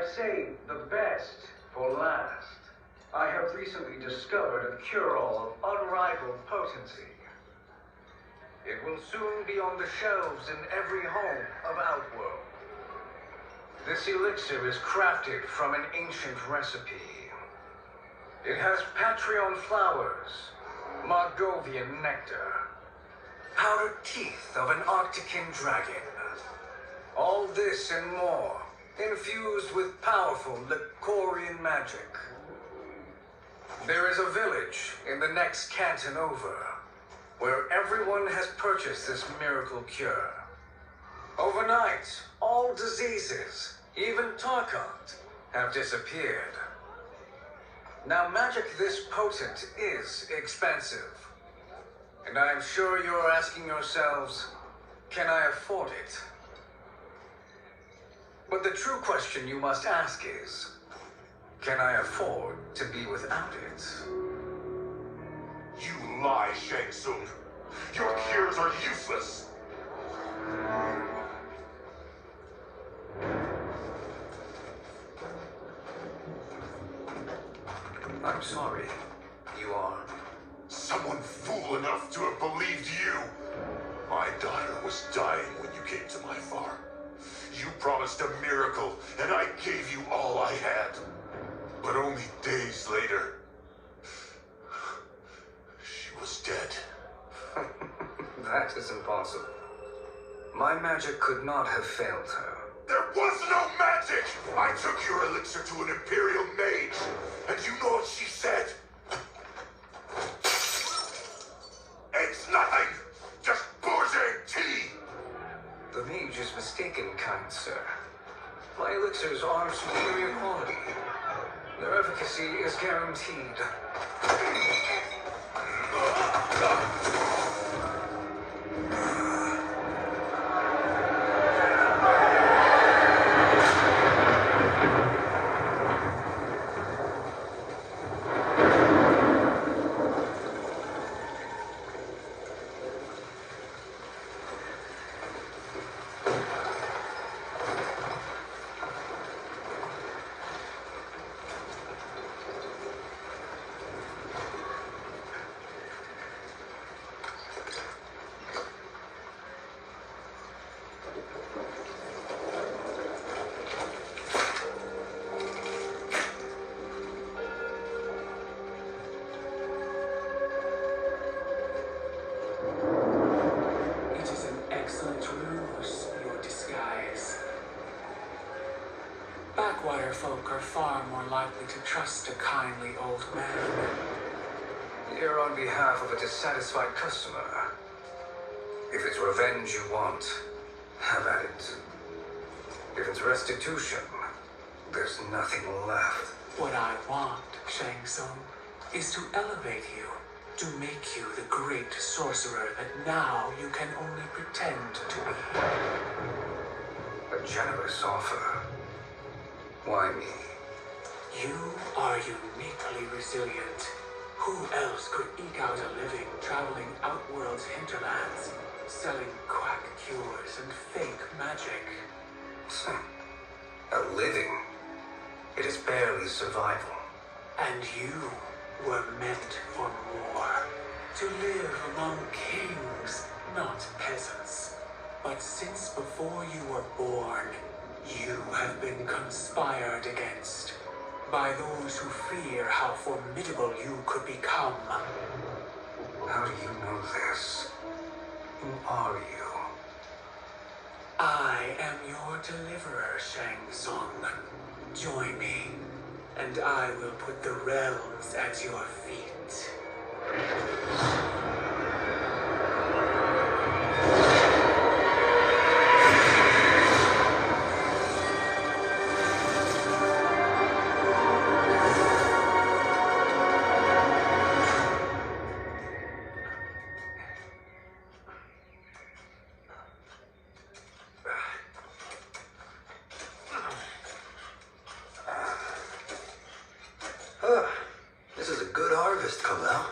I've saved the best for last. I have recently discovered a cure-all of unrivaled potency. It will soon be on the shelves in every home of Outworld. This elixir is crafted from an ancient recipe. It has Patreon flowers, Margovian nectar, powdered teeth of an Arctican dragon. All this and more, infused with powerful Licorian magic. There is a village in the next canton over, where everyone has purchased this miracle cure. Overnight, all diseases, even Tarkant, have disappeared. Now, magic this potent is expensive. And I am sure you're asking yourselves, can I afford it? But the true question you must ask is, can I afford to be without it? You lie, Shang Tsung. Your cures are useless. I'm sorry. You are? Someone fool enough to have believed you. My daughter was dying when you came to my farm. You promised a miracle, and I gave you all I had. But only days later, she was dead. That is impossible. My magic could not have failed her. There was no magic! I took your elixir to an Imperial mage, and you know what she said? It's nothing! Just bourgeois tea! The mage is mistaken, kind sir. My elixirs are of superior quality. Their efficacy is guaranteed. Backwater folk are far more likely to trust a kindly old man. Here on behalf of a dissatisfied customer. If it's revenge you want, have at it. If it's restitution, there's nothing left. What I want, Shang Tsung, is to elevate you, to make you the great sorcerer that now you can only pretend to be. A generous offer. Why me? You are uniquely resilient. Who else could eke out a living traveling Outworld's hinterlands, selling quack cures and fake magic? A living? It is barely survival. And you were meant for more. To live among kings, not peasants. But since before you were born, you have been conspired against by those who fear how formidable you could become. How do you know this? Who are you? I am your deliverer, Shang Tsung. Join me, and I will put the realms at your feet. This is a good harvest, Kamel.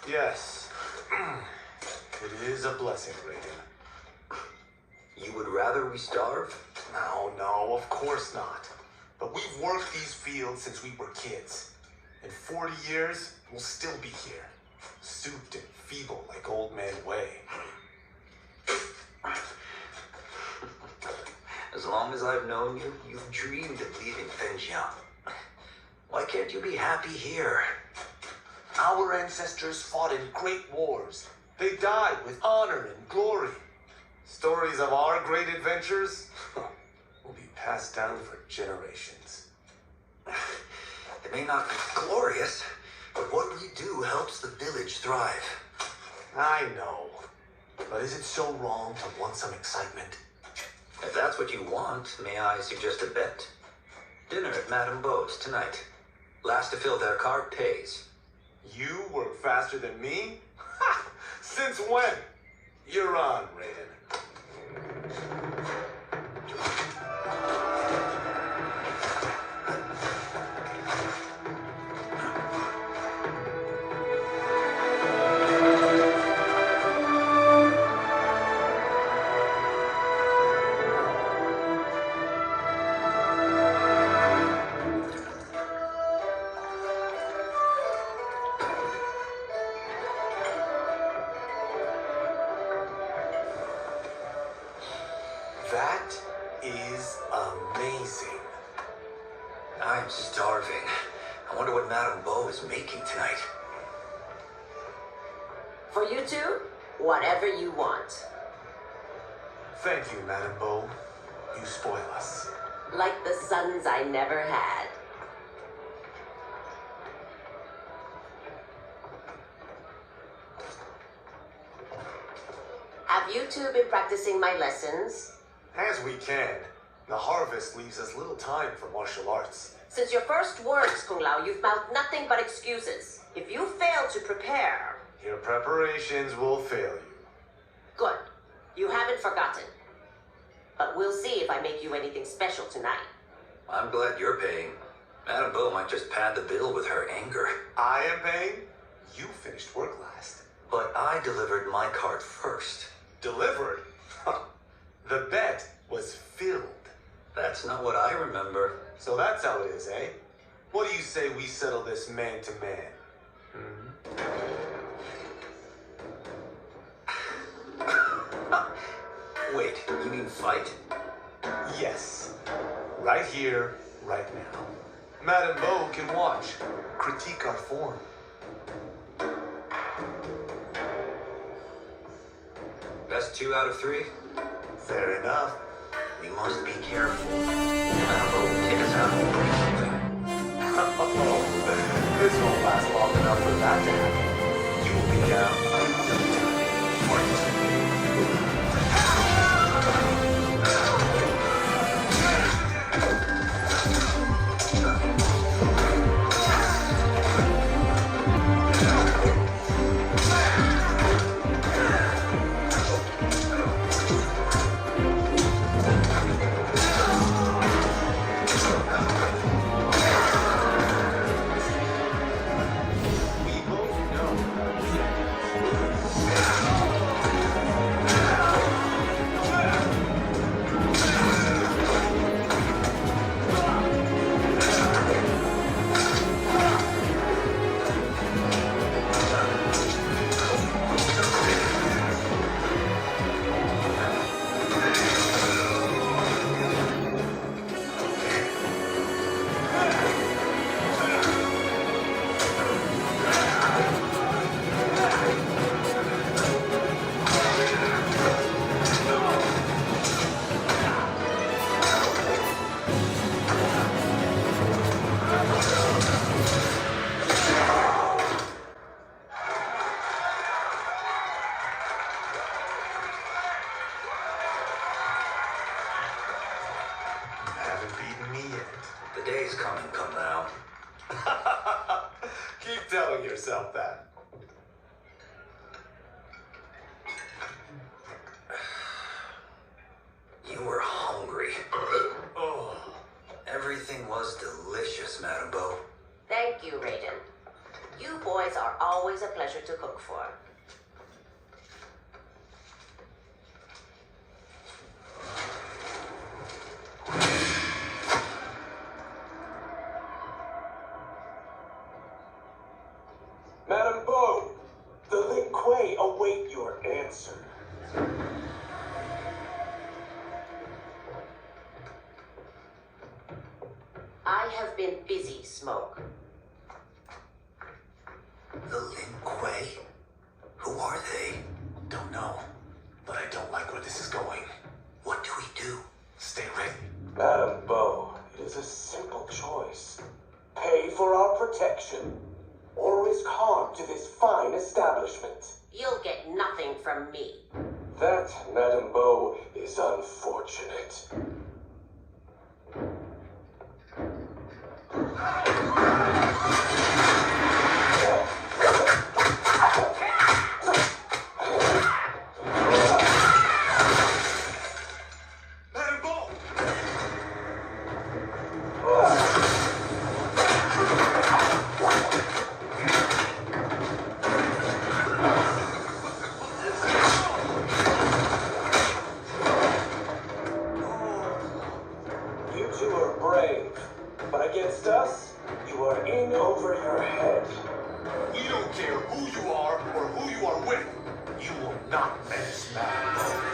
Yes. It is a blessing, Raiden. You would rather we starve? No, of course not. But we've worked these fields since we were kids. In 40 years, we'll still be here. Stooped and feeble like old man Wei. As long as I've known you, you've dreamed of leaving Fenjiang. Why can't you be happy here? Our ancestors fought in great wars. They died with honor and glory. Stories of our great adventures will be passed down for generations. It may not be glorious, but what we do helps the village thrive. I know. But is it so wrong to want some excitement? If that's what you want, may I suggest a bet? Dinner at Madame Beau's tonight. Last to fill their cart pays. You work faster than me? Ha! Since when? You're on, Raiden. That is amazing. I'm starving. I wonder what Madame Beau is making tonight. For you two, whatever you want. Thank you, Madame Beau. You spoil us. Like the sons I never had. Have you two been practicing my lessons? As we can. The harvest leaves us little time for martial arts. Since your first words, Kung Lao, you've mouthed nothing but excuses. If you fail to prepare... Your preparations will fail you. Good. You haven't forgotten. But we'll see if I make you anything special tonight. I'm glad you're paying. Madame Beau might just pad the bill with her anger. I am paying? You finished work last. But I delivered my cart first. Delivered? The bet was filled. That's not what I remember. So that's how it is, eh? What do you say we settle this man to man? Wait, you mean fight? Yes. Right here, right now. Madame Beau can watch, critique our form. Best 2 out of 3? Fair enough. We must be careful. Madame Beau will kick us out and break something. This won't last long enough for that to happen. You will be down until time. Fight. The day's coming, Kung Lao. Keep telling yourself that. You were hungry. Oh. Everything was delicious, Madame Beau. Thank you, Raiden. You boys are always a pleasure to cook for. answer. I have bin busy, Smoke. The Lin Kuei? Who are they? Don't know, but I don't like where this is going. What do we do? Stay ready. Madam Bo, it is a simple choice. Pay for our protection, or risk harm to this fine establishment. You'll get nothing from me. That, Madam Bo, is unfortunate. Madam Bo! You two are brave, but against us, you are in over your head. We don't care who you are or who you are with. You will not menace Madam Bo.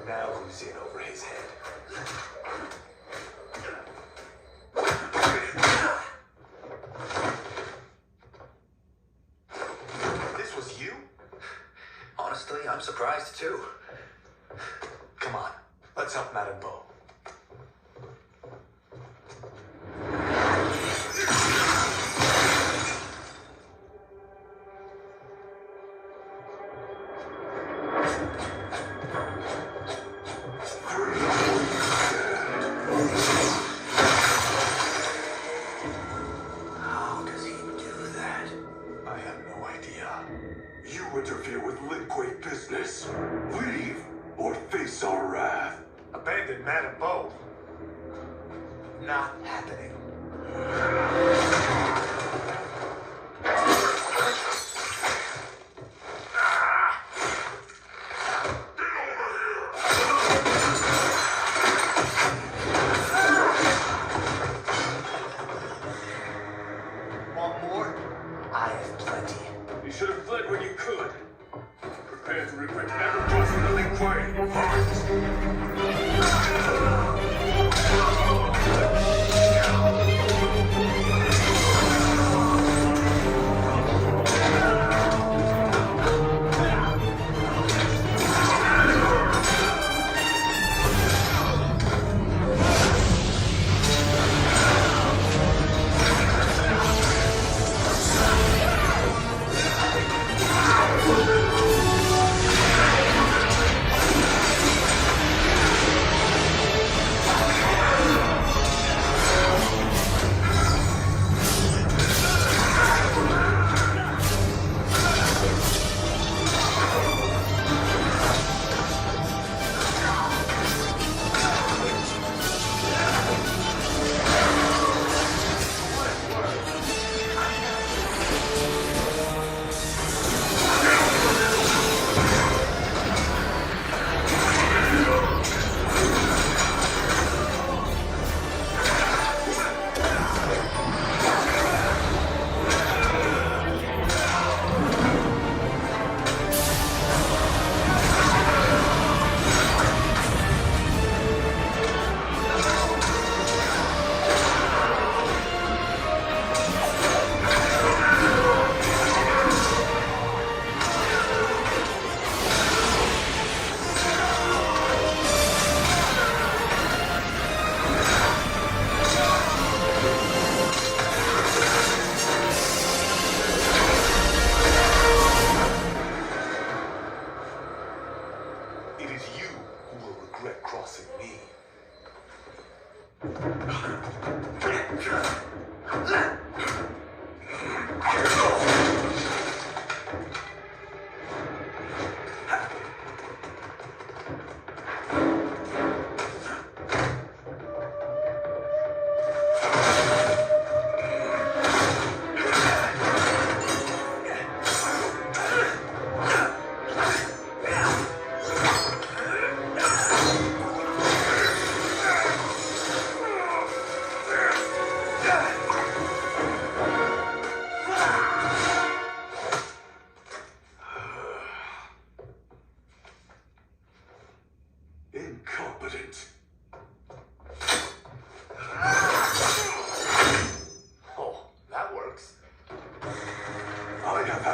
Now who's in over his head? This was you? Honestly, I'm surprised too. Come on, let's help Madam Bo. How does he do that? I have no idea. You interfere with Lin Kuei business. Leave or face our wrath. Abandon Madam Bo. Not happening. Want more? I have plenty. You should have fled when you could. Prepare to regret ever crossing the Lin Kuei.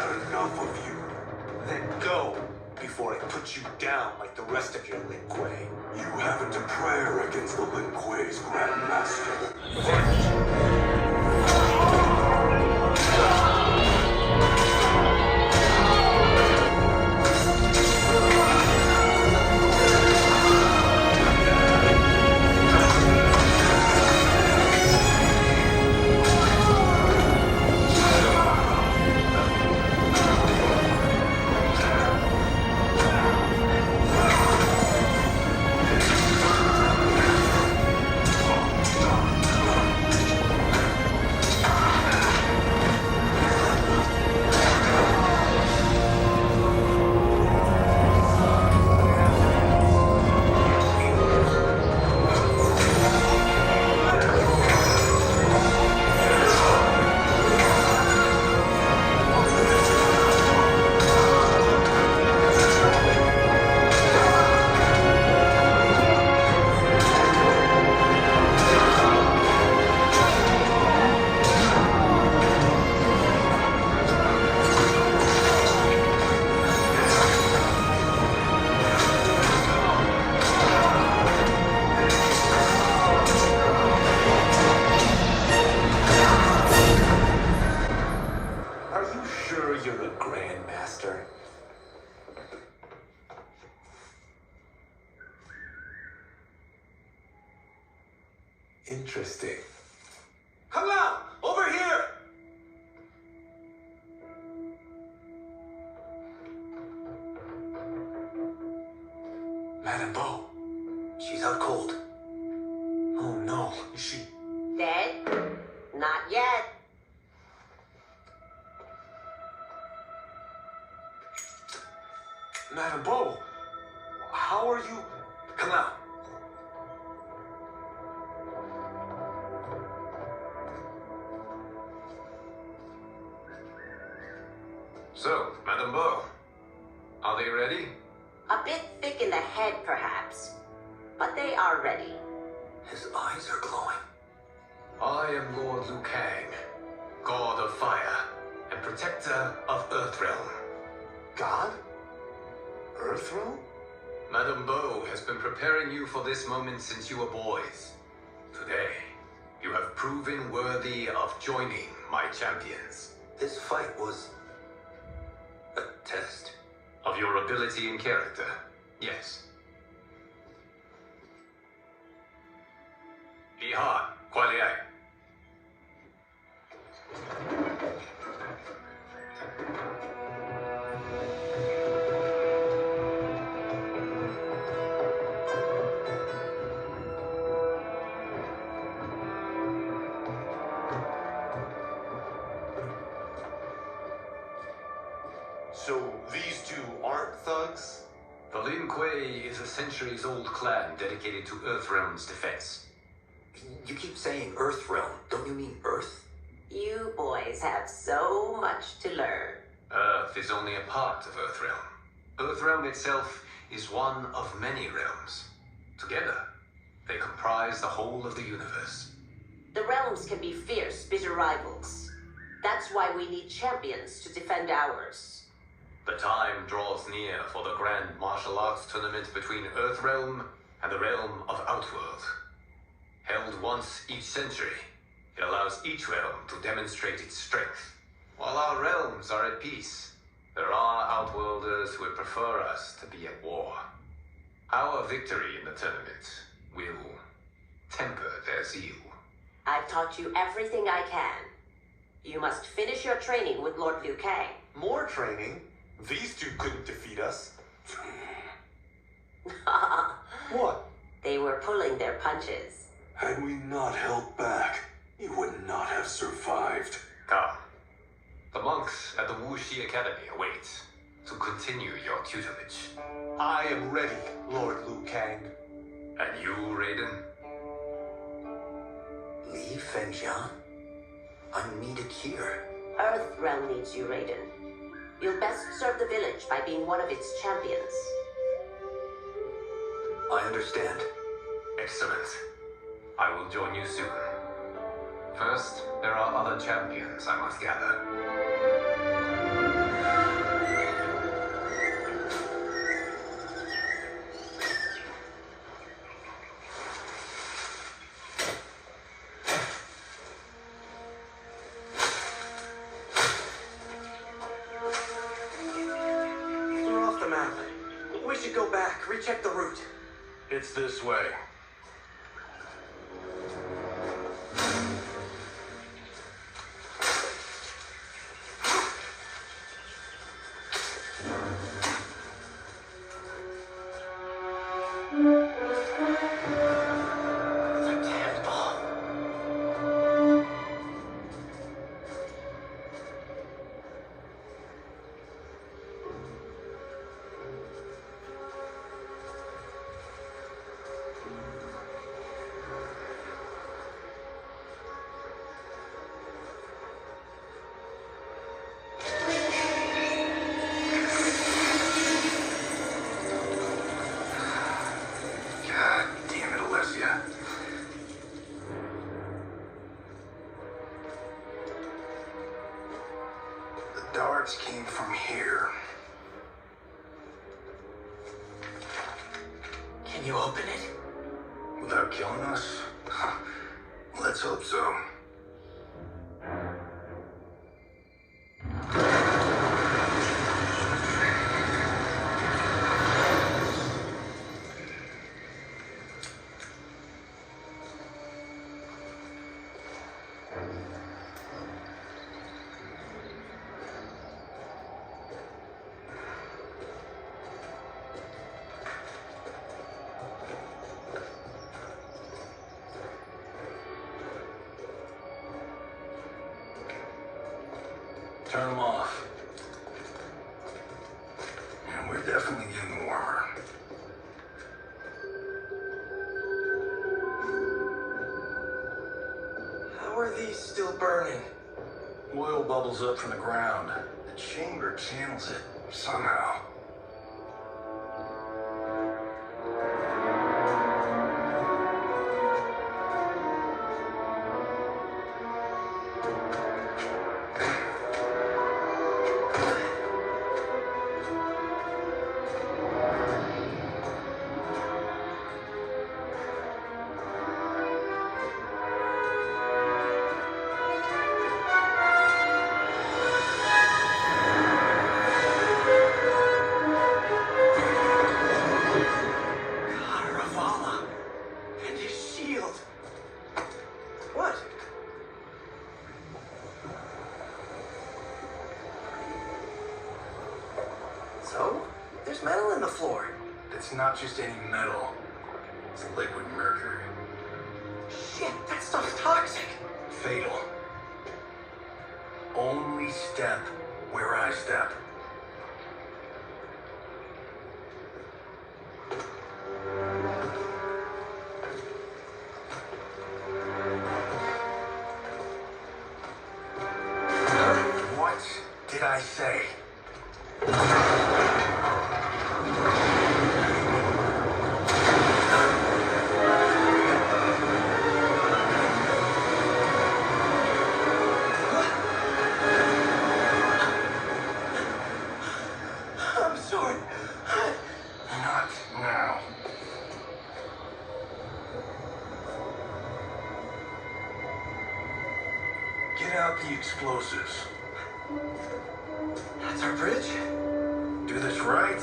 had enough of you. Then go, before I put you down like the rest of your Lin Kuei. You haven't a prayer against the Lin Kuei's Grandmaster. Fight! Are you sure you're a Grandmaster? Interesting. Come out! Over here! Madame Bo. She's out cold. Oh no, is she? Dead? Not yet. Madame Bo, how are you? Come out. So, Madame Bo, are they ready? A bit thick in the head, perhaps. But they are ready. His eyes are glowing. I am Lord Liu Kang, God of Fire and Protector of Earthrealm. God? Earthrealm? Madame Bo has been preparing you for this moment since you were boys. Today, you have proven worthy of joining my champions. This fight was a test. Of your ability and character, yes. Li Han, Kuai Liang. So these two aren't thugs? The Lin Kuei is a centuries-old clan dedicated to Earthrealm's defense. You keep saying Earthrealm. Don't you mean Earth? You boys have so much to learn. Earth is only a part of Earthrealm. Earthrealm itself is one of many realms. Together, they comprise the whole of the universe. The realms can be fierce, bitter rivals. That's why we need champions to defend ours. The time draws near for the grand martial arts tournament between Earthrealm and the realm of Outworld. Held once each century, it allows each realm to demonstrate its strength. While our realms are at peace, there are Outworlders who would prefer us to be at war. Our victory in the tournament will temper their zeal. I've taught you everything I can. You must finish your training with Lord Liu Kang. More training? These two couldn't defeat us. What? They were pulling their punches. Had we not held back, you would not have survived. Come. The monks at the Wuxi Academy await to continue your tutelage. I am ready, Lord Liu Kang. And you, Raiden? Li Fengjian? I'm needed here. Earthrealm needs you, Raiden. You'll best serve the village by being one of its champions. I understand. Excellent. I will join you soon. First, there are other champions I must gather. the map. We should go back, recheck the route. It's this way. Came from here. Can you open it? Without killing us? Let's hope so. Turn them off. And we're definitely getting warmer. How are these still burning? Oil bubbles up from the ground. The chamber channels it Somehow. So? There's metal in the floor. It's not just any metal. It's liquid mercury. Shit, that stuff's toxic. Fatal. Only step where I step. What did I say? I'm sorry. Not now. Get out the explosives. That's our bridge? Do this right,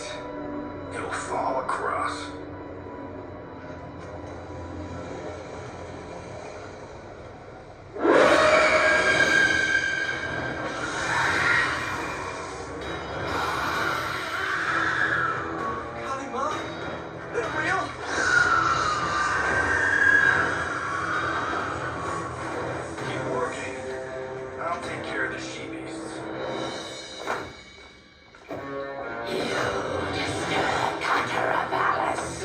it'll fall across. Kalima? They're real? Keep working. I'll take care of the she-beasts. Counterbalance.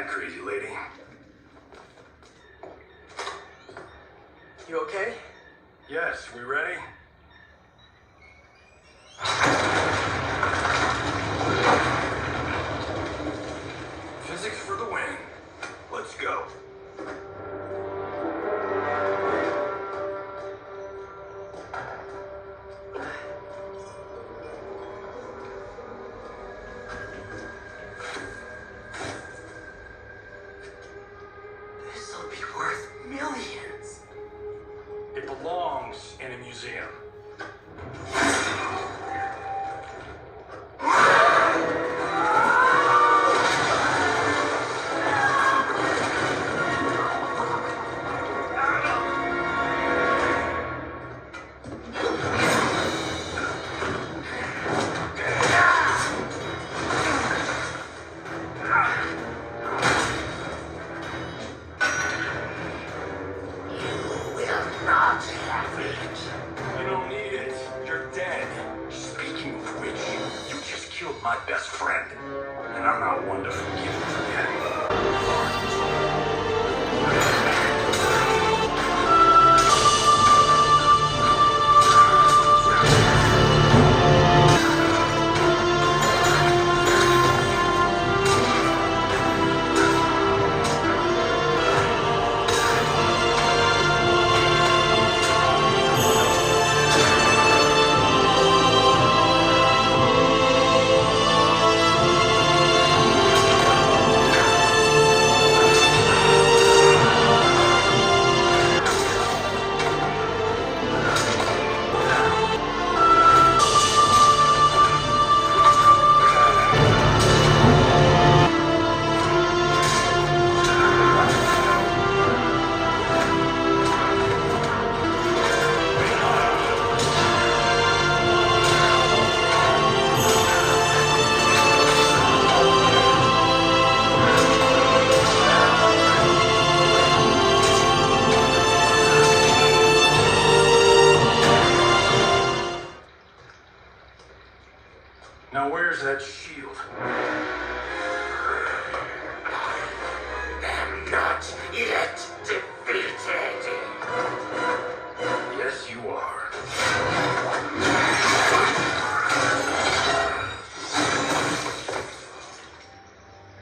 that, crazy lady? You okay? Yes, we ready? Physics for the win. Let's go. This'll be worth millions. It belongs in a museum. You don't need it. You're dead. Speaking of which, you just killed my best friend. And I'm not one to forgive and forget. Now where's that shield? I'm not yet defeated. Yes, you are.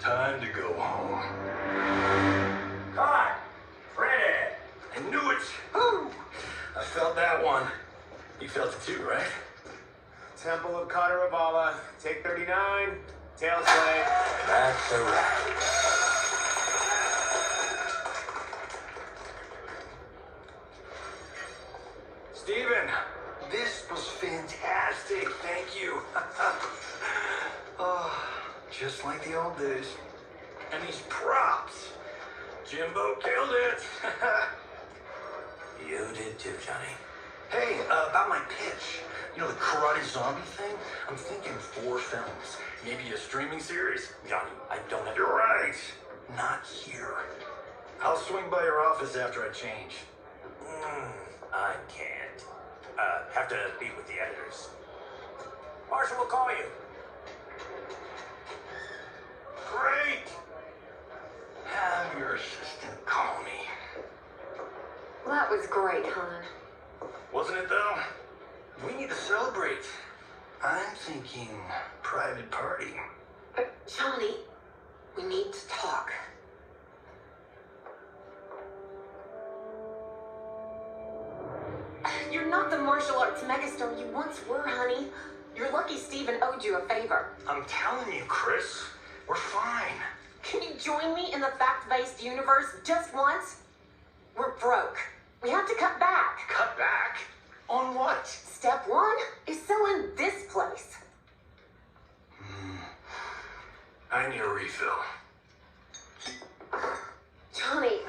Time to go home. Cut! Ready! I knew it! Woo! I felt that one. You felt it too, right? Temple of Kataravala, take 39, tail slay. That's a wrap. Steven, this was fantastic. Thank you. Oh, just like the old days. And these props. Jimbo killed it. You did too, Johnny. Hey, about my pitch. You know, the karate zombie thing? I'm thinking 4 films. Maybe a streaming series? Johnny, I don't have... You're right. Not here. I'll swing by your office after I change. I can't. Have to meet with the editors. Marshall will call you. Great! Have your assistant call me. That was great, hon. Wasn't it, though? We need to celebrate. I'm thinking private party. But, Johnny, we need to talk. You're not the martial arts megastar you once were, honey. You're lucky Steven owed you a favor. I'm telling you, Chris, we're fine. Can you join me in the fact-based universe just once? We're broke. We have to cut back. Cut back? On what? Step 1 is selling this place. I need a refill. Johnny,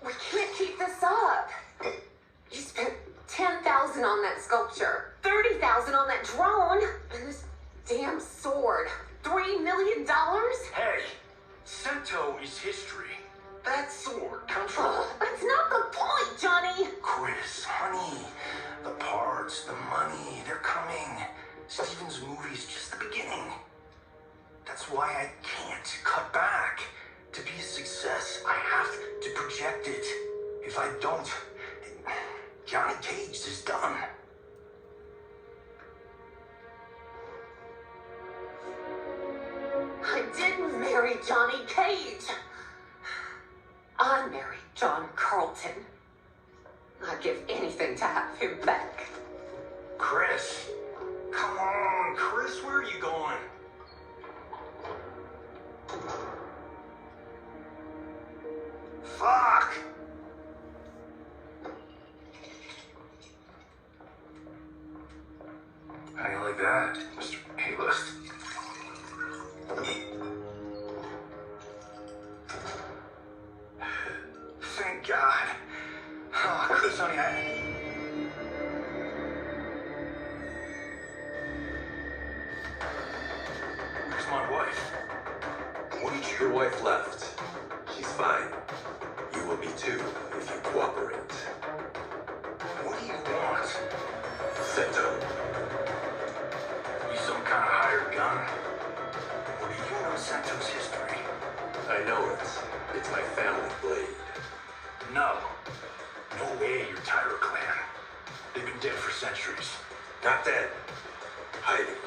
we can't keep this up. You spent $10,000 on that sculpture, $30,000 on that drone, and this damn sword. $3 million? Hey, Sento is history. That sword comes from... Oh, that's not the point, Johnny. Chris, honey, the parts, the money, they're coming. Steven's movie's just the beginning. That's why I can't cut back. To be a If I don't, Johnny Cage is done. I didn't marry Johnny Cage. I married John Carlton. I'd give anything to have him back. Chris. Come on, Chris, where are you going? Fuck! How do you like that, Mr. A-list? Thank God. Oh, Chris, honey, Where's my wife? What did your wife left? She's fine. You will be too if you cooperate. What do you want? Sento. You some kind of hired gun? Or do you know Santo's history? I know it. It's my family blade. No. No way you're Tyra clan. They've been dead for centuries. Not dead. Hiding.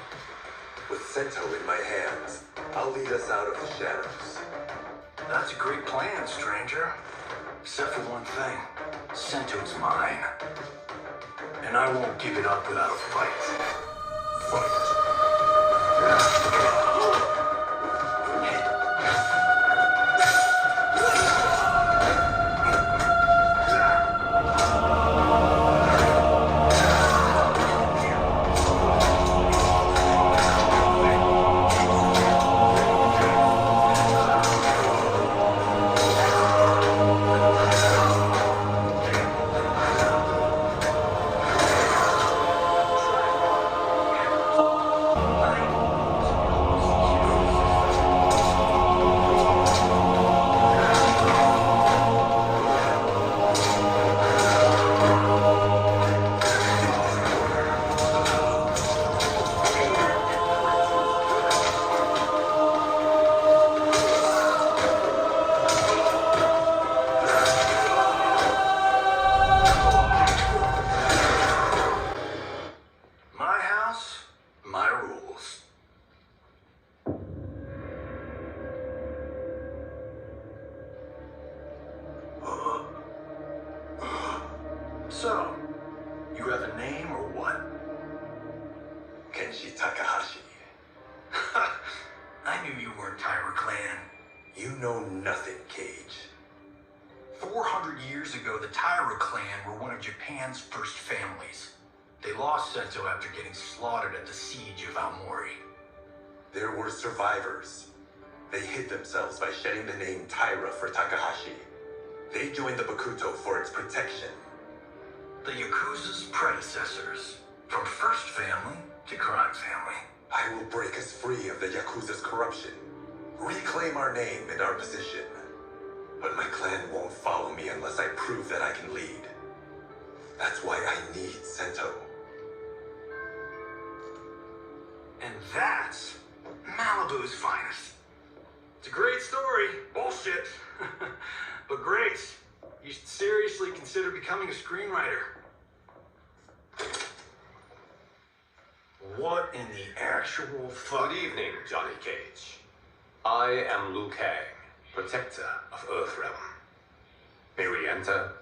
With Sento in my hands, I'll lead us out of the shadows. That's a great plan, stranger. Except for one thing. Sento's mine. And I won't give it up without a fight. Fight. My house, my rules. So, you have a name or what? Kenshi Takahashi. I knew you weren't Tyra clan. You know nothing, Cage. 400 years ago, the Tyra clan were one of Japan's first families. They lost Sento after getting slaughtered at the siege of Aomori. There were survivors. They hid themselves by shedding the name Tyra for Takahashi. They joined the Bakuto for its protection. The Yakuza's predecessors. From first family to crime family. I will break us free of the Yakuza's corruption. Reclaim our name and our position. But my clan won't follow me unless I prove that I can lead. That's why I need Sento. And that's Malibu's finest. It's a great story. Bullshit. But great. You should seriously consider becoming a screenwriter. What in the actual fuck? Good evening, Johnny Cage. I am Liu Kang, protector of Earthrealm. May we enter?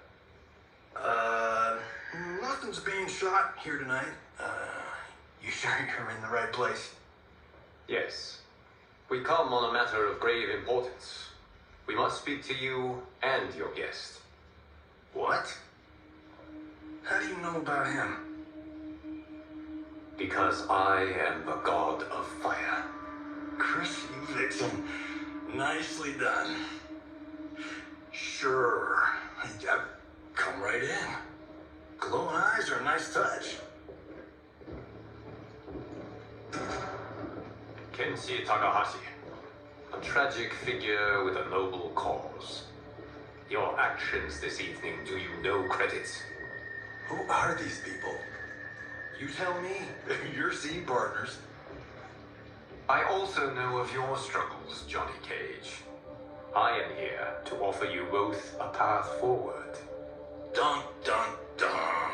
Nothing's being shot here tonight. You sure you're in the right place? Yes. We come on a matter of grave importance. We must speak to you and your guest. What? How do you know about him? Because I am the god of fire. Chris, you vixen. Nicely done. Sure. Come right in. Glowing eyes are a nice touch. Kenshi Takahashi, a tragic figure with a noble cause. Your actions this evening do you no credit. Who are these people? You tell me. You're scene partners. I also know of your struggles, Johnny Cage. I am here to offer you both a path forward. Dun, dun, dun.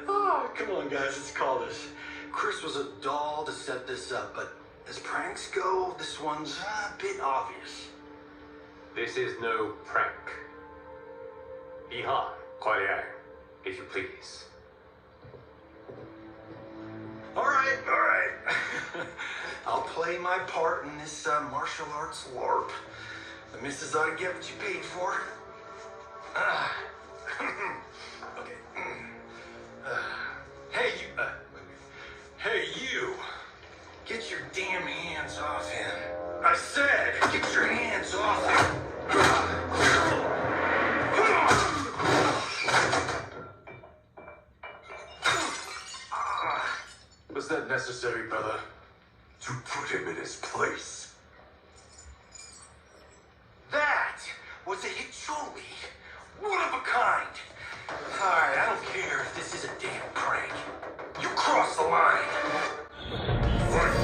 Oh, come on, guys, let's call this. Chris was a doll to set this up, but as pranks go, this one's a bit obvious. This is no prank. Ihan, Kuai Liang, if you please. All right. I'll play my part in this martial arts LARP. The missus ought to get what you paid for. Okay. Hey, you. Get your damn hands off him. I said, get your hands off him. Was that necessary, brother? To put him in his place. That was a Hicholi. One of a kind. Alright, I don't care if this is a damn prank. You crossed the line. Fight!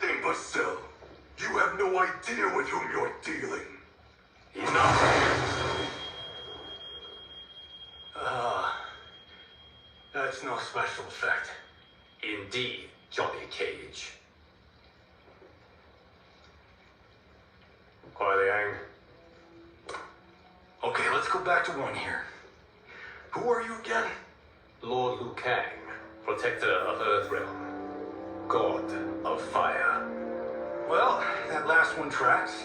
Imbecile! You have no idea with whom you're dealing. Enough! That's no special effect. Indeed, Johnny Cage. Kuai Liang. Okay, let's go back to one here. Who are you again? Lord Liu Kang, protector of Earthrealm, god of fire. Well, that last one tracks.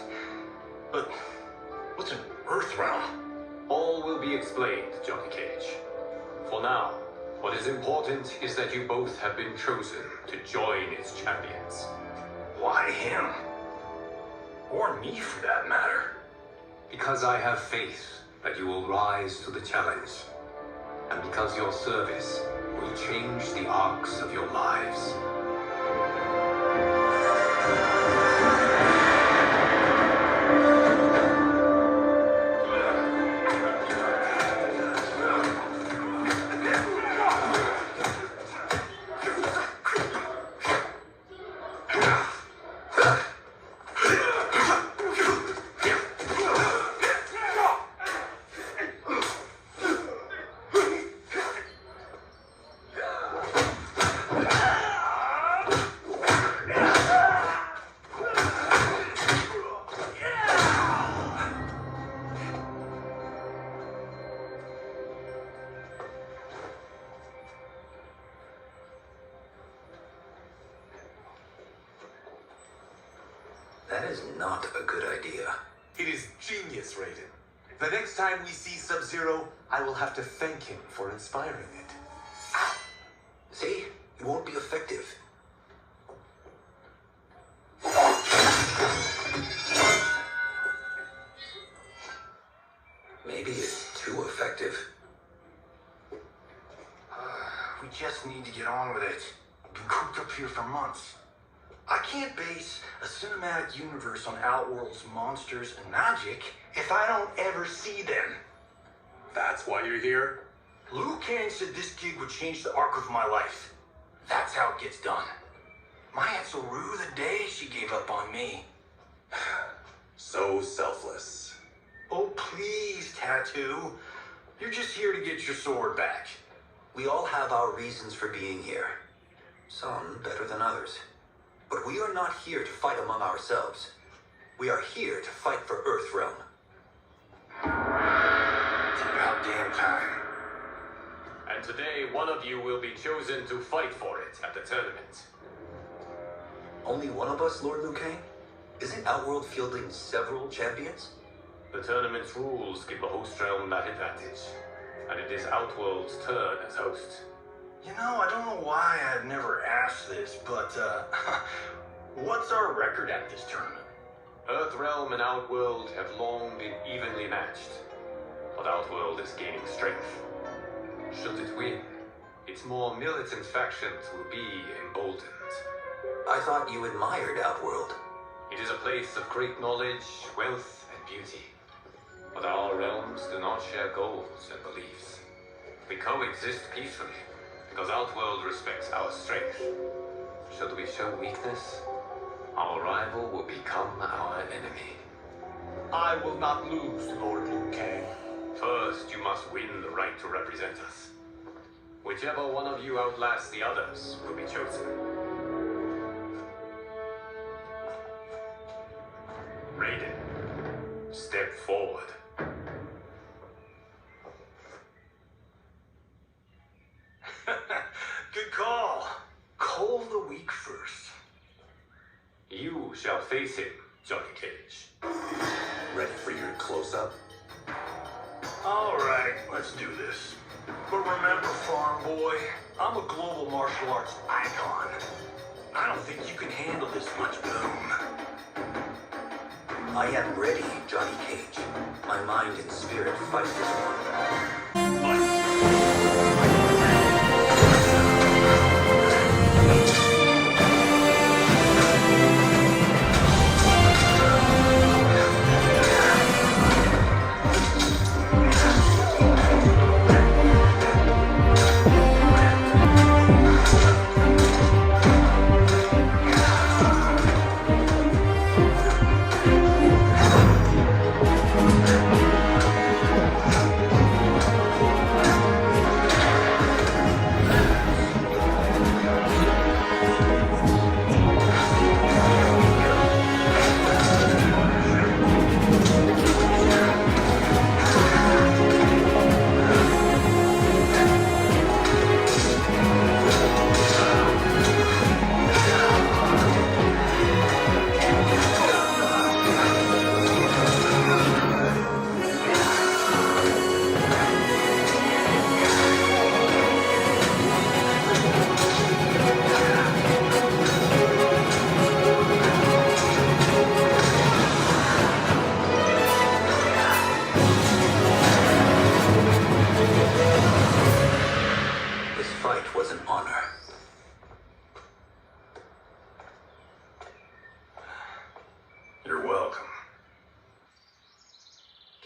But what's an Earthrealm? All will be explained, Johnny Cage. For now, what is important is that you both have been chosen to join its champions. Why him? Or me, for that matter. Because I have faith that you will rise to the challenge. And because your service will change the arcs of your lives. That is not a good idea. It is genius, Raiden. The next time we see Sub-Zero, I will have to thank him for inspiring it. See? It won't be effective. Maybe it's too effective. We just need to get on with it. I've been cooped up here for months. I can't base a cinematic universe on Outworld's monsters and magic if I don't ever see them. That's why you're here? Liu Kang said this gig would change the arc of my life. That's how it gets done. Maya rue the day she gave up on me. So selfless. Oh, please, Tattoo. You're just here to get your sword back. We all have our reasons for being here. Some better than others. But we are not here to fight among ourselves. We are here to fight for Earthrealm. It's about damn time. And today, one of you will be chosen to fight for it at the tournament. Only one of us, Lord Liu Kang? Isn't Outworld fielding several champions? The tournament's rules give the host realm that advantage, and it is Outworld's turn as host. You know, I don't know why I've never asked this, but, what's our record at this tournament? Earthrealm and Outworld have long been evenly matched, but Outworld is gaining strength. Should it win, its more militant factions will be emboldened. I thought you admired Outworld. It is a place of great knowledge, wealth, and beauty. But our realms do not share goals and beliefs. We coexist peacefully, because Outworld respects our strength. Should we show weakness, our rival will become our enemy. I will not lose, Lord Liu Kang. First, you must win the right to represent us. Whichever one of you outlasts the others will be chosen. Raiden, step forward. Good call. Cole the weak first. You shall face him, Johnny Cage. Ready for your close-up? All right, let's do this. But remember, farm boy, I'm a global martial arts icon. I don't think you can handle this much boom. I am ready, Johnny Cage. My mind and spirit fight as one. Fight!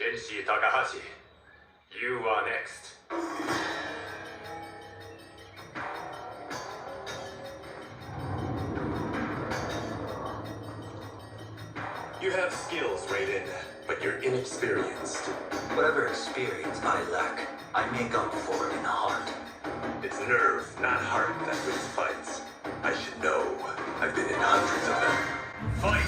Kenshi Takahashi, you are next. You have skills, Raiden, but you're inexperienced. Whatever experience I lack, I make up for it in the heart. It's nerve, not heart, that wins fights. I should know. I've been in hundreds of them. Fight!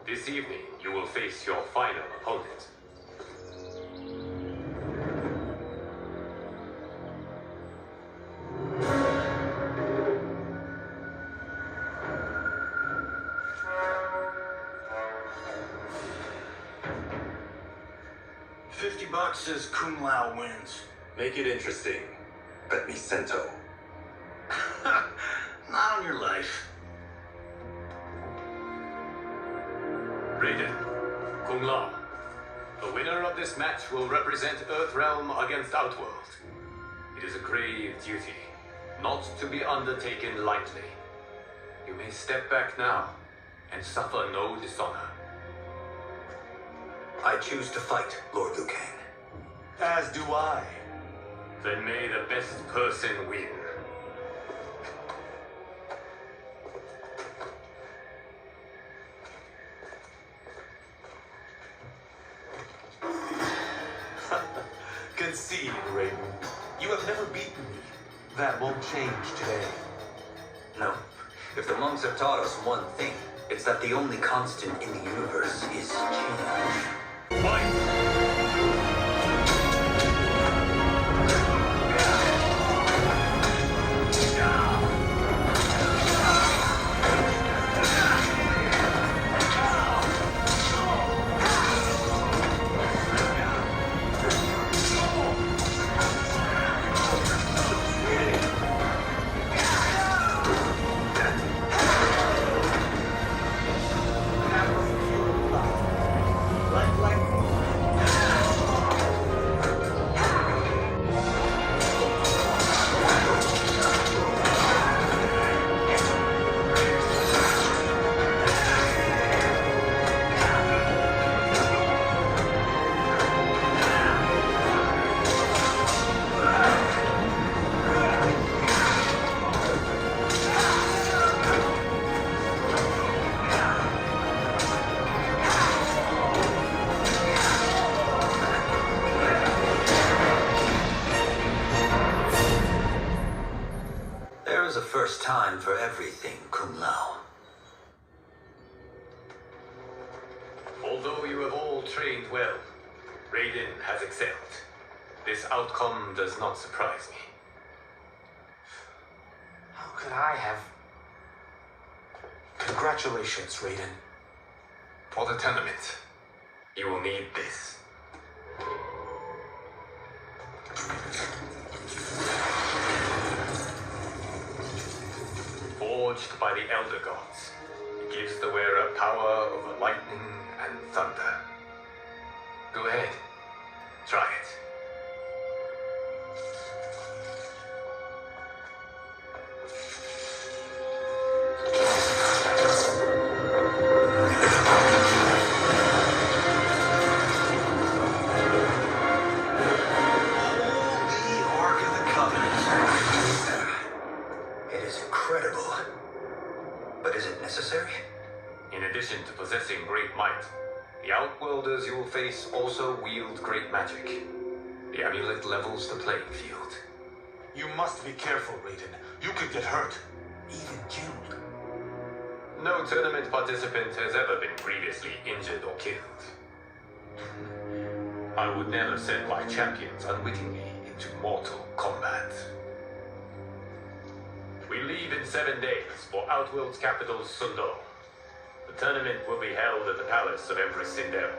This evening, you will face your final opponent. $50 says Kung Lao wins. Make it interesting. Bet me cento. Not on your life. Raiden, Kung Lao. The winner of this match will represent Earthrealm against Outworld. It is a grave duty, not to be undertaken lightly. You may step back now and suffer no dishonor. I choose to fight, Lord Liu Kang. As do I. Then may the best person win. Concede, Raiden. You have never beaten me. That won't change today. No. If the monks have taught us one thing, it's that the only constant in the universe is change. Fight! There's a first time for everything, Kung Lao. Although you have all trained well, Raiden has excelled. This outcome does not surprise me. How could I have... Congratulations, Raiden. For the tournament, you will need this. Forged by the Elder Gods, it gives the wearer power over lightning and thunder. Go ahead, try it. necessary? In addition to possessing great might, the Outworlders you will face also wield great magic. The amulet levels the playing field. You must be careful, Raiden. You could get hurt. Even killed. No tournament participant has ever been previously injured or killed. I would never send my champions unwittingly into Mortal Kombat. We leave in 7 days for Outworld's capital, Sundal. The tournament will be held at the palace of Empress Sindel.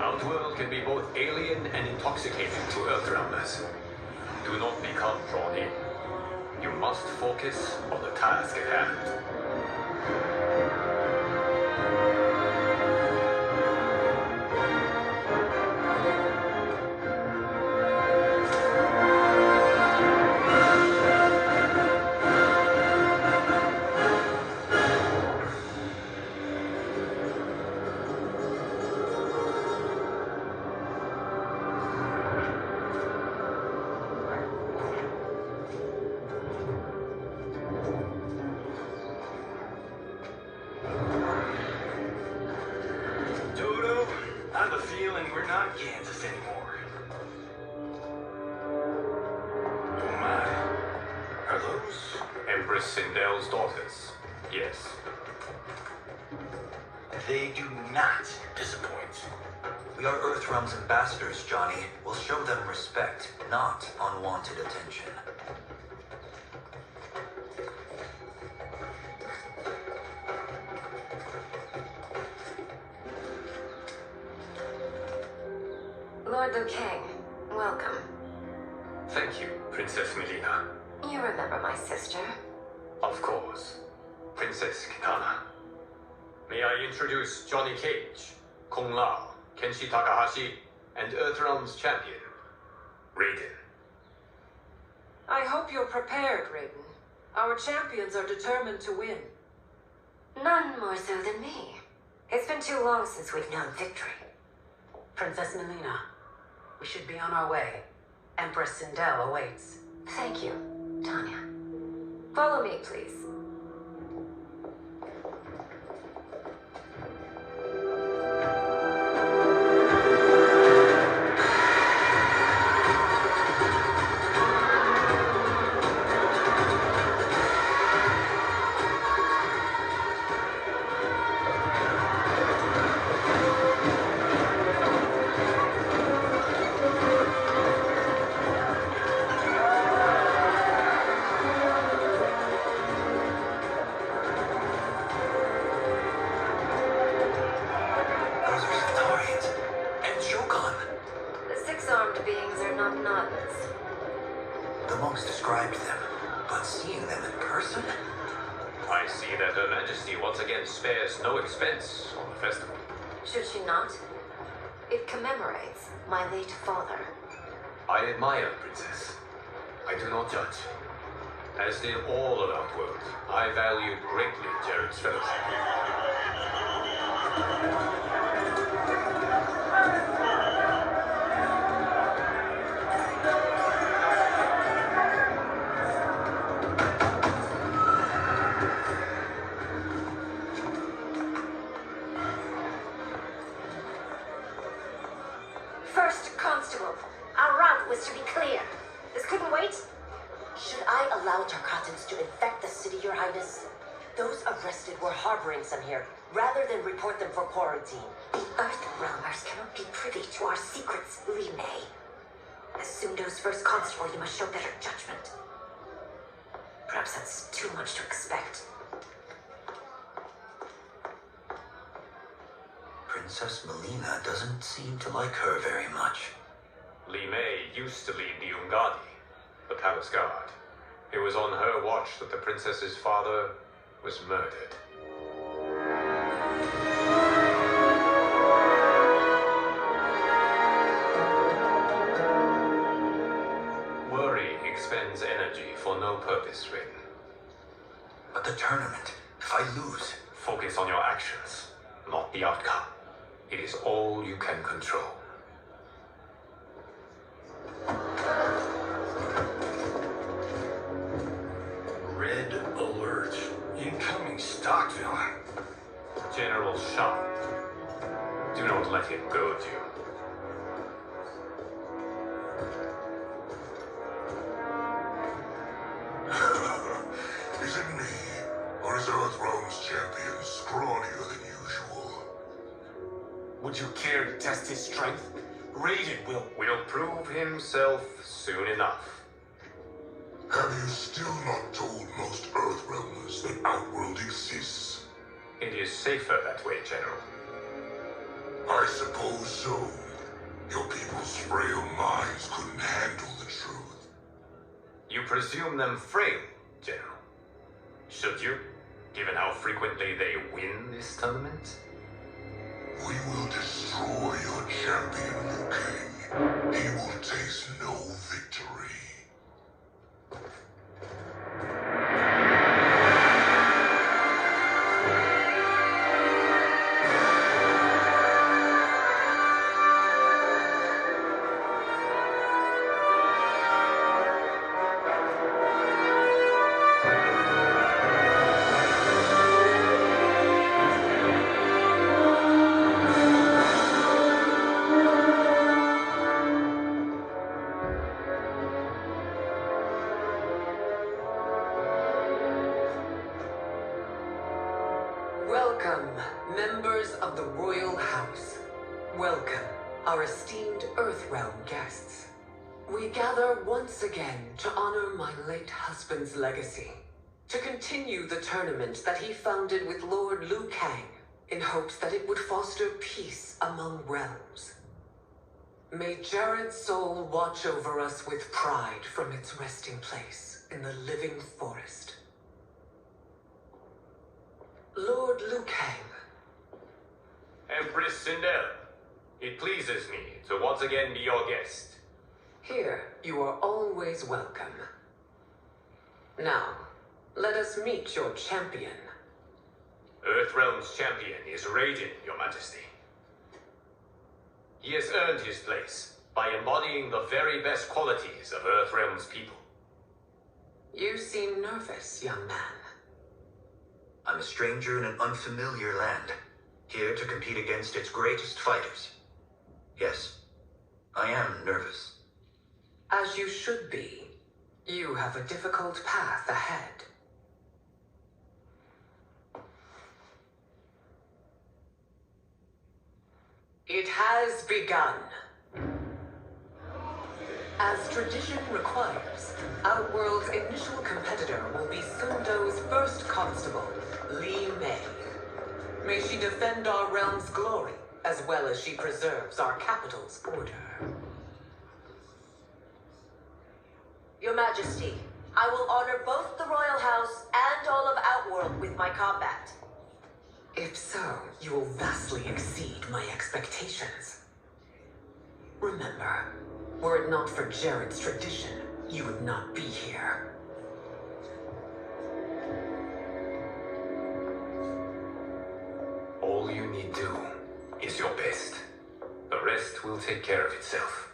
Outworld can be both alien and intoxicating to Earthrealmers. Do not become drawn in. You must focus on the task at hand. feeling we're not Kansas anymore. Oh my. Are those? Empress Sindel's daughters. Yes. They do not disappoint. We are Earthrealm's ambassadors, Johnny. We'll show them respect, not unwanted attention. Lord Liu Kang, welcome. Thank you, Princess Melina. You remember my sister? Of course. Princess Kitana. May I introduce Johnny Cage, Kung Lao, Kenshi Takahashi, and Earthrealm's champion, Raiden. I hope you're prepared, Raiden. Our champions are determined to win. None more so than me. It's been too long since we've known victory. Princess Melina, we should be on our way. Empress Sindel awaits. Thank you, Tanya. Follow me, please. Those are Centaurians. And Shogun. The six-armed beings are not nuns. The monks described them, but seeing them in person? I see that Her Majesty once again spares no expense on the festival. Should she not? It commemorates my late father. I admire, Princess. I do not judge. As did all of Outworld, I valued greatly Jared's fellowship. First Constable, our route was to be clear. This couldn't wait? Should I allow Tarkatans to infect the city, Your Highness? Those arrested were harboring some here, rather than report them for quarantine. The Earthrealmers cannot be privy to our secrets, Li Mei. As Sundo's first constable, you must show better judgment. Perhaps that's too much to expect. Princess Melina doesn't seem to like her very much. Li Mei used to lead the Ungadi, the palace guard. It was on her watch that the princess's father was murdered. Worry expends energy for no purpose, Raiden. But the tournament, if I lose, Focus on your actions, not the outcome. It is all you can control. Red alert. Incoming Stockville. General Shan. Do not let him goad you. Is it me? Or is Earthrealm's champion scrawnier than usual? Would you care to test his strength? Raiden will. Will prove himself soon enough. Have you still not told most Earthrealmers that Outworld exists? It is safer that way, General. I suppose so. Your people's frail minds couldn't handle the truth. You presume them frail, General. Should you, given how frequently they win this tournament? We will destroy your champion, Liu Kang. He will taste no victory. our esteemed Earthrealm guests. We gather once again to honor my late husband's legacy, to continue the tournament that he founded with Lord Liu Kang in hopes that it would foster peace among realms. May Jared's soul watch over us with pride from its resting place in the living forest. Lord Liu Kang. Empress Sindel, it pleases me to once again be your guest. Here, you are always welcome. Now, let us meet your champion. Earthrealm's champion is Raiden, Your Majesty. He has earned his place by embodying the very best qualities of Earthrealm's people. You seem nervous, young man. I'm a stranger in an unfamiliar land, here to compete against its greatest fighters. Yes, I am nervous. As you should be. You have a difficult path ahead. It has begun. As tradition requires, Outworld's initial competitor will be Sundo's first constable, Li Mei. May she defend our realm's glory, as well as she preserves our capital's order. Your Majesty, I will honor both the Royal House and all of Outworld with my combat. If so, you will vastly exceed my expectations. Remember, were it not for Jared's tradition, you would not be here. All you need do is your best. The rest will take care of itself.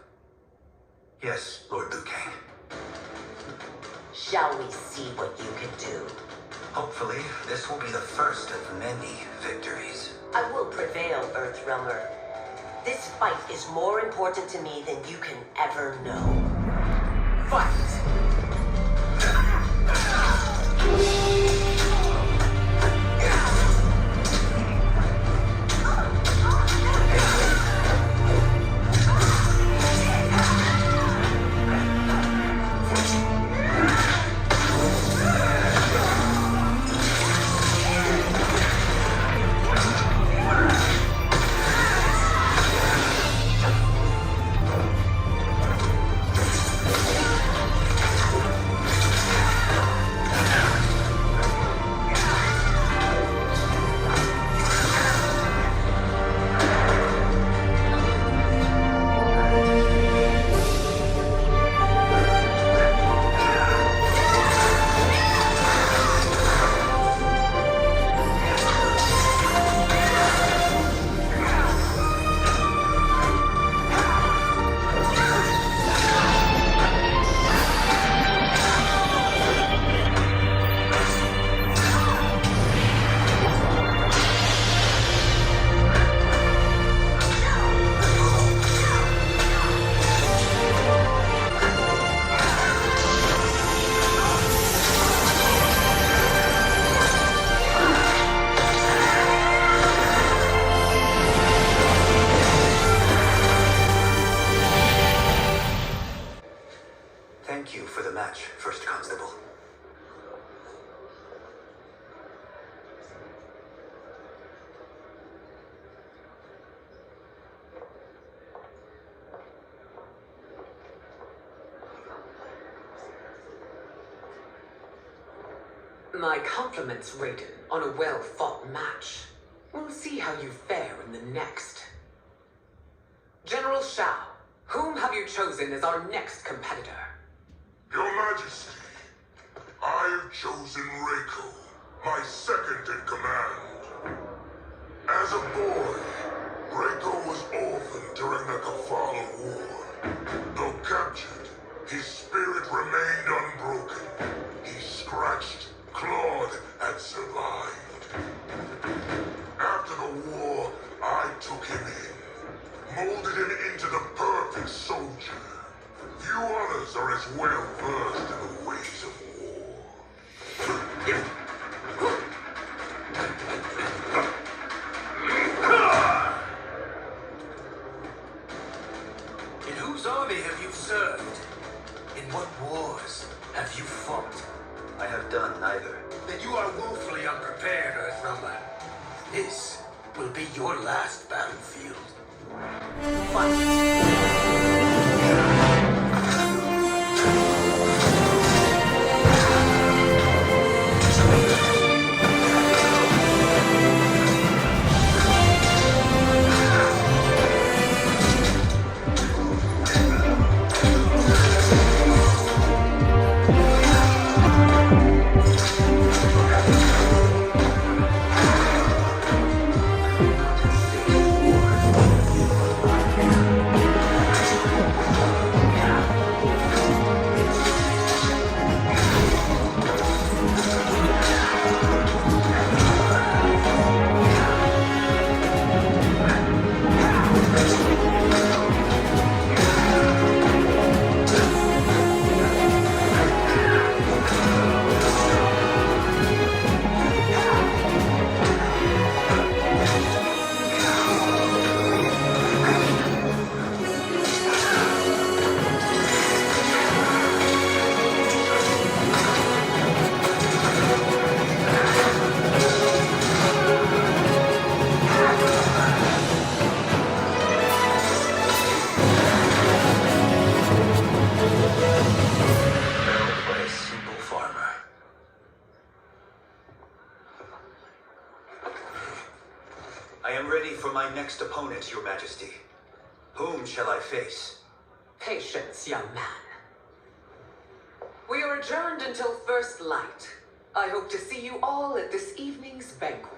Yes, Lord Liu Kang. Shall we see what you can do? Hopefully, this will be the first of many victories. I will prevail, Earthrealmer. This fight is more important to me than you can ever know. Fight! Thank you for the match, First Constable. My compliments, Raiden, on a well-fought match. We'll see how you fare in the next. General Shao, whom have you chosen as our next competitor? Your Majesty, I have chosen Reiko, my second in command. As a boy, Reiko was orphaned during the Kafala War. Though captured, his spirit remained unbroken. He scratched, clawed, and survived. After the war, I took him in, molded him into the perfect soldier. Few others are as well versed in the ways of war. Whose army have you served? In what wars have you fought? I have done neither. Then you are woefully unprepared, Earthrealmer. This will be your last battlefield. Next opponent, Your Majesty. Whom shall I face? Patience, young man. We are adjourned until first light. I hope to see you all at this evening's banquet.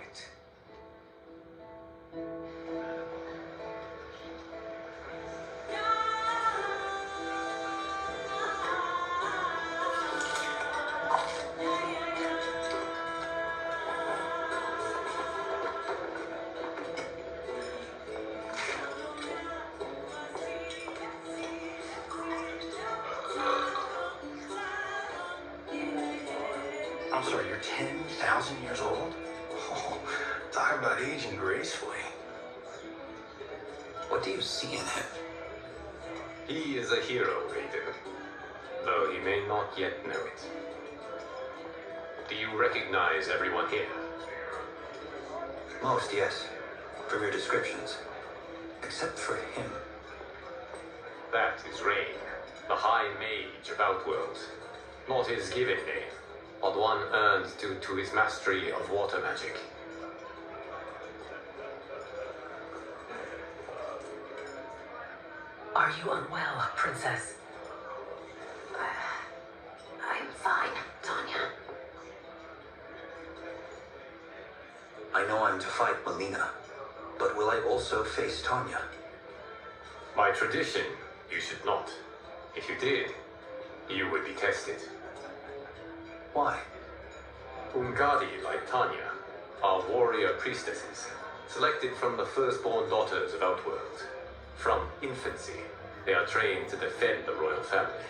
I'm sorry, you're 10,000 years old? Oh, talk about aging gracefully. What do you see in him? He is a hero, Raiden, though he may not yet know it. Do you recognize everyone here? Most, yes, from your descriptions. Except for him. That is Rain, the High Mage of Outworld. Not his given name, but one earned due to his mastery of water magic. Are you unwell, Princess? I'm fine, Tanya. I know I'm to fight Melina, but will I also face Tanya? By tradition, you should not. If you did, you would be tested. Why? Ungadi, like Tanya, are warrior priestesses, selected from the firstborn daughters of Outworld. From infancy, they are trained to defend the royal family.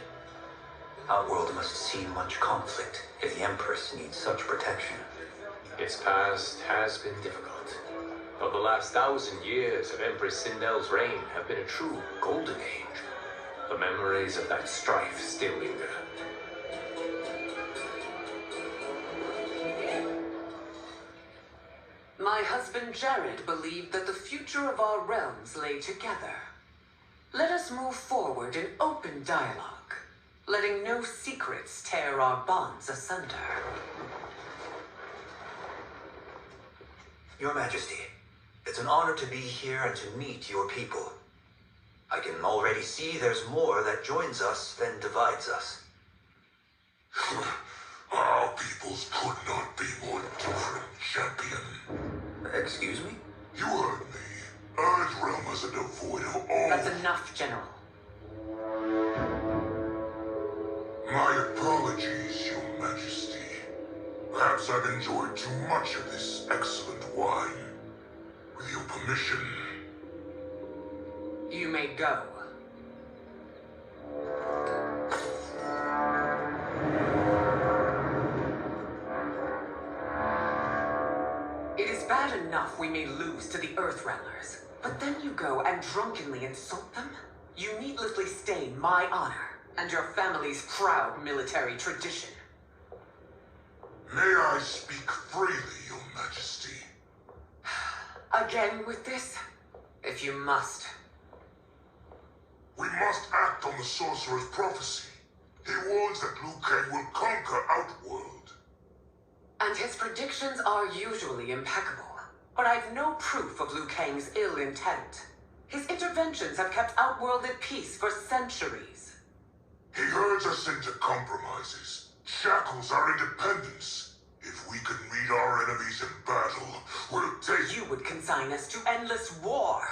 Outworld must see much conflict if the Empress needs such protection. Its past has been difficult, but the last 1,000 years of Empress Sindel's reign have been a true golden age. The memories of that strife still linger. My husband Jared believed that the future of our realms lay together. Let us move forward in open dialogue, letting no secrets tear our bonds asunder. Your Majesty, it's an honor to be here and to meet your people. I can already see there's more that joins us than divides us. Our peoples could not be more different, champion. Excuse me? You heard me. Earthrealm is devoid of all... That's enough, General. My apologies, Your Majesty. Perhaps I've enjoyed too much of this excellent wine. With your permission... You may go. It is bad enough we may lose to the Earthrealmers, but then you go and drunkenly insult them? You needlessly stain my honor and your family's proud military tradition. May I speak freely, Your Majesty? Again with this? If you must. We must act on the sorcerer's prophecy. He warns that Liu Kang will conquer Outworld. And his predictions are usually impeccable. But I've no proof of Liu Kang's ill intent. His interventions have kept Outworld at peace for centuries. He urges us into compromises, shackles our independence. If we can meet our enemies in battle, we'll take... You would consign us to endless war.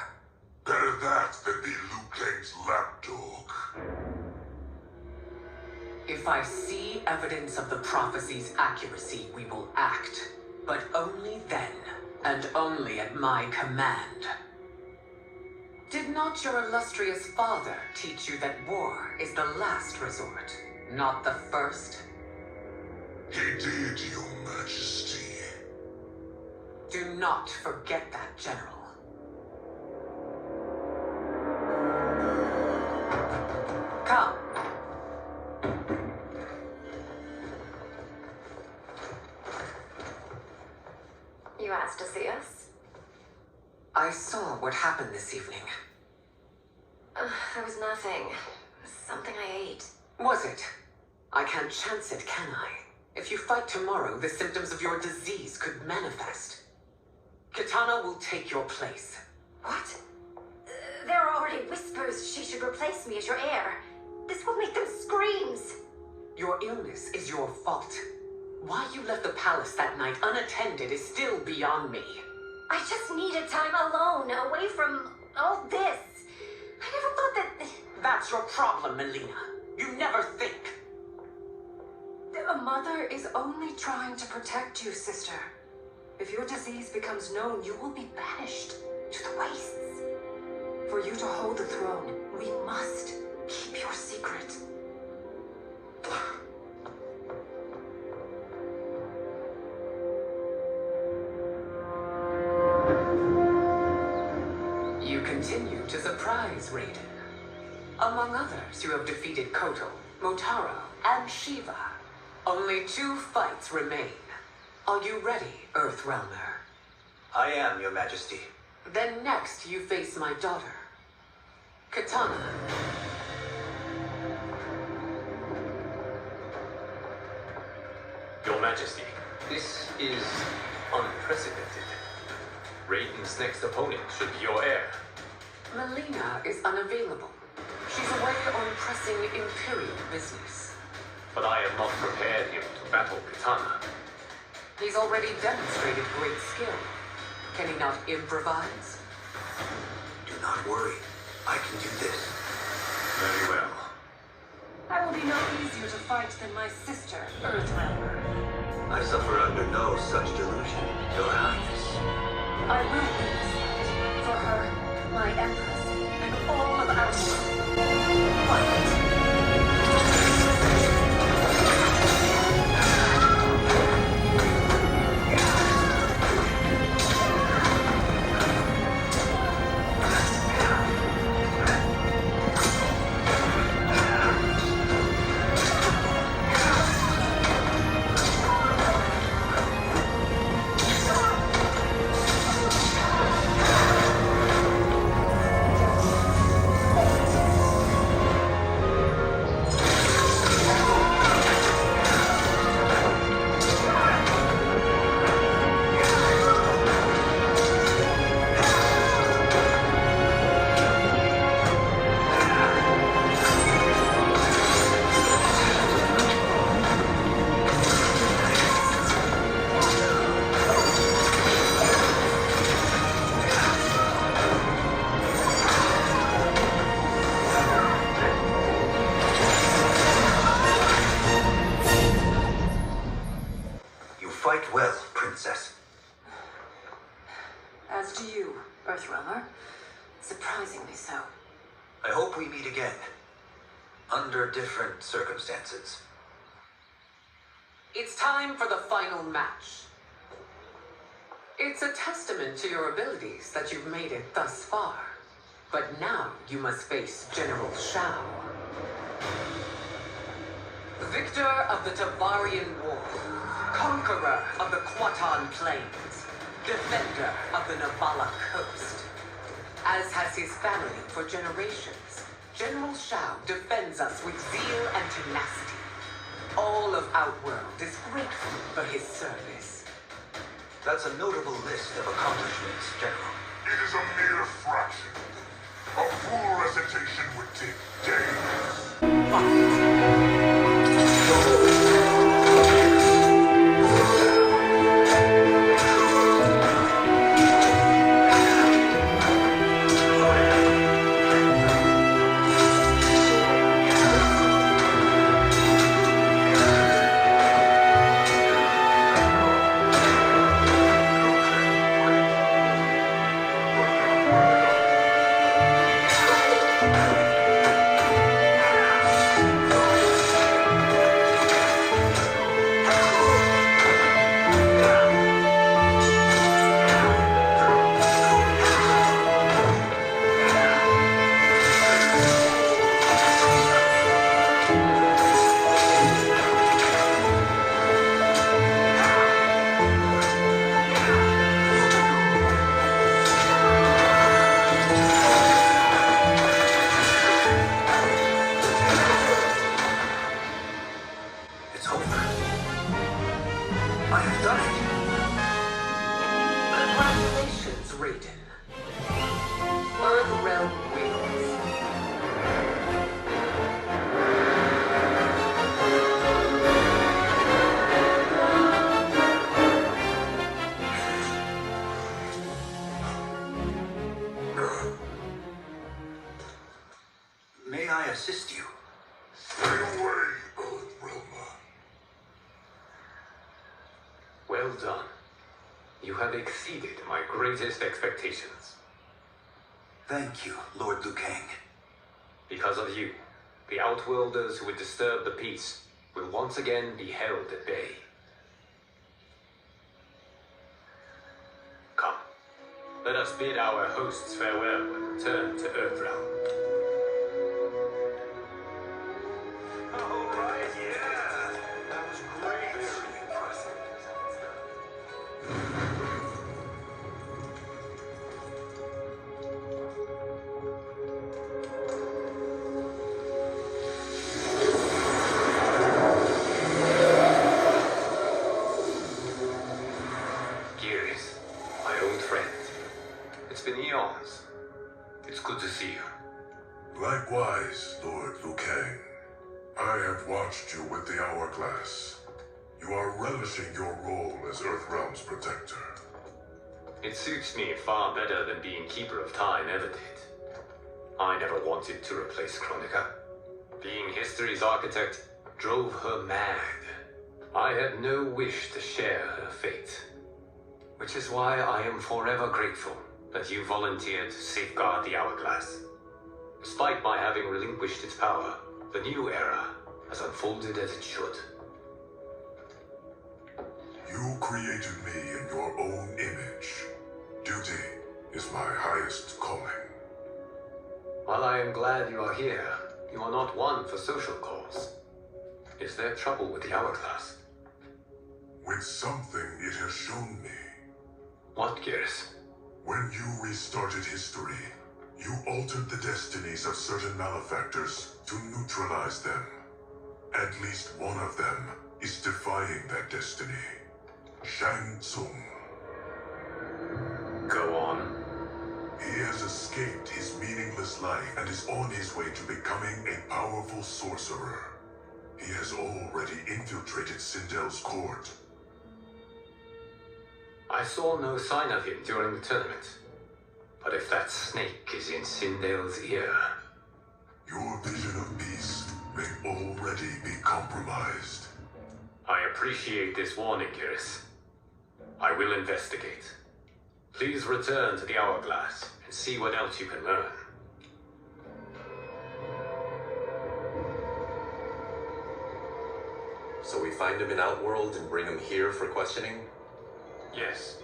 Better that than be Liu Kang's lapdog. If I see evidence of the prophecy's accuracy, we will act. But only then, and only at my command. Did not your illustrious father teach you that war is the last resort, not the first? He did, Your Majesty. Do not forget that, General. Come. You asked to see us? I saw what happened this evening. There was nothing. Something I ate. Was it? I can't chance it, can I? If you fight tomorrow, the symptoms of your disease could manifest. Kitana will take your place. What? There are already whispers she should replace me as your heir. This will make them screams. Your illness is your fault. Why you left the palace that night unattended is still beyond me. I just needed time alone, away from all this. I never thought that... That's your problem, Melina. You never think. A mother is only trying to protect you, sister. If your disease becomes known, you will be banished to the wastes. For you to hold the throne, we must keep your secret. You continue to surprise Raiden. Among others, you have defeated Koto, Motaro, and Shiva. Only 2 fights remain. Are you ready, Earthrealmer? I am, Your Majesty. Then next, you face my daughter, Kitana. Your Majesty, this is unprecedented. Raiden's next opponent should be your heir. Melina is unavailable. She's away on pressing Imperial business. But I have not prepared him to battle Kitana. He's already demonstrated great skill. Can he not improvise? Do not worry. I can do this. Very well. I will be no easier to fight than my sister, Earthrealmer. I suffer under no such delusion, Your Highness. I will win this fight. For her, my Empress, and all of Outworld. Fight! Fight well, Princess. As do you, Earthrealmer. Surprisingly so. I hope we meet again. Under different circumstances. It's time for the final match. It's a testament to your abilities that you've made it thus far. But now you must face General Shao. Victor of the Tabarian War, conqueror of the Quatan Plains, defender of the Navala Coast. As has his family for generations, General Shao defends us with zeal and tenacity. All of Outworld is grateful for his service. That's a notable list of accomplishments, General. It is a mere fraction. A full recitation would take days. It's over. I have done it. Congratulations, Raiden. Earthrealm wins. May I assist you? Stay away, Earthrealmer. Well done. You have exceeded my greatest expectations. Thank you, Lord Liu Kang. Because of you, the Outworlders who would disturb the peace will once again be held at bay. Come, let us bid our hosts farewell and return to Earthrealm. All right, yeah. That was great. Very impressive. Gears, my old friend. It's been eons. It's good to see you. Likewise, Lord Liu Kang. I have watched you with the Hourglass. You are relishing your role as Earthrealm's protector. It suits me far better than being Keeper of Time ever did. I never wanted to replace Chronica. Being history's architect drove her mad. I had no wish to share her fate. Which is why I am forever grateful that you volunteered to safeguard the Hourglass. Despite my having relinquished its power, the new era has unfolded as it should. You created me in your own image. Duty is my highest calling. While I am glad you are here, you are not one for social cause. Is there trouble with the Hourglass? With something it has shown me. What, Gears? When you restarted history, you altered the destinies of certain malefactors to neutralize them. At least one of them is defying that destiny. Shang Tsung. Go on. He has escaped his meaningless life and is on his way to becoming a powerful sorcerer. He has already infiltrated Sindel's court. I saw no sign of him during the tournament. But if that snake is in Sindel's ear... Your vision of peace may already be compromised. I appreciate this warning, Gears. I will investigate. Please return to the Hourglass and see what else you can learn. So we find him in Outworld and bring him here for questioning? Yes.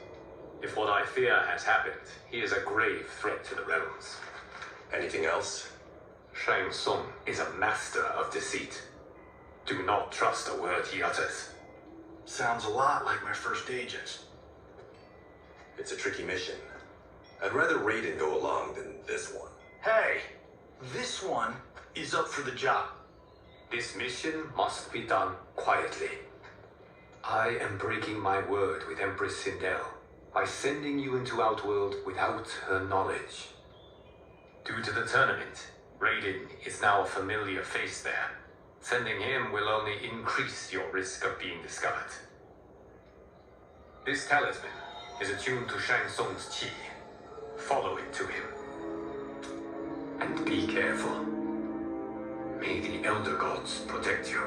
If what I fear has happened, he is a grave threat to the realms. Anything else? Shang Tsung is a master of deceit. Do not trust a word he utters. Sounds a lot like my first agents. It's a tricky mission. I'd rather Raiden go along than this one. Hey, this one is up for the job. This mission must be done quietly. I am breaking my word with Empress Sindel by sending you into Outworld without her knowledge. Due to the tournament, Raiden is now a familiar face there. Sending him will only increase your risk of being discovered. This talisman is attuned to Shang Tsung's chi. Follow it to him. And be careful. May the Elder Gods protect you.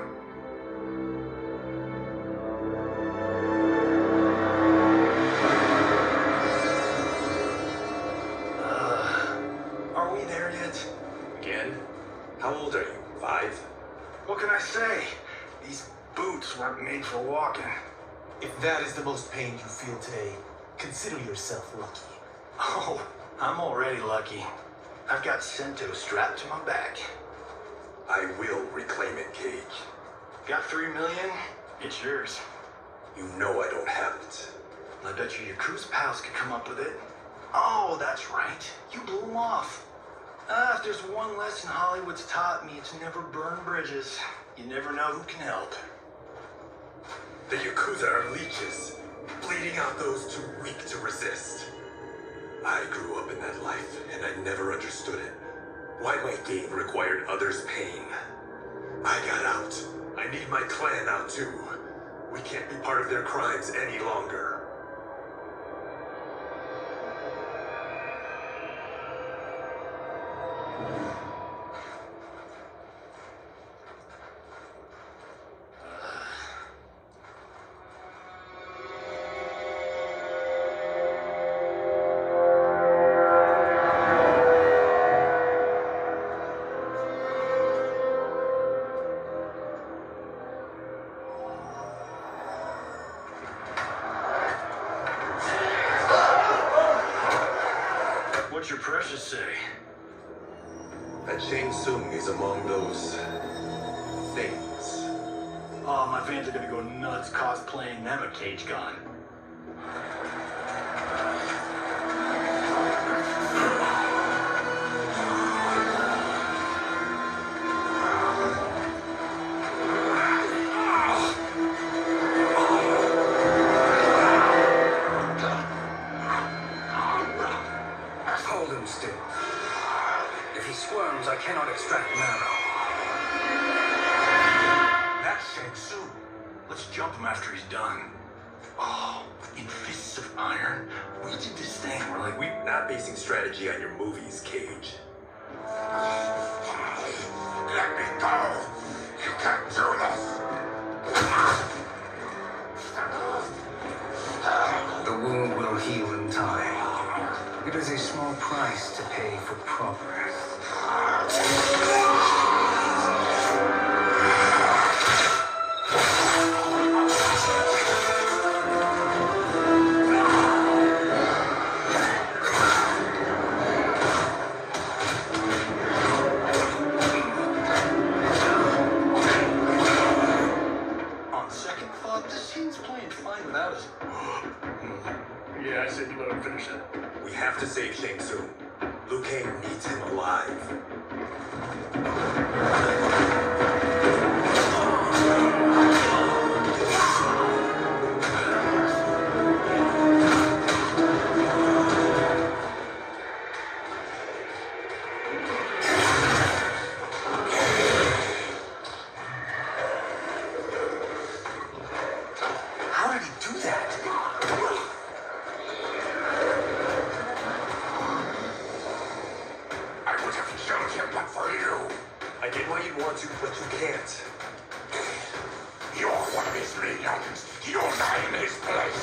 Are we there yet? Again? How old are you? 5? What can I say? These boots weren't made for walking. If that is the most pain you feel today, consider yourself lucky. Oh, I'm already lucky. I've got Sento strapped to my back. I will reclaim it, Cage. Got 3 million? It's yours. You know I don't have it. I bet your Yakuza pals could come up with it. Oh, that's right. You blew them off. If there's one lesson Hollywood's taught me, it's never burn bridges. You never know who can help. The Yakuza are leeches, bleeding out those too weak to resist. I grew up in that life, and I never understood it. Why my game required others' pain. I got out. I need my clan out too. We can't be part of their crimes any longer. What's your precious say? That Shang Tsung is among those things. Oh, my fans are gonna go nuts cosplaying them a cage gun. Hold him still. If he squirms, I cannot extract marrow. That's Shang Tsung. Let's jump him after he's done. Oh, in fists of iron, we did this thing where like we... Not basing strategy on your movies, Cage. Let me go! You can't do this! The wound will heal in time. It is a small price to pay for progress. On second thought, this scene's playing fine without us. Yeah, I said you let him finish it. We have to save Shang Tsung. Liu Kang needs him alive. How did he do that? I would have killed him but for you. I get why you'd want to, but you can't. You're one of his minions. You'll die in his place.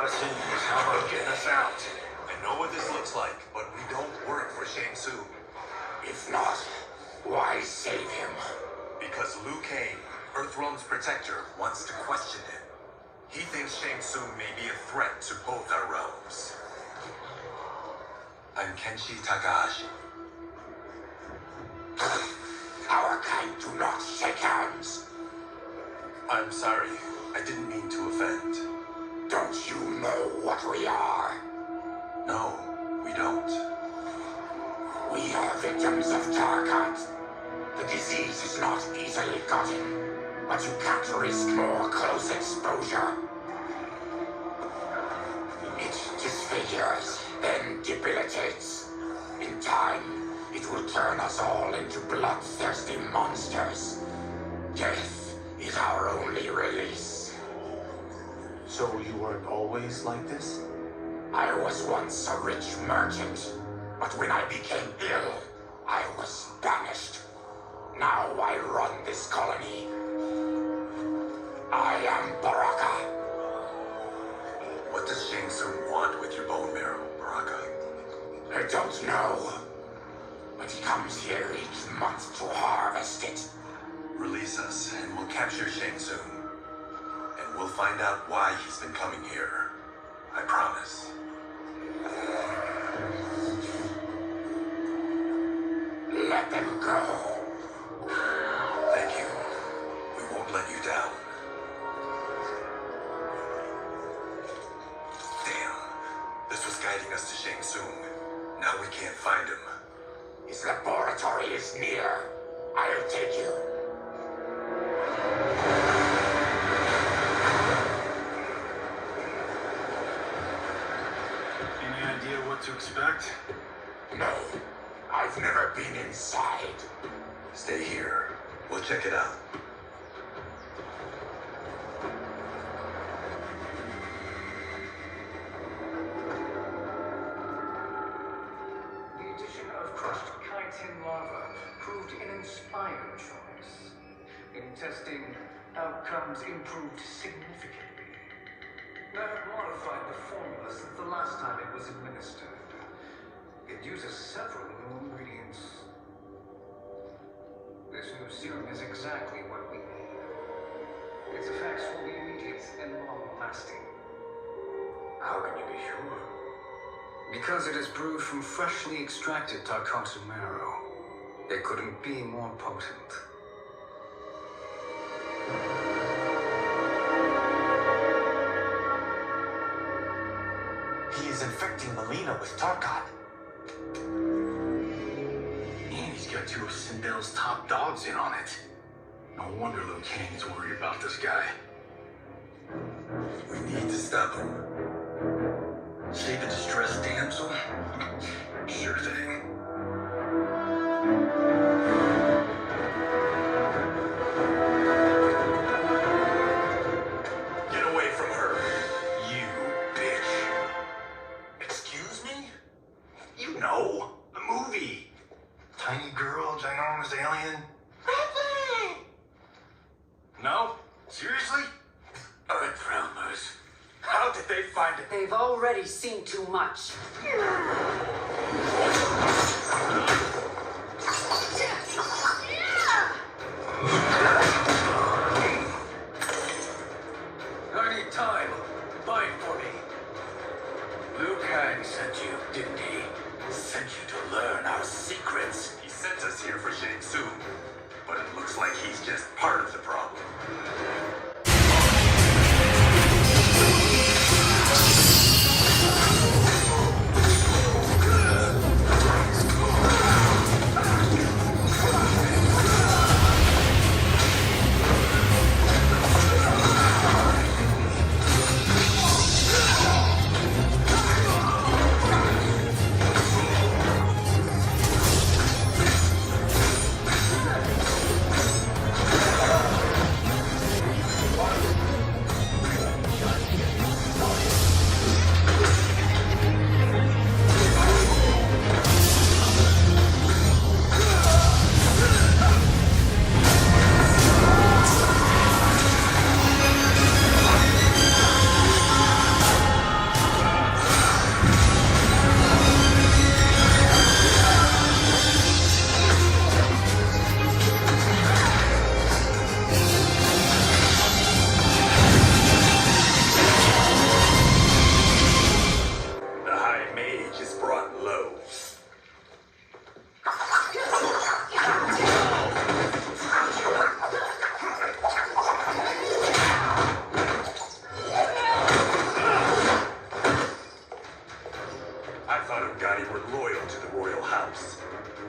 question is how about getting us out? I know what this looks like, but we don't work for Shang Tsung. If not, why save him? Because Liu Kang, Earthrealm's protector, wants to question him. He thinks Shang Tsung may be a threat to both our realms. I'm Kenshi Takahashi. Our kind do not shake hands. I'm sorry. I didn't mean to offend. Don't you know what we are? No, we don't. We are victims of Tarkat. The disease is not easily gotten, but you can't risk more close exposure. It disfigures, then debilitates. In time, it will turn us all into bloodthirsty monsters. Death is our only release. So you weren't always like this? I was once a rich merchant, but when I became ill, I was banished. Now I run this colony. I am Baraka. What does Shang Tsung want with your bone marrow, Baraka? I don't know, but he comes here each month to harvest it. Release us, and we'll capture Shang Tsung. And we'll find out why he's been coming here. I promise. Let them go. Thank you. We won't let you down. Damn. This was guiding us to Shang Tsung. Now we can't find him. His laboratory is near. I'll take you. Any idea what to expect? No, I've never been inside. Stay here. We'll check it out. The addition of crushed chitin lava proved an inspired choice. In testing, outcomes improved significantly. I have modified the formula since the last time it was administered. It uses several new ingredients. This new serum is exactly what we need. Its effects will be immediate and long-lasting. How can you be sure? Because it is brewed from freshly extracted Tarkatu marrow. It couldn't be more potent. He is infecting Melina with Tarkat. And he's got two of Sindel's top dogs in on it. No wonder Liu Kang is worried about this guy. We need to stop him. Save a distressed damsel? Sure thing. Get away from her. You bitch. Excuse me? You know, the movie. Tiny girl, ginormous alien. No? Seriously? Earthrealmers. How did they find it? They've already seen too much. I need time. Find for me. Liu Kang sent you, didn't he? Sent you to learn our secrets. He sent us here for Shang Tsung, but it looks like he's just part of the problem.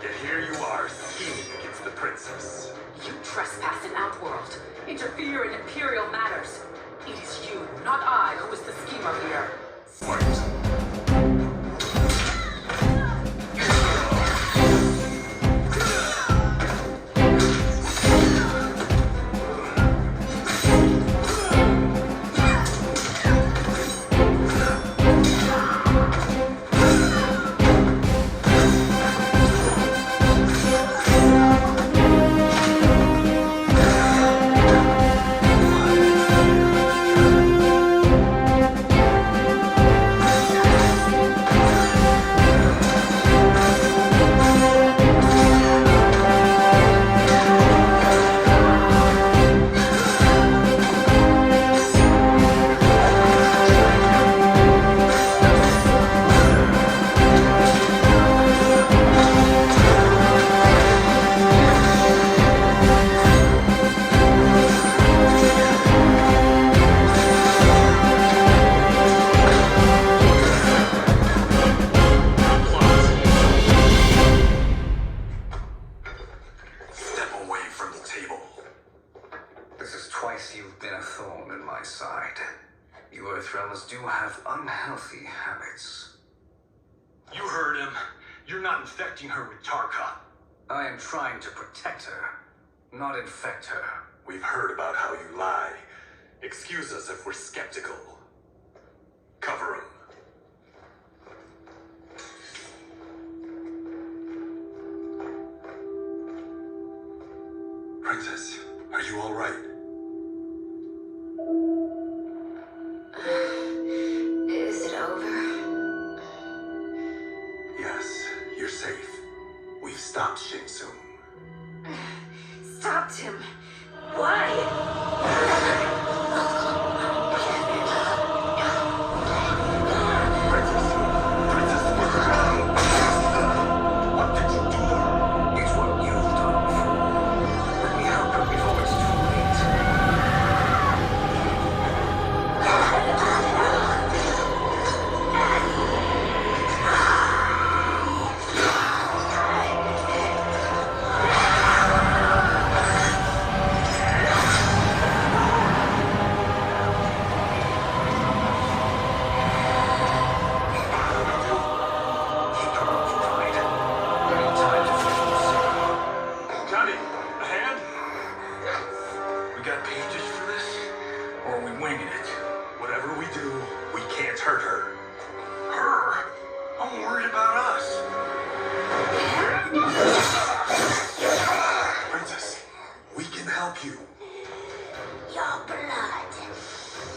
Yet here you are, scheming against the princess. You trespass in Outworld, interfere in Imperial matters. It is you, not I, who is the schemer here. This is twice you've been a thorn in my side. You Earthrealmers do have unhealthy habits. You heard him. You're not infecting her with Tarka. I am trying to protect her, not infect her. We've heard about how you lie. Excuse us if we're skeptical. Cover him. Princess, are you all right? Is it over? Yes, you're safe. We've stopped Shang Tsung. Stopped him. Why? What did you do to her? It's what you've done, fool. Let me help her before it's too Your blood.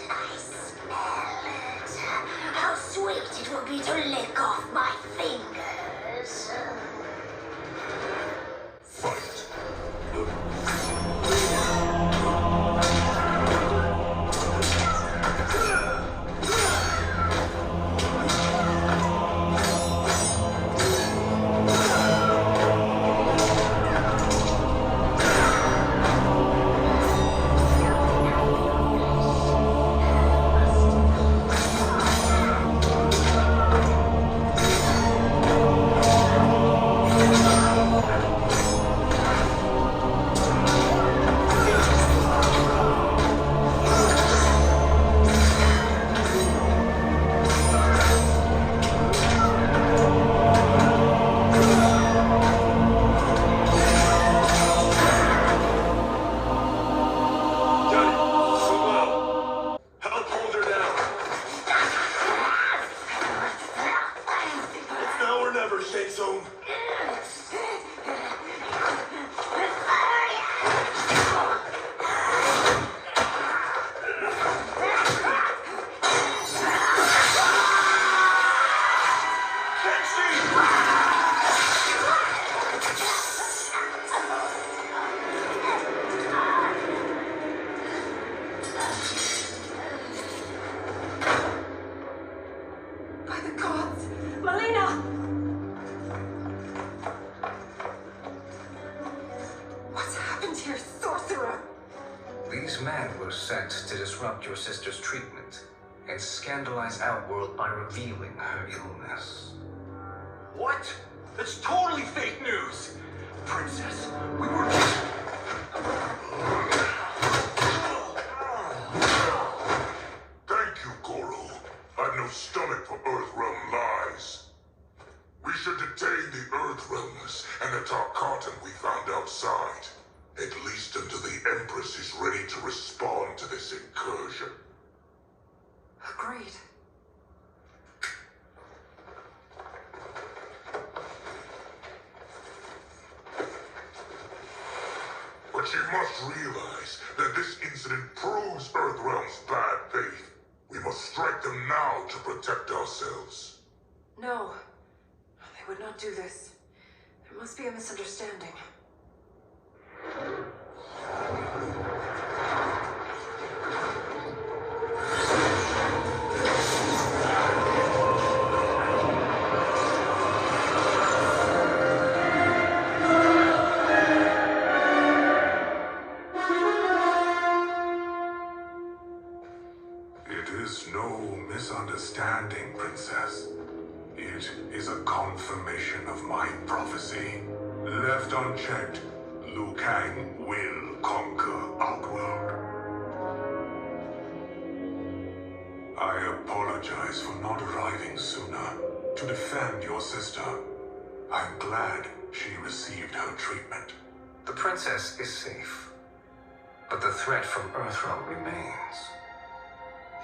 I smell it. How sweet it will be to lick off my fingers. These men were sent to disrupt your sister's treatment and scandalize Outworld by revealing her illness. What? It's totally fake news! Princess, we were... Thank you, Goro. I've no stomach for Earthrealm lies. We should detain the Earthrealmers and the Tarkatan we found outside. At least until the Empress is ready to respond to this incursion. Agreed. But she must realize that this incident proves Earthrealm's bad faith. We must strike them now to protect ourselves. No. They would not do this. There must be a misunderstanding. It is no misunderstanding, Princess. It is a confirmation of my prophecy. Left unchecked, Liu Kang will conquer Outworld. I apologize for not arriving sooner to defend your sister. I'm glad she received her treatment. The princess is safe, but the threat from Earthrealm remains.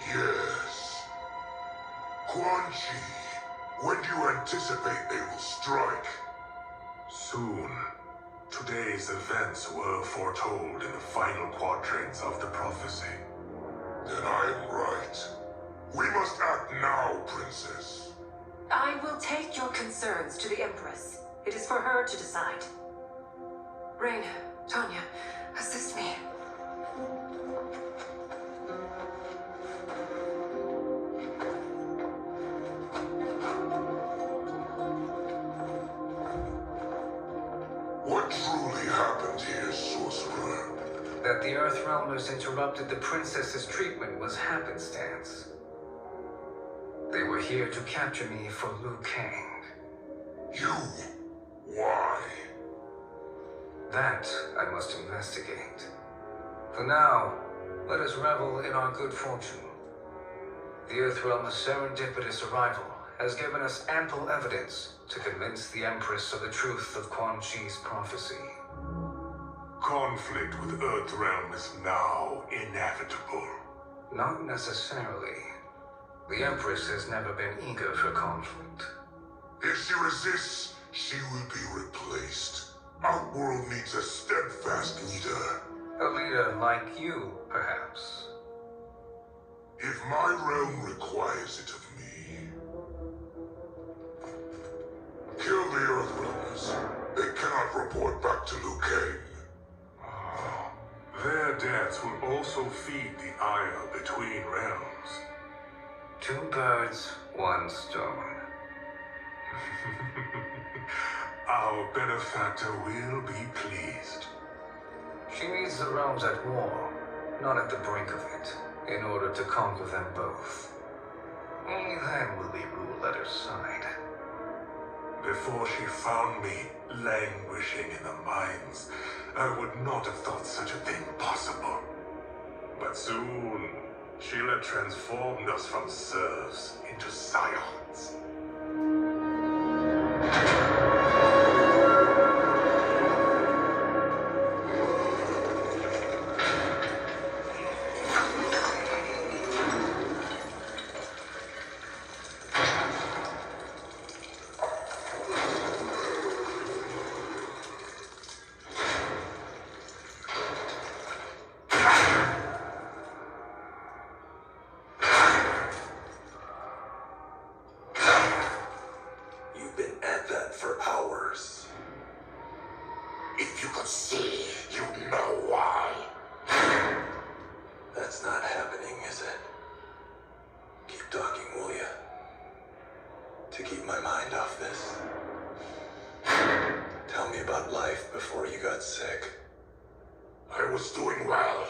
Yes. Quan Chi, when do you anticipate they will strike? Soon. Today's events were foretold in the final quatrains of the prophecy. Then I am right. We must act now, Princess. I will take your concerns to the Empress. It is for her to decide. Rain, Tanya, assist me. What truly happened here, Sorcerer? That the Earthrealmers interrupted the princess's treatment was happenstance. They were here to capture me for Liu Kang. You? Why? That I must investigate. For now, let us revel in our good fortune. The Earthrealm's serendipitous arrival has given us ample evidence to convince the Empress of the truth of Quan Chi's prophecy. Conflict with Earthrealm is now inevitable. Not necessarily. The Empress has never been eager for conflict. If she resists, she will be replaced. Outworld needs a steadfast leader. A leader like you, perhaps. If my realm requires it of me, kill the Earthrealmers. They cannot report back to Liu Kang. Their deaths will also feed the ire between realms. 2 birds, 1 stone. Our benefactor will be pleased. She needs the realms at war, not at the brink of it, in order to conquer them both. Only then will we rule at her side. Before she found me languishing in the mines, I would not have thought such a thing possible. But soon, Sheila transformed us from serfs into scions. If you could see, you'd know why. That's not happening, is it? Keep talking, will you? To keep my mind off this. Tell me about life before you got sick. I was doing well,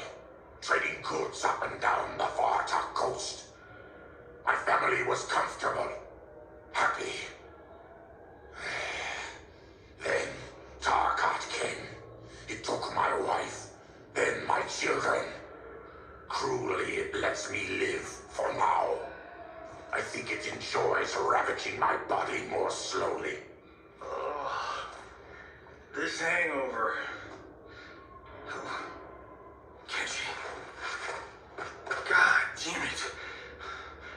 trading goods up and down the Varta coast. My family was comfortable, happy. enjoys ravaging my body more slowly. Oh, this hangover. Kenji. God damn it.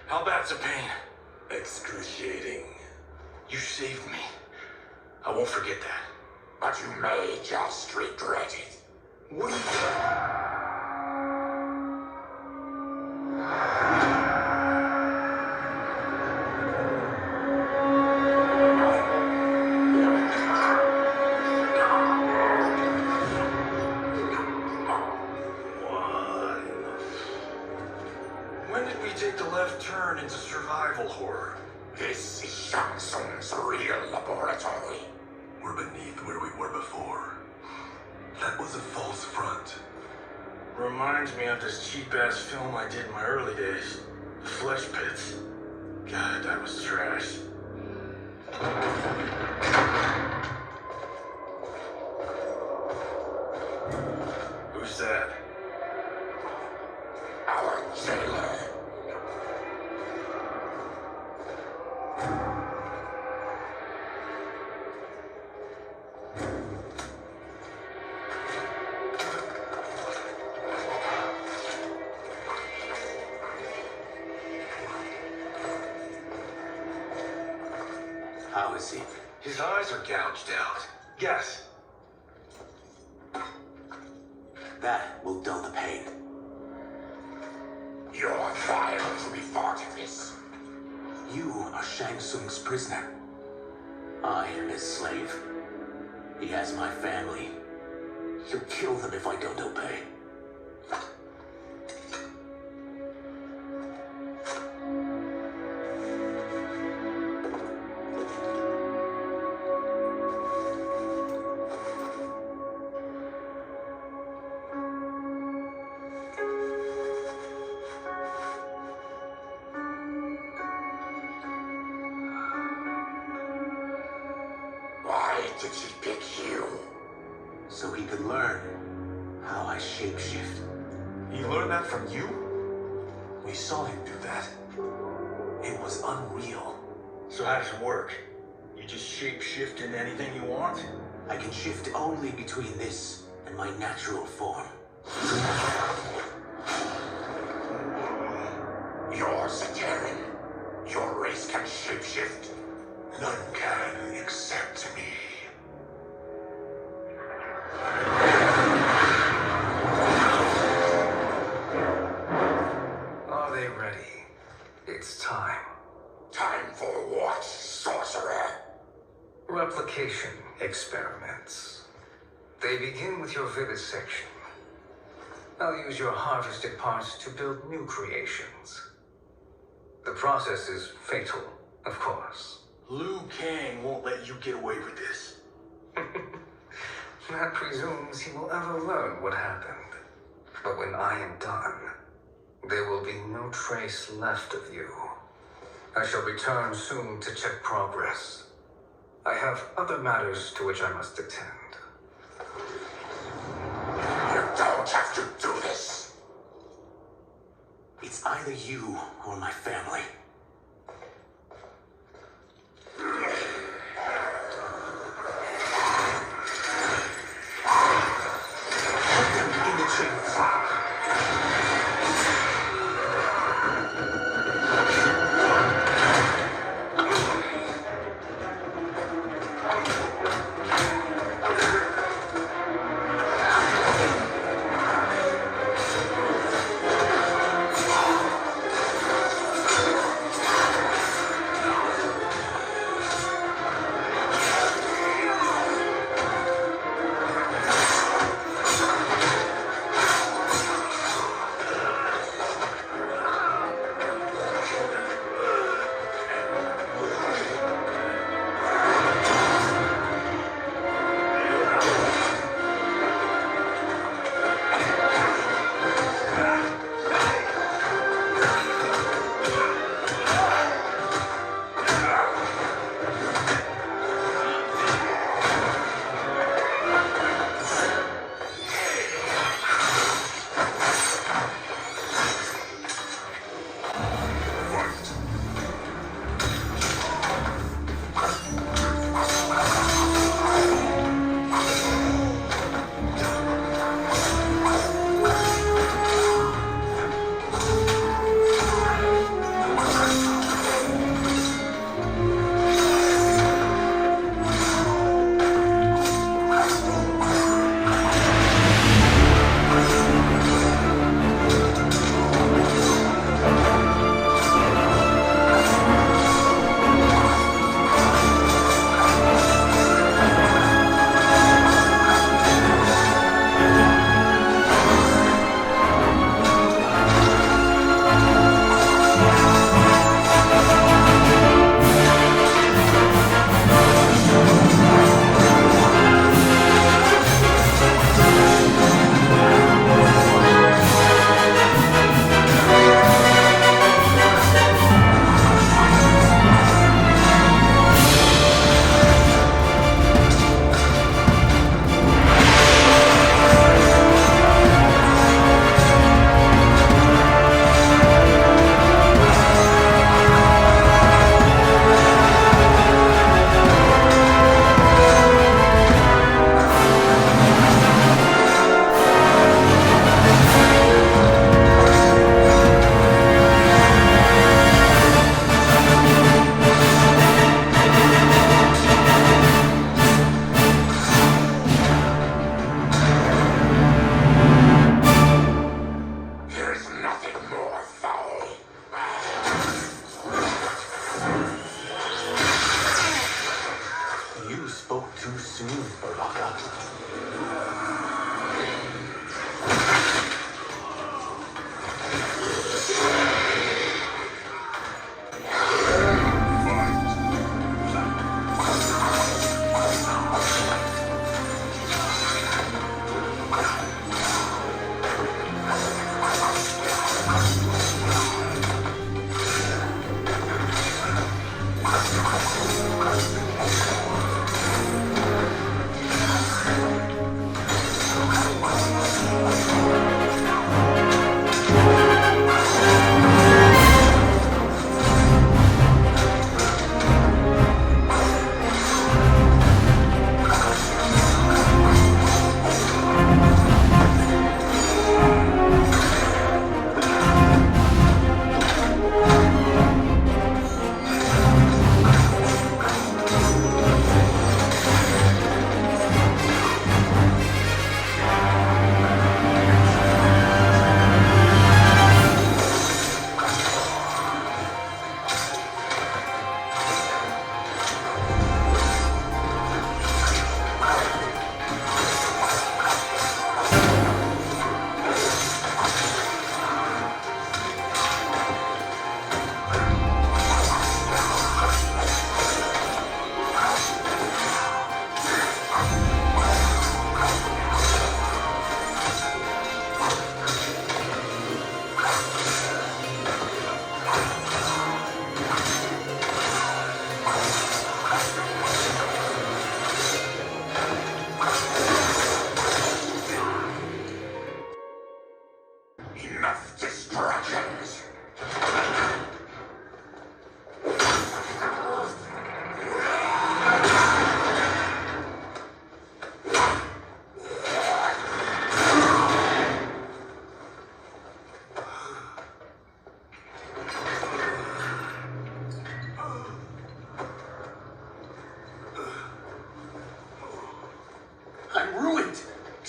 How bad's the pain? Excruciating. You saved me. I won't forget that. But you may just regret it. What are you... When did we take the left turn into survival horror? This is Shang Tsung's real laboratory. We're beneath where we were before. That was a false front. Reminds me of this cheap-ass film I did in my early days. The Flesh Pits. God, that was trash. Who's that? Our jailer. How is he? His eyes are gouged out. Guess. That will dull the pain. You're vile to be part of this. You are Shang Tsung's prisoner. I am his slave. He has my family. He'll kill them if I don't obey. Why did he pick you? So he could learn how I shapeshift. He learned that from you? We saw him do that. It was unreal. So how does it work? You just shape-shift into anything you want? I can shift only between this and my natural form. You're Zateran. Your race can shapeshift. None can except me. Are they ready? It's time. Time for what, sorcerer? Replication experiments. They begin with your vivisection. I'll use your harvested parts to build new creations. The process is fatal, of course. Liu Kang won't let you get away with this. That presumes he will ever learn what happened. But when I am done, there will be no trace left of you. I shall return soon to check progress. I have other matters to which I must attend. You don't have to do this. It's either you or my family. Put them in the chains.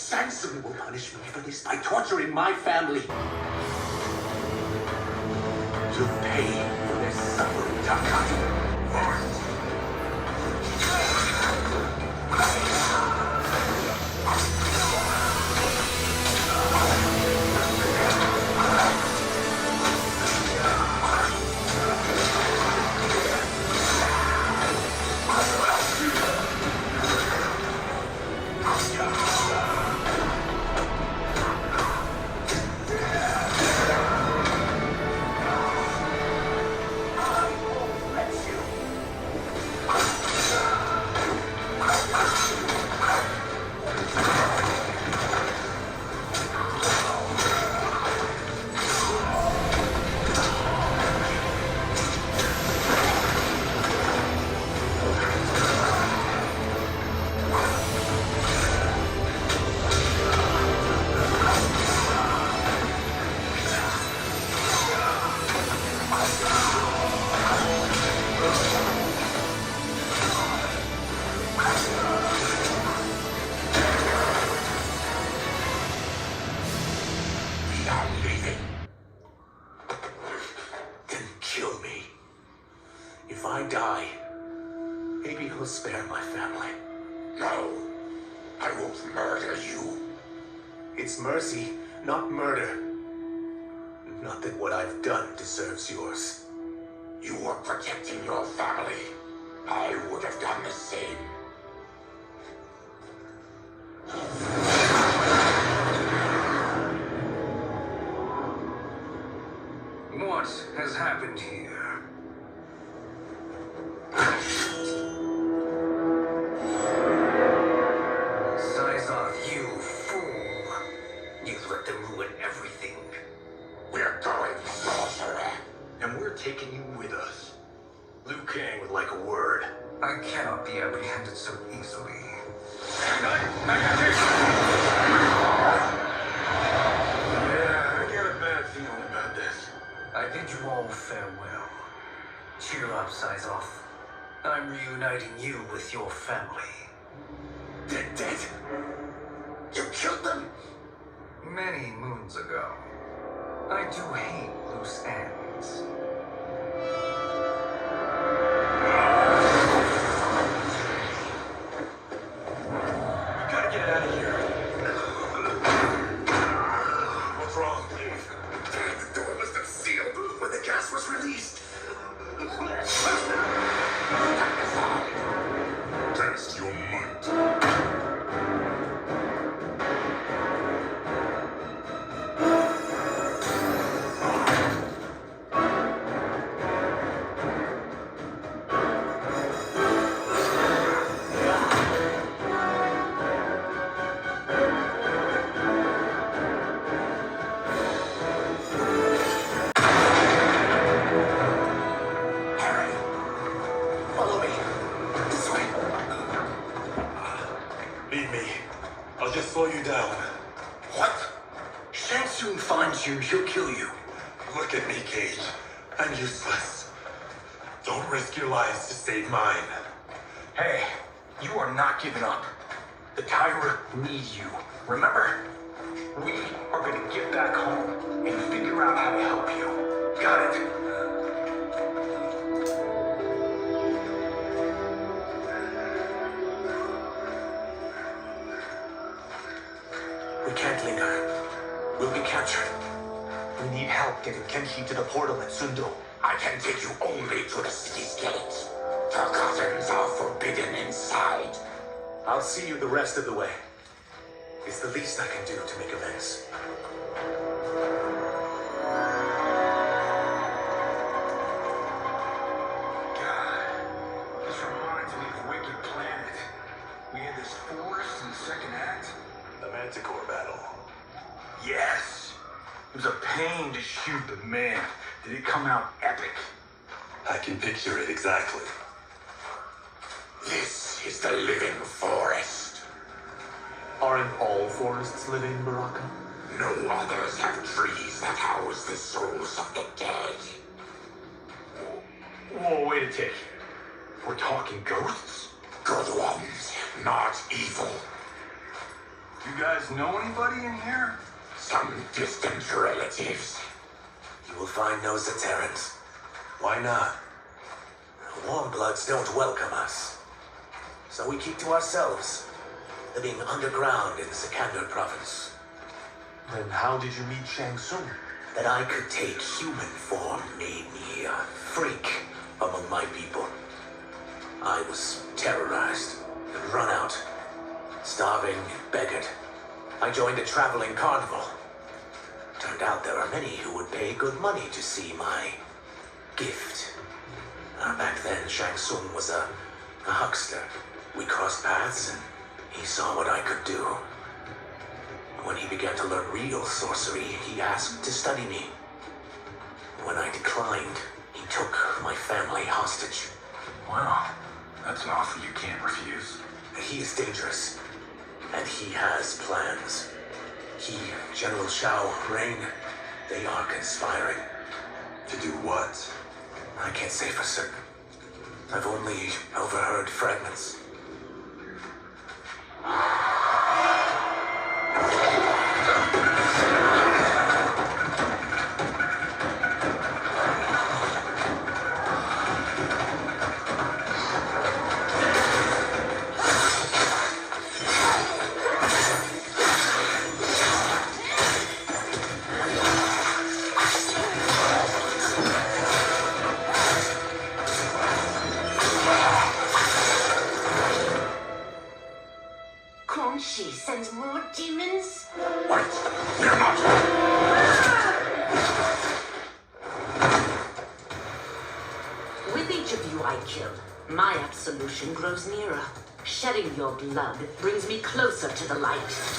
Shang Tsung will punish me for this by torturing my family. You'll pay for their suffering, Takai. If I die, maybe he'll spare my family. No, I won't murder you. It's mercy, not murder. Not that what I've done deserves yours. You were protecting your family. I would have done the same. What has happened here? Syzoth, you fool. You've let them ruin everything. We're going, sorcerer. And we're taking you with us. Liu Kang would like a word. I cannot be apprehended so easily. Yeah, I get a bad feeling about this. I bid you all farewell. Cheer up, Syzoth. I'm reuniting you with your family. They're dead. You killed them. Many moons ago. I do hate loose ends. We gotta get out of here. What's wrong, Dave? The door must have sealed when the gas was released. Test your might. Follow me. This way. Leave me. I'll just slow you down. What? Shang Tsung finds you, he'll kill you. Look at me, Cage. I'm useless. Don't risk your lives to save mine. Hey, you are not giving up. The Tyra need you. Remember? We are gonna get back home and figure out how to help you. Got it? We can't linger. We'll be captured. We need help getting Kenshi to the portal at Sundo. I can take you only to the city's gate. Forgottens are forbidden inside. I'll see you the rest of the way. It's the least I can do to make amends. God, this reminds me of Wicked Planet. We had this forest in the second act. The Manticore battle. Yes! It was a pain to shoot, but man, did it come out epic. I can picture it exactly. This is the living forest. Aren't all forests living, Baraka? No others have trees that house the souls of the dead. Whoa, wait a tick. We're talking ghosts? Good ones, not evil. You guys know anybody in here? Some distant relatives. You will find no Zaterrans. Why not? Warmbloods don't welcome us. So we keep to ourselves, living underground in the Sikander province. Then how did you meet Shang Tsung? That I could take human form made me a freak among my people. I was terrorized and run out, starving and beggared. I joined a traveling carnival. Turned out there are many who would pay good money to see my gift. Back then, Shang Tsung was a huckster. We crossed paths and he saw what I could do. When he began to learn real sorcery, he asked to study me. When I declined, he took my family hostage. Wow, that's an offer you can't refuse. He is dangerous, and he has plans. He, General Shao, Rain, they are conspiring. To do what? I can't say for certain. I've only overheard fragments. She sends more demons? Wait, we're not. With each of you I kill, my absolution grows nearer. Shedding your blood brings me closer to the light.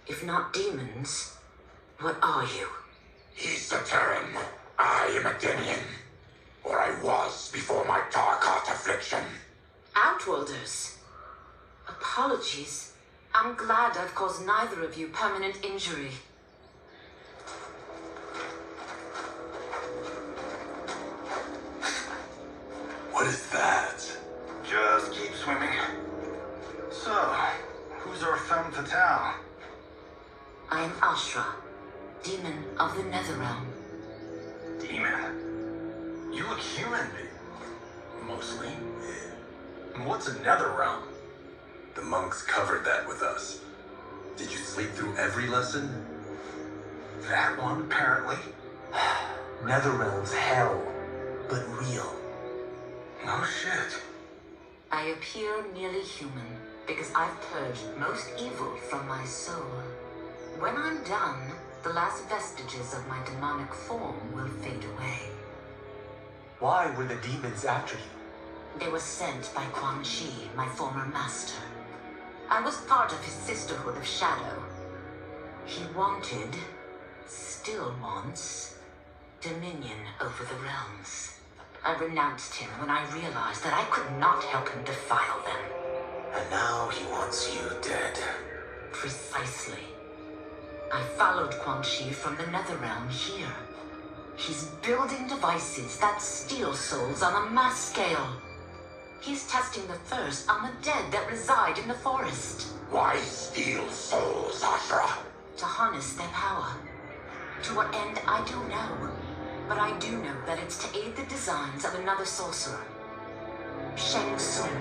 If not demons, what are you? He's a Terran. I am a Denian. Or I was before my Tarkat affliction. Outworlders. Apologies. I'm glad I've caused neither of you permanent injury. What is that? Just keep swimming. So, who's our femme fatale? I am Ashra, demon of the Netherrealm. Demon? You look human, mostly. And what's a Netherrealm? The monks covered that with us. Did you sleep through every lesson? That one, apparently. Netherrealm's hell, but real. No shit. I appear nearly human because I've purged most evil from my soul. When I'm done, the last vestiges of my demonic form will fade away. Why were the demons after you? They were sent by Quan Chi, my former master. I was part of his Sisterhood of Shadow. He wanted, still wants, dominion over the realms. I renounced him when I realized that I could not help him defile them. And now he wants you dead. Precisely. I followed Quan Chi from the Netherrealm here. He's building devices that steal souls on a mass scale. He's testing the first on the dead that reside in the forest. Why steal souls, Ashra? To harness their power. To what end, I don't know. But I do know that it's to aid the designs of another sorcerer. Shang Tsung.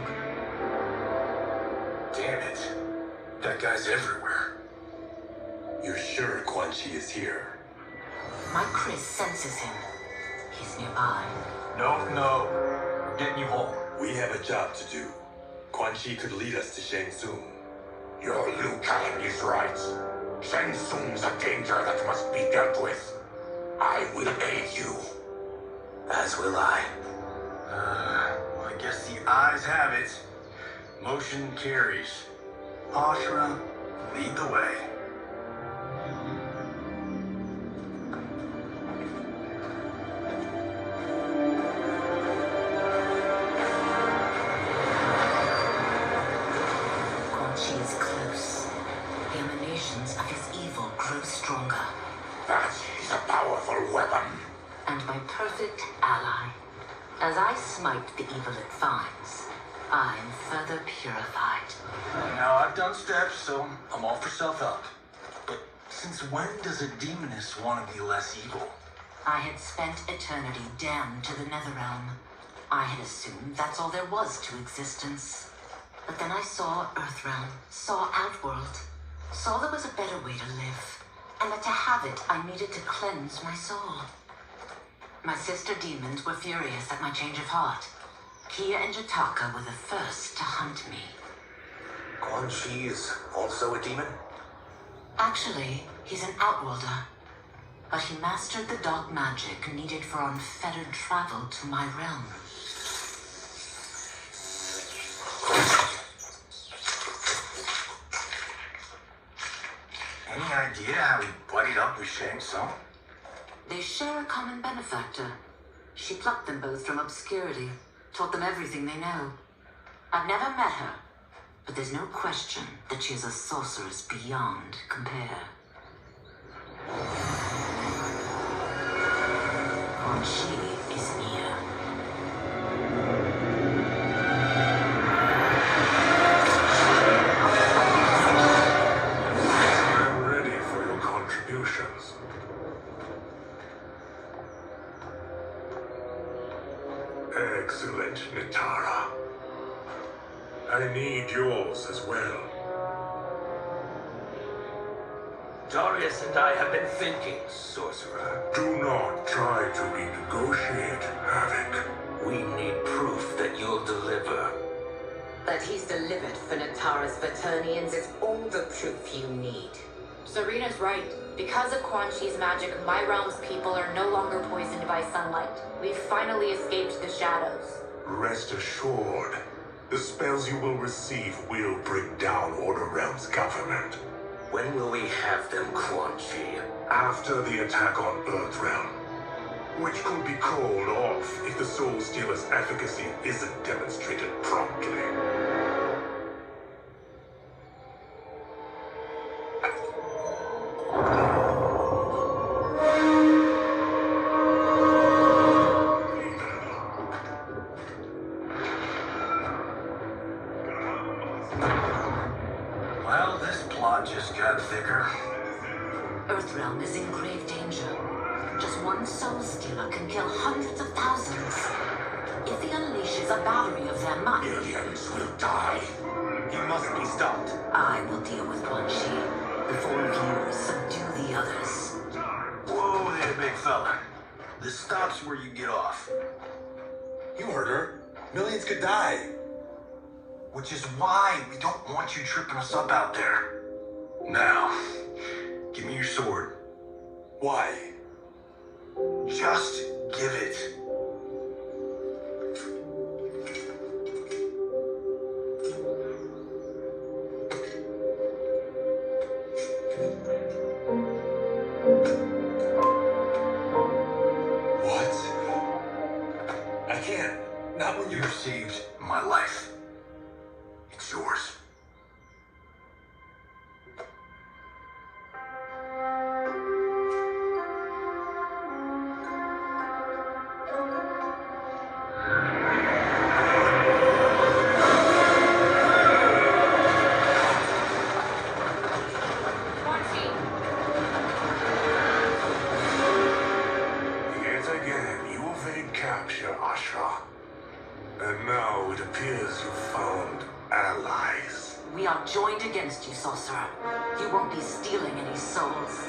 Damn it. That guy's everywhere. You're sure Quan Chi is here? My Chris senses him. He's nearby. No. We're getting you home. We have a job to do. Quan Chi could lead us to Shang Tsung. Your Liu Kang is right. Shang Tsung's a danger that must be dealt with. I will aid you. As will I. Well, I guess the eyes have it. Motion carries. Ashra, lead the way. Quan Chi is close. The emanations of his evil grow stronger. That is a powerful weapon. And my perfect ally. As I smite the evil it finds, I'm further purified. Now, I've done steps, so I'm all for self-help. But since when does a demoness want to be less evil? I had spent eternity damned to the Netherrealm. I had assumed that's all there was to existence. But then I saw Earthrealm, saw Outworld, saw there was a better way to live, and that to have it, I needed to cleanse my soul. My sister demons were furious at my change of heart. Kia and Jataka were the first to hunt me. Quan Chi is also a demon? Actually, he's an Outworlder. But he mastered the dark magic needed for unfettered travel to my realm. Any idea how he buddied up with Shang Tsung? They share a common benefactor. She plucked them both from obscurity, taught them everything they know. I've never met her, but there's no question that she is a sorceress beyond compare. Quan Chi is near. I'm ready for your contributions. Excellent, Nitara. I need yours as well. Darius and I have been thinking, sorcerer. Do not try to renegotiate, Havoc. We need proof that you'll deliver. That he's delivered for Natara's Vaternians is all the proof you need. Serena's right. Because of Quan Chi's magic, my realm's people are no longer poisoned by sunlight. We've finally escaped the shadows. Rest assured, the spells you will receive will bring down Order Realm's government. When will we have them, Quan Chi? After the attack on Earthrealm, which could be called off if the Soul Stealer's efficacy isn't demonstrated promptly. Well, this plot just got thicker. Earthrealm is in grave danger. Just one soul stealer can kill hundreds of thousands. If he unleashes a battery of them, Millions will die. He must be stopped. I will deal with Quan Chi before you subdue the others. Whoa there, big fella. This stops where you get off. You heard her. Millions could die. Which is why we don't want you tripping us up out there. Now, give me your sword. Why? Just give it. What? I can't. Not when You received my life. It's yours. Quan Chi, We are joined against you, sorcerer. You won't be stealing any souls.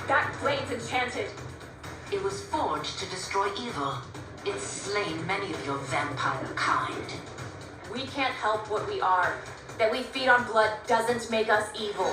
That blade's enchanted. It was forged to destroy evil. It's slain many of your vampire kind. We can't help what we are. That we feed on blood doesn't make us evil.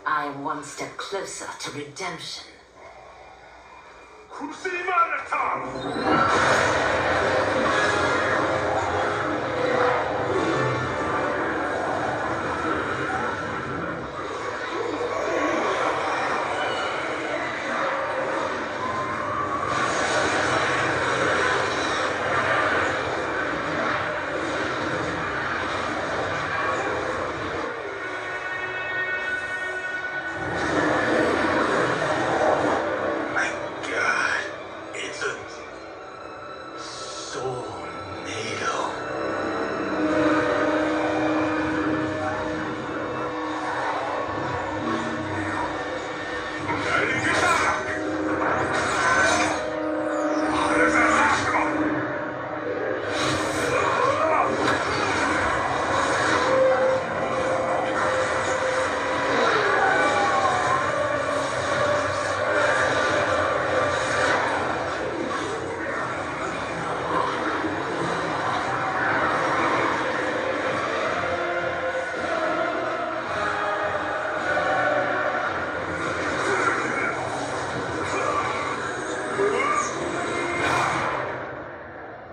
I'm one step closer to redemption.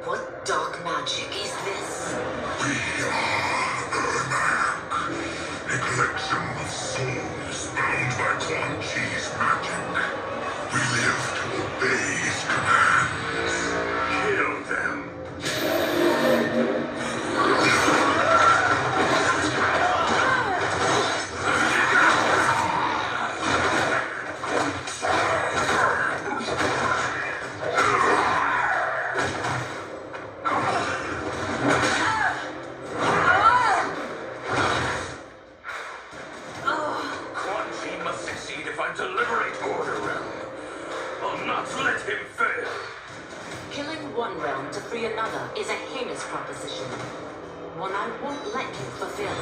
What dark magic is this? We are a collection of souls bound by Quan Chi's magic. We live to obey his commands. Kill them. Quan Chi must succeed if I'm to liberate Order Realm. I'll not let him fail. Killing one realm to free another is a heinous proposition. One I won't let you fulfill.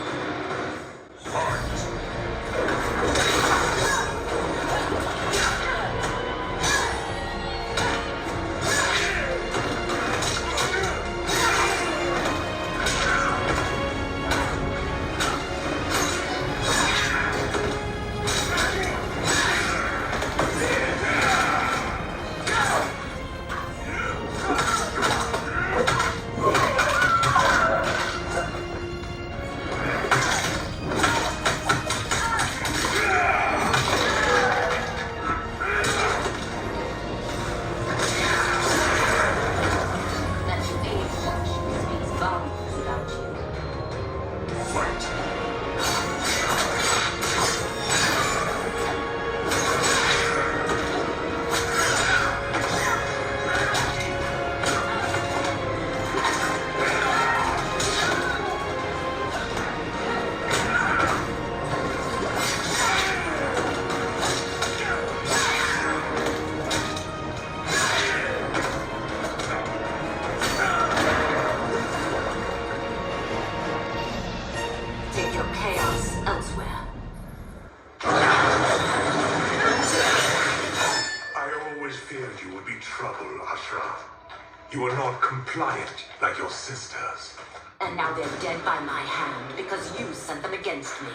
You are not compliant like your sisters. And now they're dead by my hand because you sent them against me.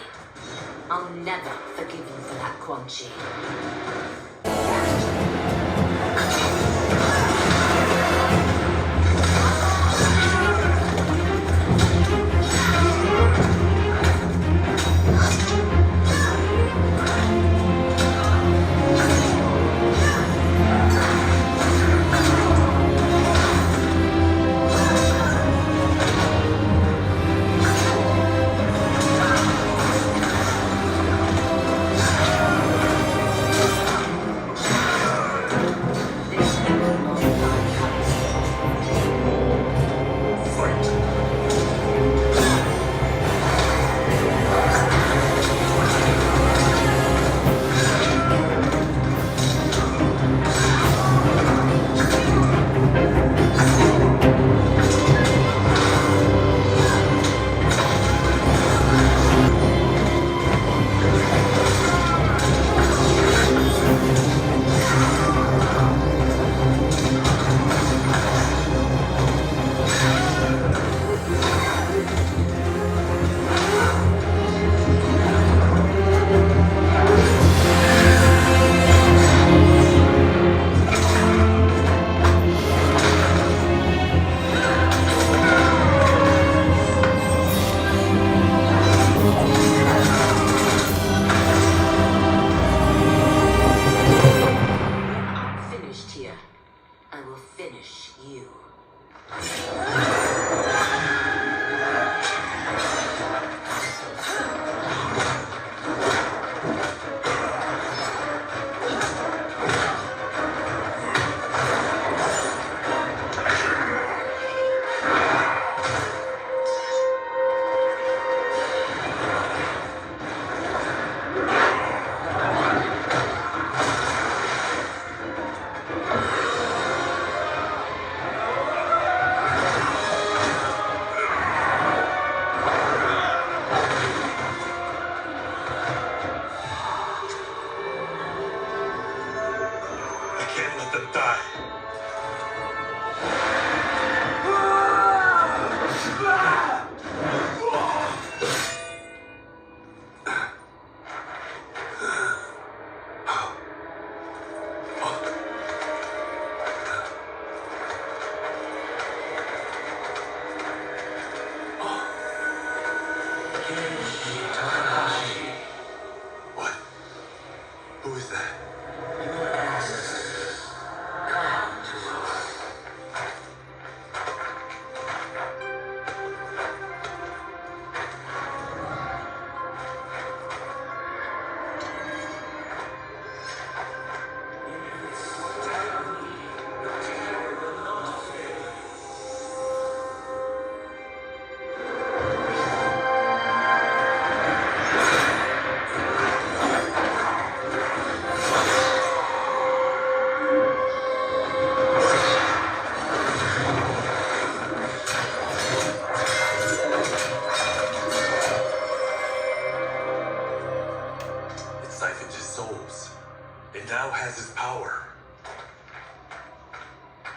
I'll never forgive you for that, Quan Chi.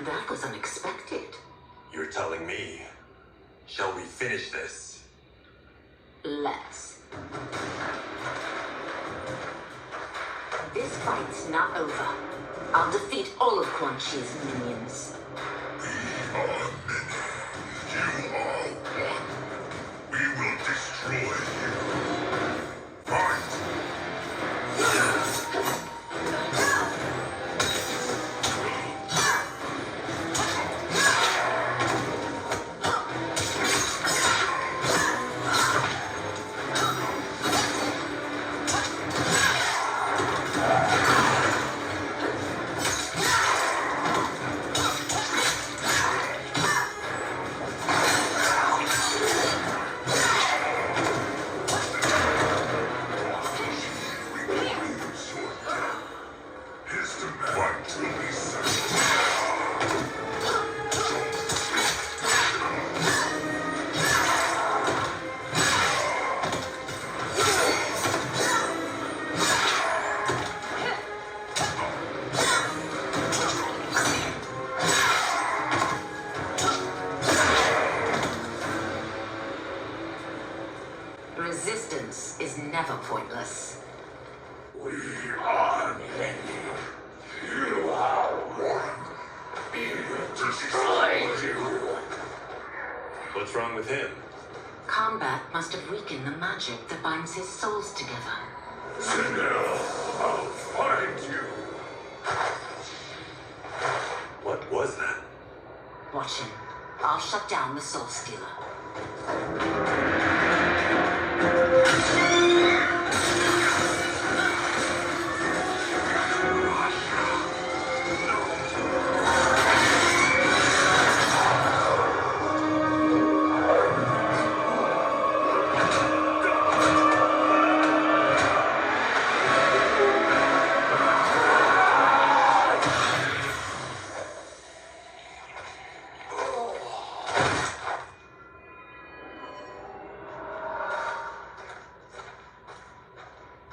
That was unexpected. You're telling me. Shall we finish this? Let's. This fight's not over. I'll defeat all of Quan Chi's minions. We are many. You are one. We will destroy you. Fight! pointless. We are many. You are one. We will destroy you. What's wrong with him? Combat must have weakened the magic that binds his souls together. Sinner, I'll find you. What was that? Watch him. I'll shut down the Soul Stealer.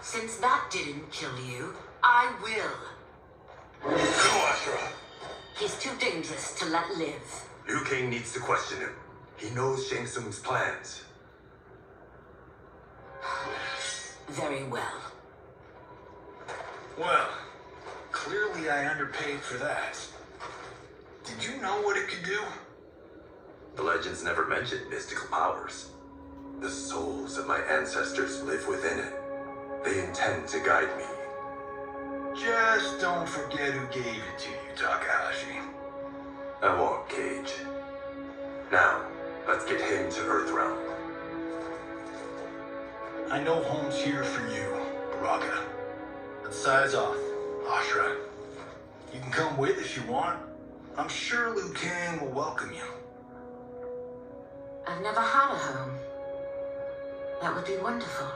Since that didn't kill you, I will. Go, Ashura! He's too dangerous to let live. Liu Kang needs to question him. He knows Shang Tsung's plans. Very well. Well, clearly I underpaid for that. Did you know what it could do? The legends never mentioned mystical powers. The souls of my ancestors live within it. They intend to guide me. Just don't forget who gave it to you, Takahashi. I won't, Cage. Now, let's get him to Earthrealm. I know home's here for you, Baraka. Let's size off, Ashura. You can come with if you want. I'm sure Liu Kang will welcome you. I've never had a home. That would be wonderful.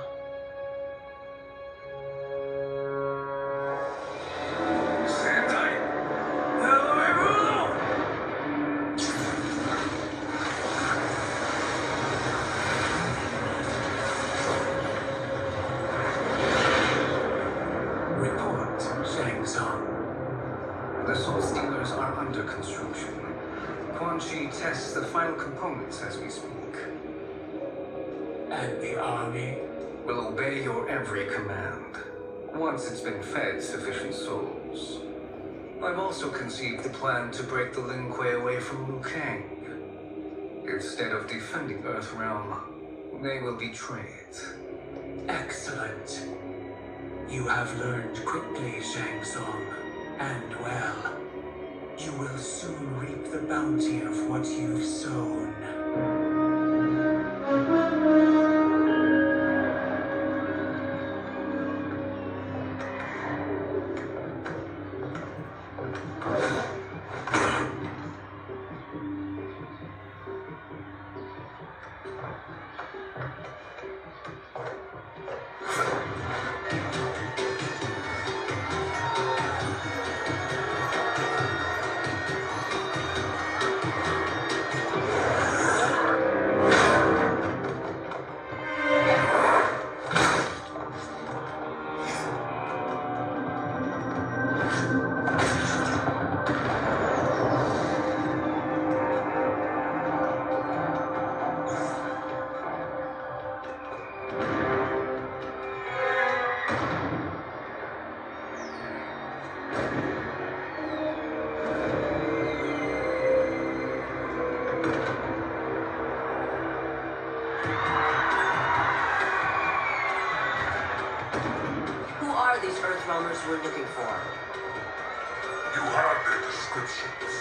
Report, Shang Tsung. The Soul Stealers are under construction. Quan Chi tests the final components as we speak. And the army will obey your every command, once it's been fed sufficient souls. I've also conceived the plan to break the Lin Kuei away from Liu Kang. Instead of defending Earthrealm, they will betray it. Excellent. You have learned quickly, Shang Tsung, and well. You will soon reap the bounty of what you've sown. We're looking for. You have their descriptions.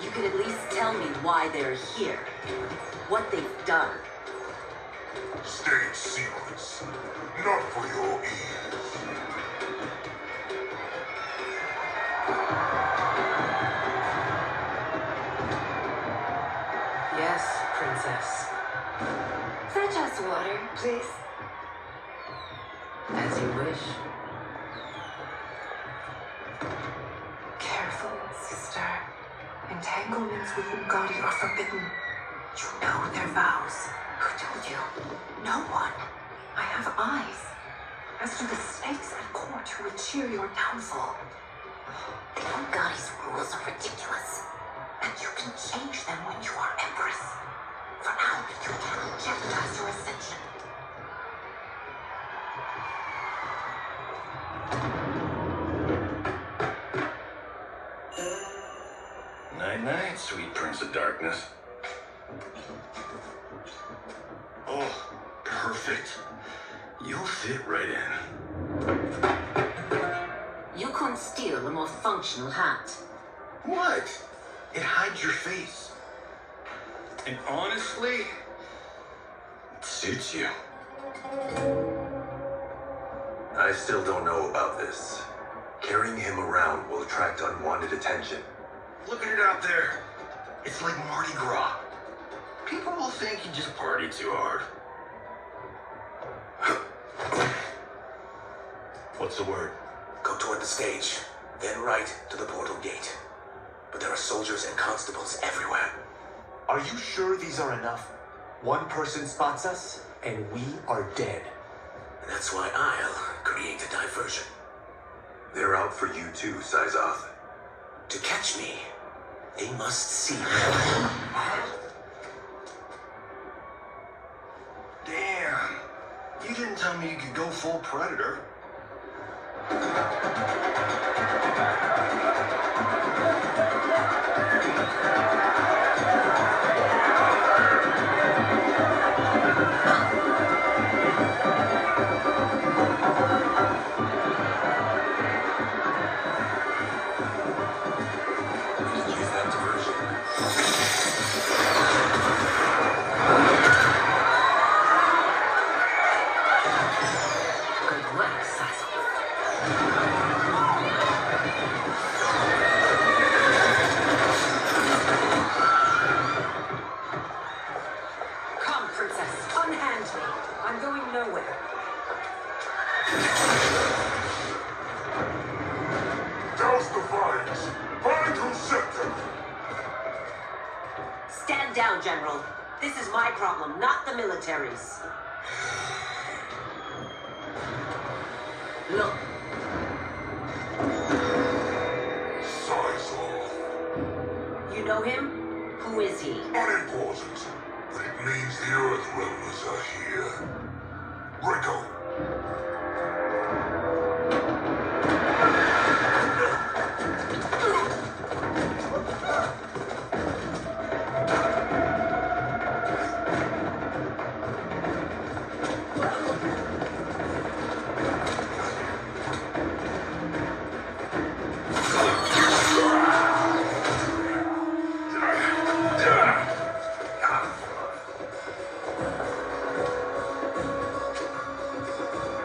You can at least tell me why they're here. What they've done. State secrets. Not for your ears. Yes, Princess. Fetch us water, please. As you wish. Careful, sister. Entanglements with Umgadi are forbidden. You know their vows. Who told you? No one. I have eyes. As do the snakes at court who would cheer your downfall. The Umgadi's rules are ridiculous. And you can change them when you are Empress. For now, you cannot jeopardize your ascension. right, sweet Prince of Darkness. Oh, perfect. You'll fit right in. You couldn't steal a more functional hat. What? It hides your face. And honestly, it suits you. I still don't know about this. Carrying him around will attract unwanted attention. Look at it out there. It's like Mardi Gras. People will think you just party too hard. What's the word? Go toward the stage, then right to the portal gate. But there are soldiers and constables everywhere. Are you sure these are enough? One person spots us, and we are dead. And that's why I'll create a diversion. They're out for you too, Syzoth. To catch me, they must see me. Damn. You didn't tell me you could go full Predator. Use that diversion. Good work, Syzoth. Come, Princess, unhand me. I'm going nowhere. Douse the vines! Find who's scepter! Stand down, General. This is my problem, not the military's. Look, Syzoth. You know him? Who is he? Unimportant. But it means the Earth Realmers are here. Rico.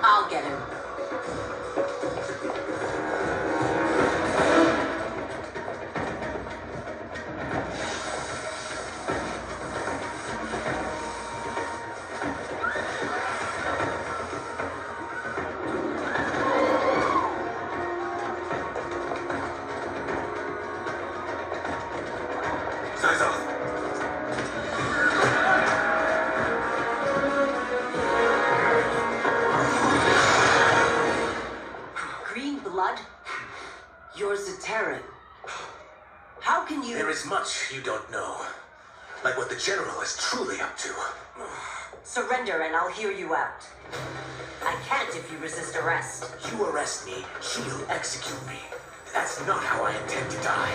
I'll get him. Syzoth! Green blood? You're Zaterran. How can you... There is much you don't know. Like what the General is truly up to. Surrender and I'll hear you out. I can't if you resist arrest. You arrest me, she'll execute me. That's not how I intend to die.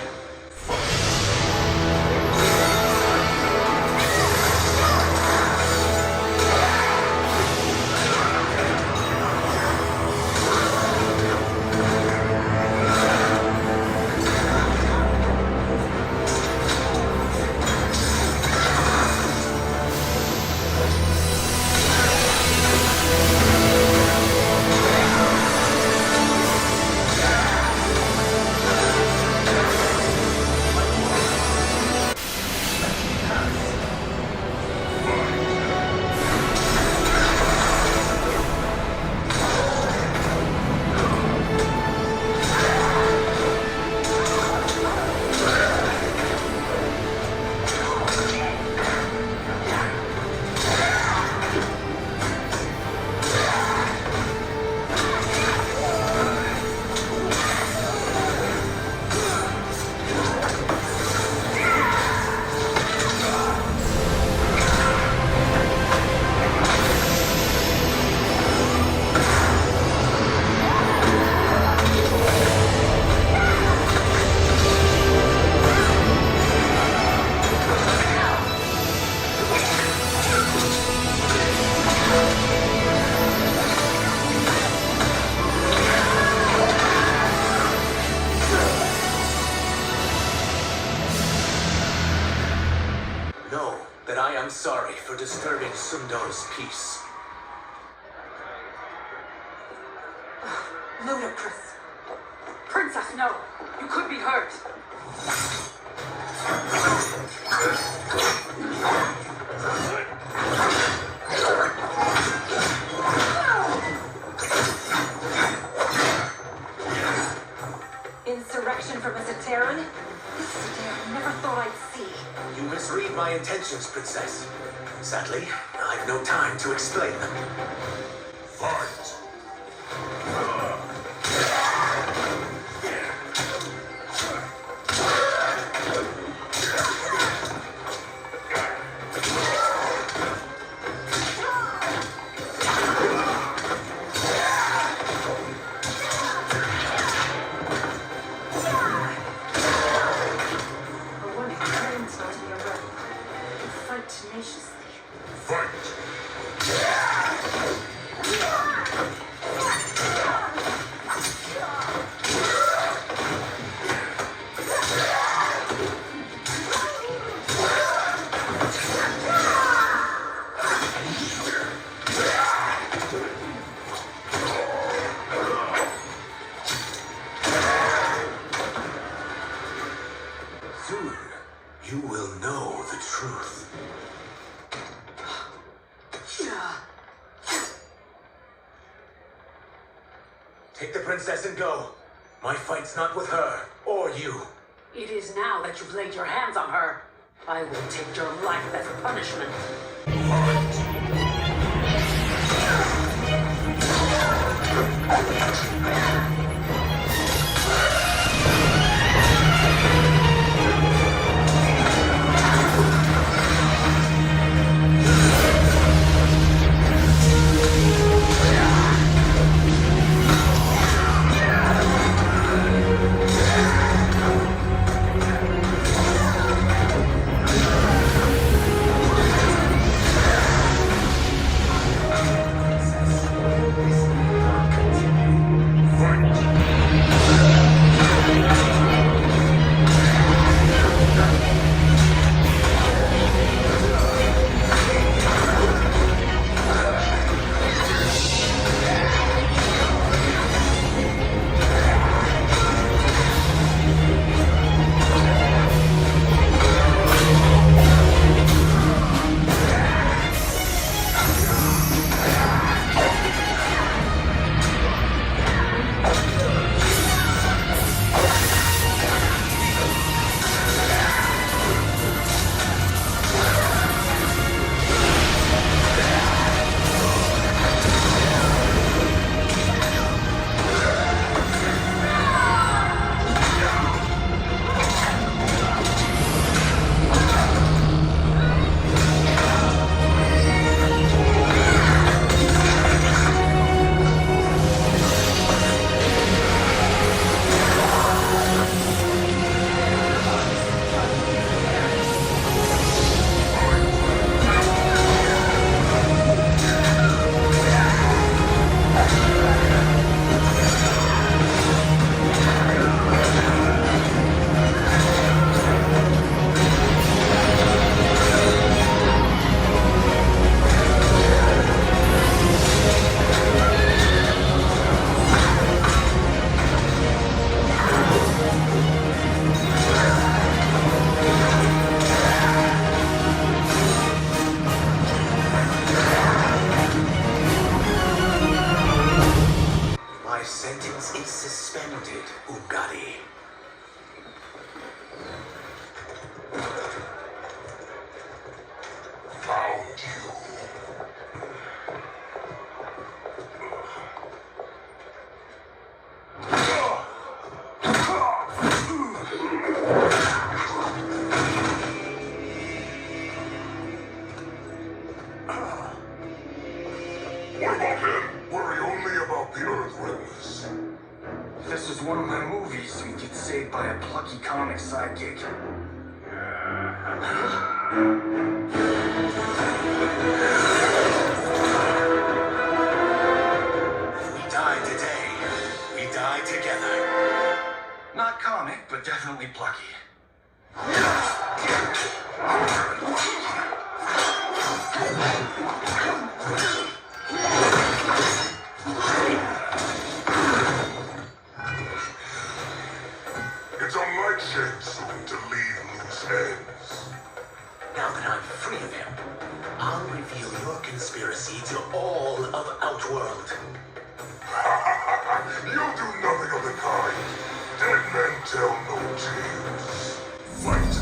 for disturbing Sundar's peace. Ludicrous. Princess, no. You could be hurt. Insurrection from a Zateran? This city I never thought I'd see. You misread my intentions, Princess. Sadly, I've no time to explain them. Fight! Tenaciously. Fight! Soon, you will know the truth. Take the princess and go. My fight's not with her, or you. It is now that you've laid your hands on her. I will take your life as punishment. My sentence is suspended, Ungari. Found you. What about him? Worry only about the Earthrealmers. If this was one of my movies, we'd get saved by a plucky comic sidekick. If we die today, we die together. Not comic, but definitely plucky. It's unlike Shang Tsung to leave loose ends. Now that I'm free of him, I'll reveal your conspiracy to all of Outworld. You'll do nothing of the kind. Dead men tell no tales. Fight!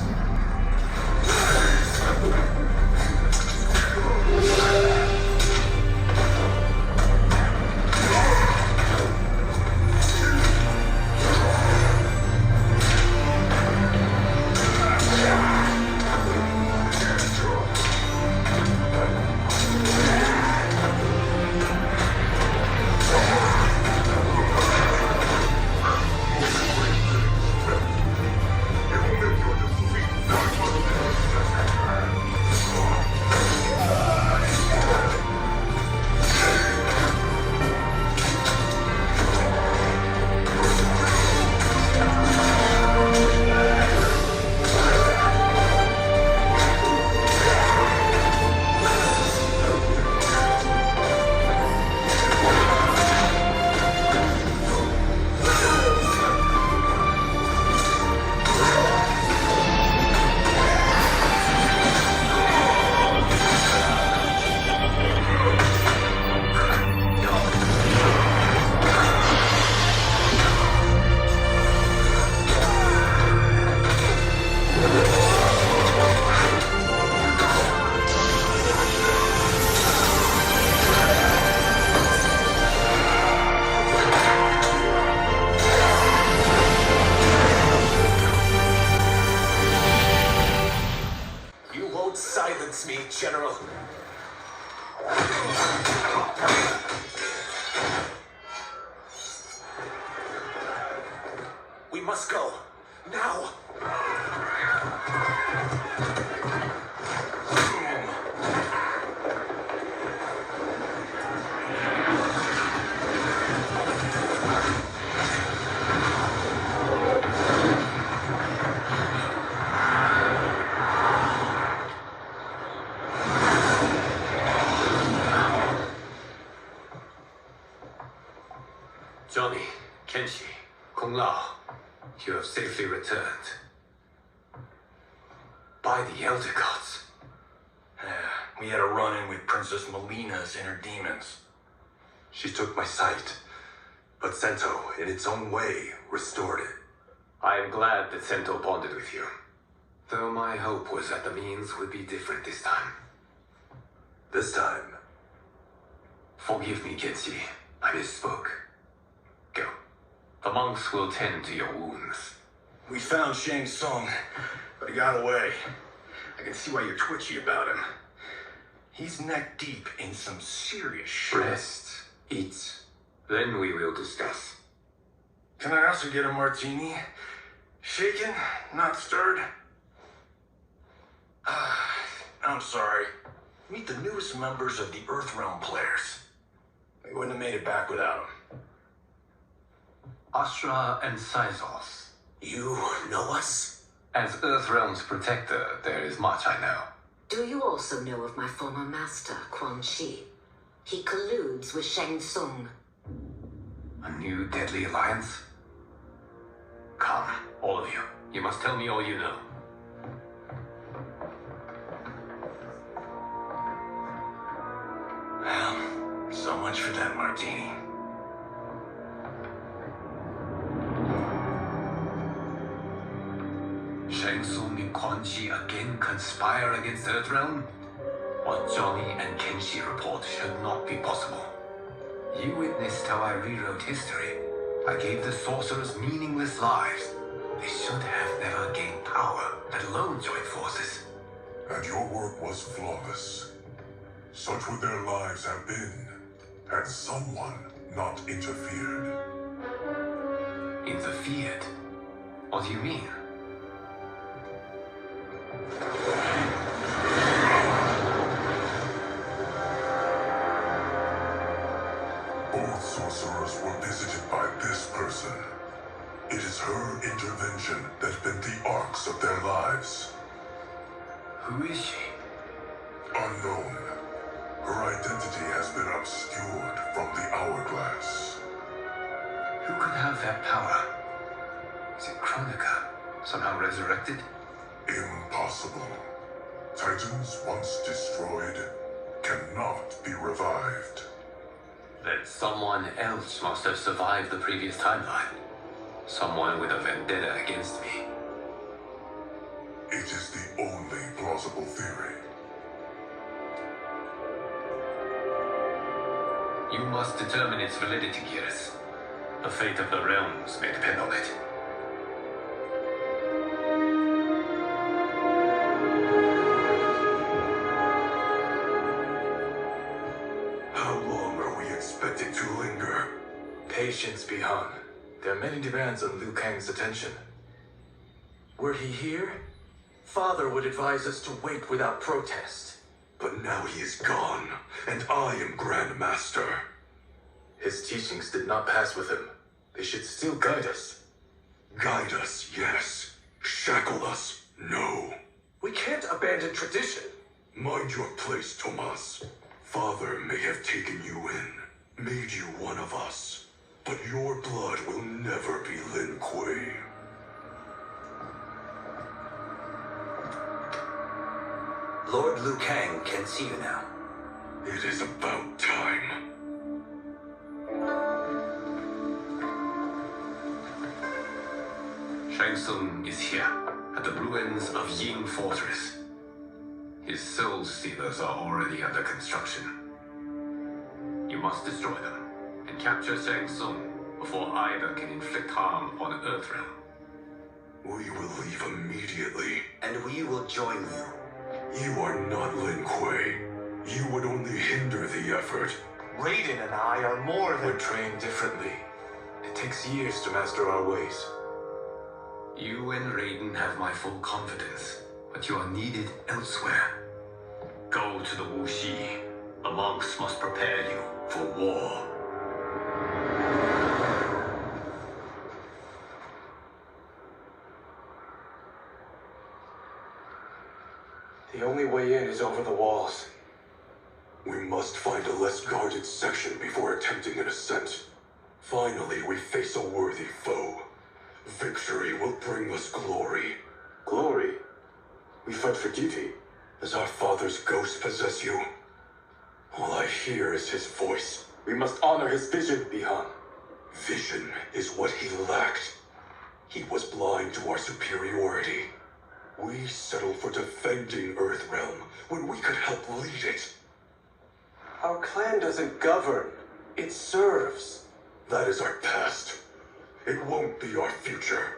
Silence me, General. We must go. Now! Johnny, Kenshi, Kung Lao, you have safely returned. By the Elder Gods. We had a run-in with Princess Melina's inner demons. She took my sight, but Sento, in its own way, restored it. I am glad that Sento bonded with you. Though my hope was that the means would be different this time. This time? Forgive me, Kenshi. I misspoke. Go. The monks will tend to your wounds. We found Shang Tsung, but he got away. I can see why you're twitchy about him. He's neck deep in some serious shit. Rest, eat, then we will discuss. Can I also get a martini? Shaken, not stirred? I'm sorry. Meet the newest members of the Earthrealm players. We wouldn't have made it back without them. Astra and Sizos. You know us? As Earthrealm's protector, there is much I know. Do you also know of my former master, Quan Chi? He colludes with Shang Tsung. A new deadly alliance? Come, all of you. You must tell me all you know. Well, so much for that martini. Shang Tsung and Quan Chi again conspire against Earthrealm? What Johnny and Kenshi report should not be possible. You witnessed how I rewrote history. I gave the sorcerers meaningless lives. They should have never gained power, let alone joined forces. And your work was flawless. Such would their lives have been, had someone not interfered. Interfered? What do you mean? Both sorcerers were visited by this person. It is her intervention that bent the arcs of their lives. Who is she? Unknown. Her identity has been obscured from the hourglass. Who could have that power? Is it Kronika? Somehow resurrected? Impossible. Titans once destroyed cannot be revived. Then someone else must have survived the previous timeline. Someone with a vendetta against me. It is the only plausible theory. You must determine its validity, Geras. The fate of the realms may depend on it. How long are we expected to linger? Patience, Bihan. There are many demands on Liu Kang's attention. Were he here, Father would advise us to wait without protest. But now he is gone, and I am Grand Master. His teachings did not pass with him. They should still guide us. Guide us, yes. Shackle us, no. We can't abandon tradition. Mind your place, Tomas. Father may have taken you in, made you one of us. But your blood will never be Lin Kuei. Lord Liu Kang can see you now. It is about time. Shang Tsung is here, at the ruins of Ying Fortress. His soul stealers are already under construction. You must destroy them, and capture Shang Tsung before either can inflict harm upon Earthrealm. We will leave immediately. And we will join you. You are not Lin Kuei. You would only hinder the effort. Raiden and I are more than... We're trained differently. It takes years to master our ways. You and Raiden have my full confidence, but you are needed elsewhere. Go to the Wuxi. The monks must prepare you for war. The only way in is over the walls. We must find a less guarded section before attempting an ascent. Finally, we face a worthy foe. Victory will bring us glory. Glory? We fight for duty. Does our father's ghost possess you? All I hear is his voice. We must honor his vision, Bihan. Vision is what he lacked. He was blind to our superiority. We settled for defending Earthrealm when we could help lead it. Our clan doesn't govern. It serves. That is our past. It won't be our future.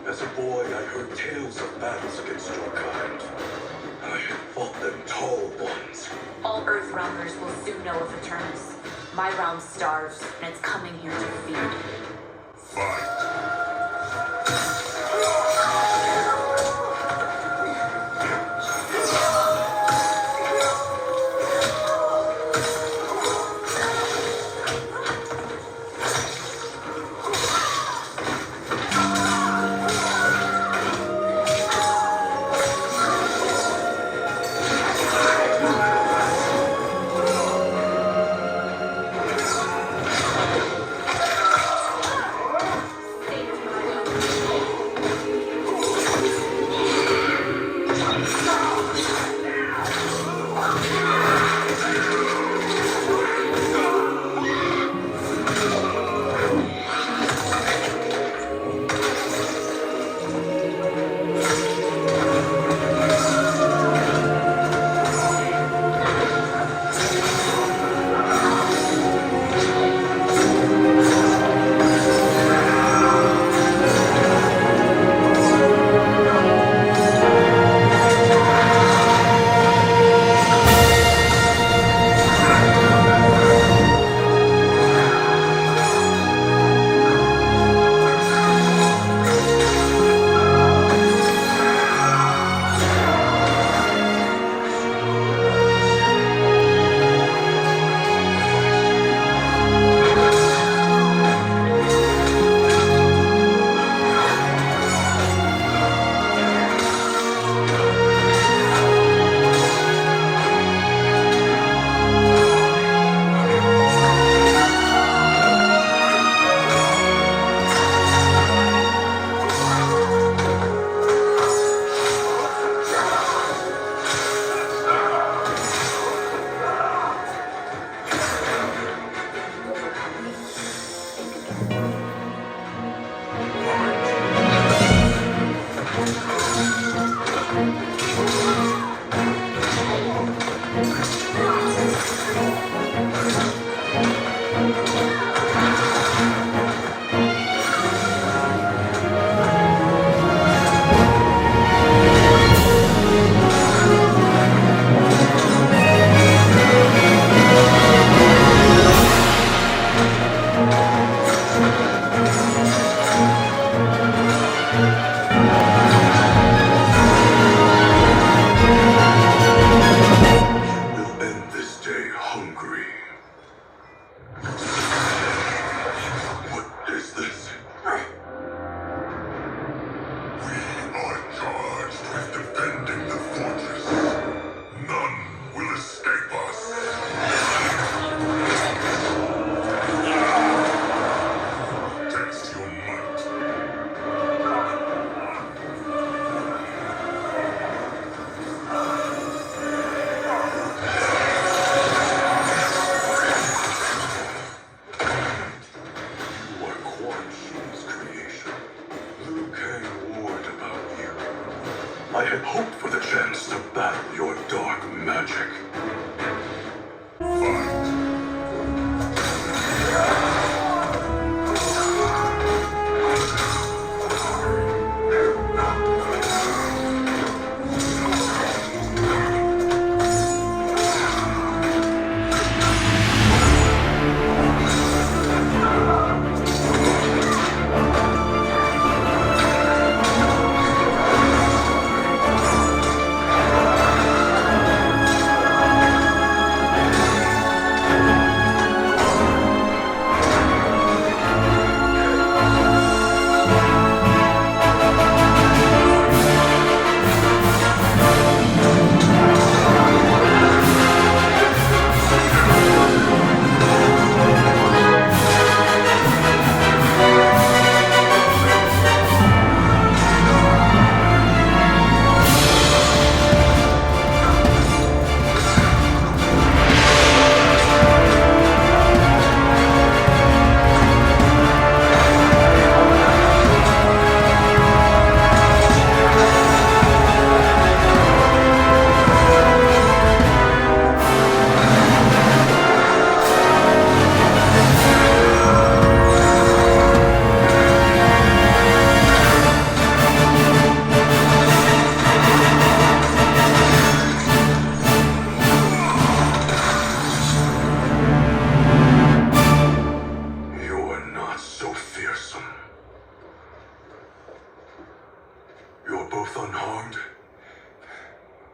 As a boy, I heard tales of battles against your kind. I fought them tall ones. All Earthrealmers will soon know of returns. My realm starves, and it's coming here to feed. Fight. Stay I had hoped for the chance to battle your dark magic.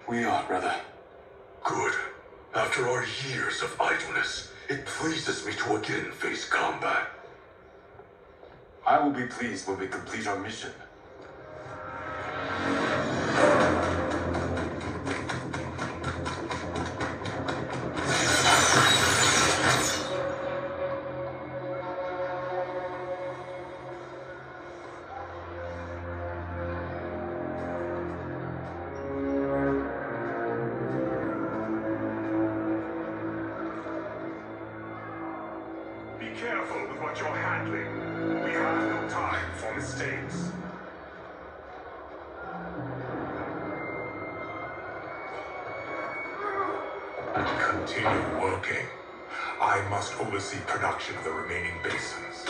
We are, brother. Good. After our years of idleness, it pleases me to again face combat. I will be pleased when we complete our mission. Be careful with what you're handling. We have no time for mistakes. Continue working. I must oversee production of the remaining basins.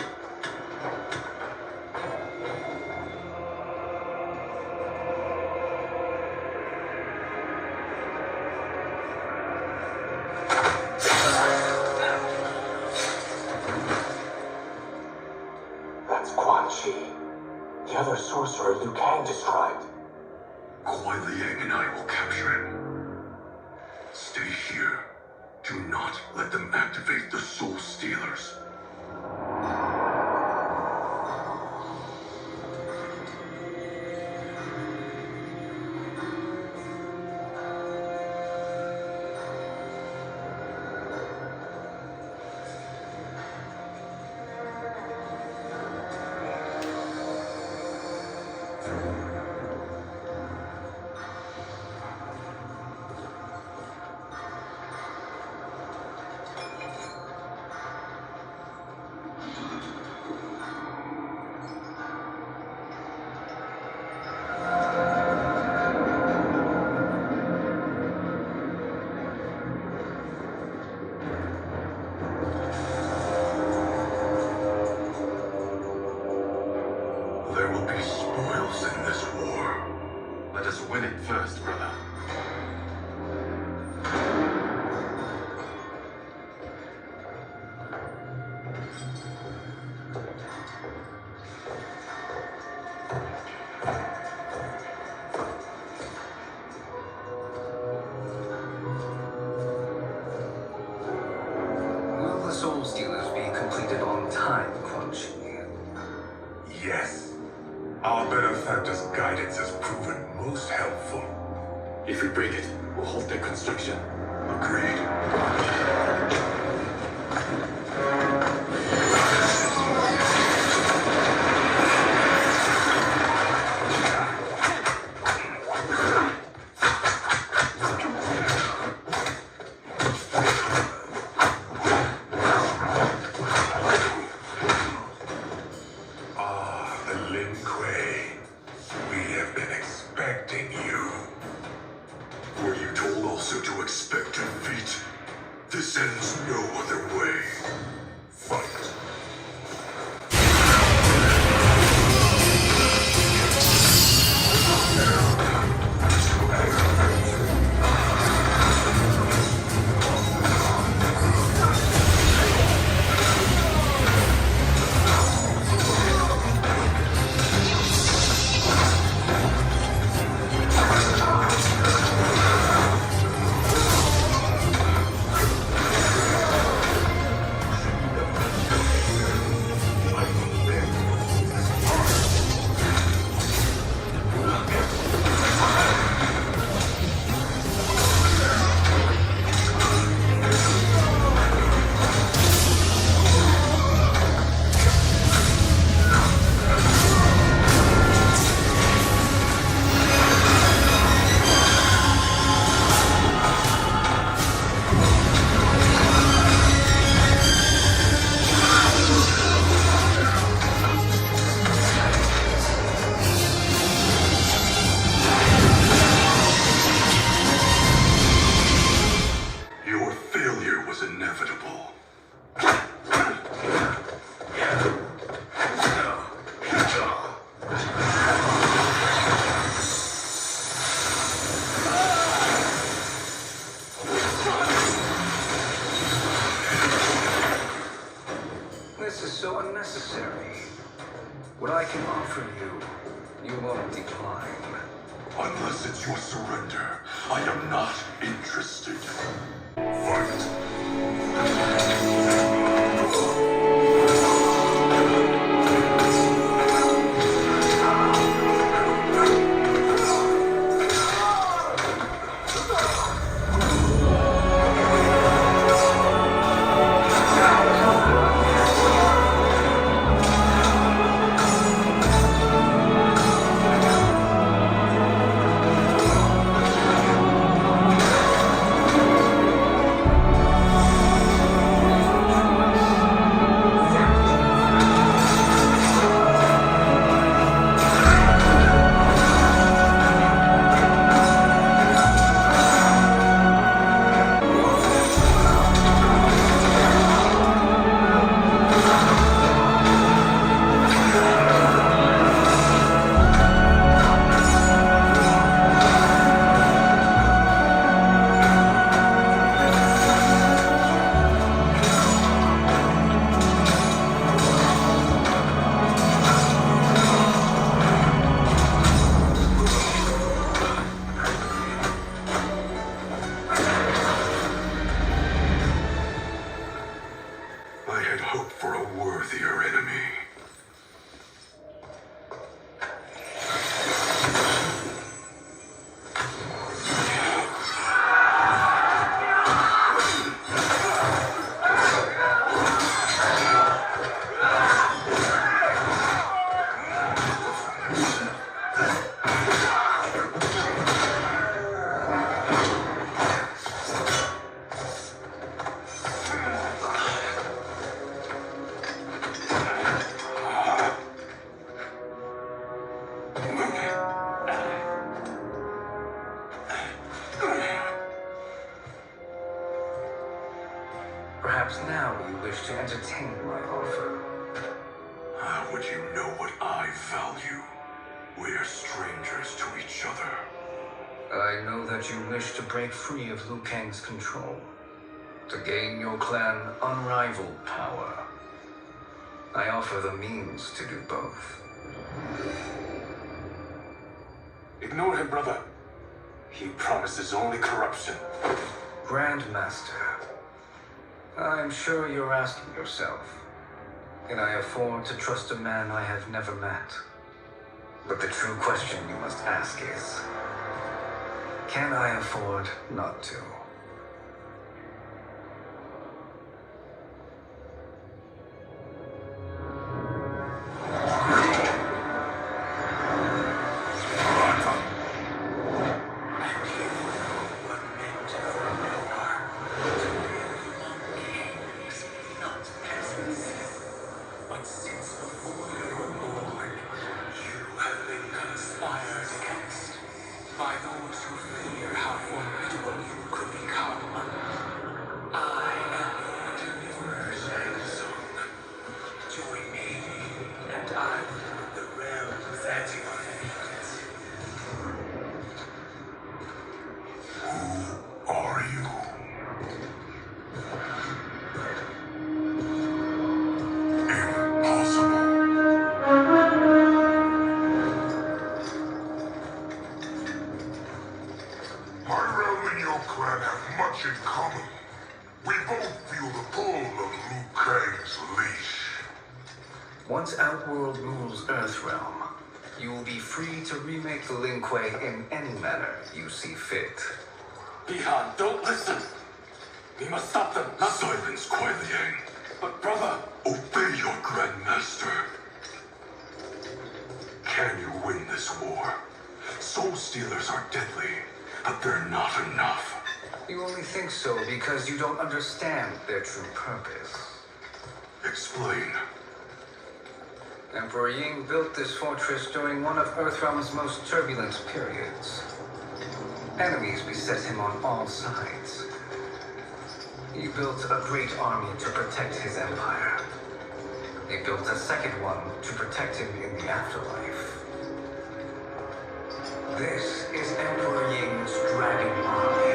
That's Quan Chi. The other sorcerer Liu Kang described. Kuai Liang and I will capture him. Stay here. Do not let them activate the Soul Stealers. lose in this war. Let us win it first, brother. Will the Soul Stealers be completed on time, Quan Chi? Yes. Our benefactor's guidance has proven most helpful. If we break it, we'll halt their construction. Agreed. This ends no other way. Fight. This is so unnecessary. What I can offer you, you won't decline. Unless it's your surrender, I am not interested. Fight. I had hoped for a worthier enemy. Perhaps now you wish to entertain my offer. How would you know what I value? We're strangers to each other. I know that you wish to break free of Liu Kang's control, to gain your clan unrivaled power. I offer the means to do both. Ignore him, brother. He promises only corruption. Grandmaster, I'm sure you're asking yourself, can I afford to trust a man I have never met? But the true question you must ask is, can I afford not to? Once Outworld rules Earthrealm, you will be free to remake the Lin Kuei in any manner you see fit. Bihan, don't listen! We must stop them! Not silence, Kuai Liang. But brother! Obey your Grandmaster. Can you win this war? Soul Stealers are deadly, but they're not enough. You only think so because you don't understand their true purpose. Explain. Emperor Ying built this fortress during one of Earthrealm's most turbulent periods. Enemies beset him on all sides. He built a great army to protect his empire. He built a second one to protect him in the afterlife. This is Emperor Ying's Dragon Army.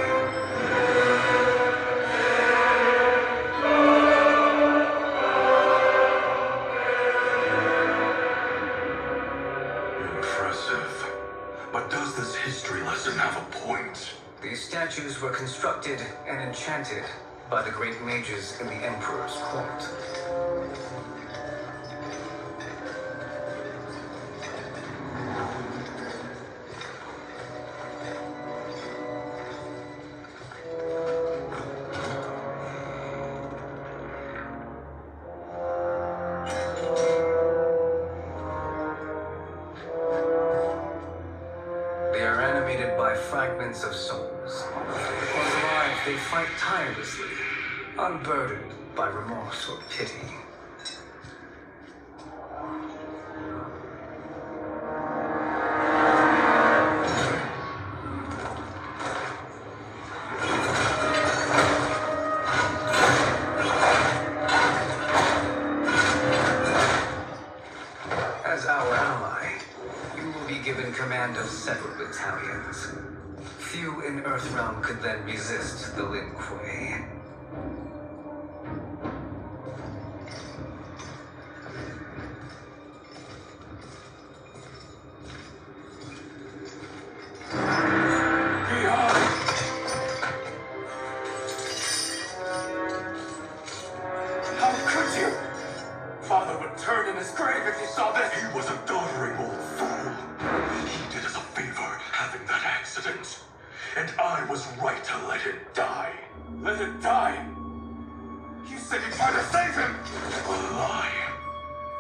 But does this history lesson have a point? These statues were constructed and enchanted by the great mages in the Emperor's court. Fragments of souls. While alive, they fight tirelessly, unburdened by remorse or pity. As our ally, you will be given command of several battalions. Few in Earthrealm could then resist the Lin Kuei. How could you? Father would turn in his grave if he saw this. He was a doddering old fool. He did us a favor having that accident. And I was right to let it die. Let it die? You said you tried to save him! A lie.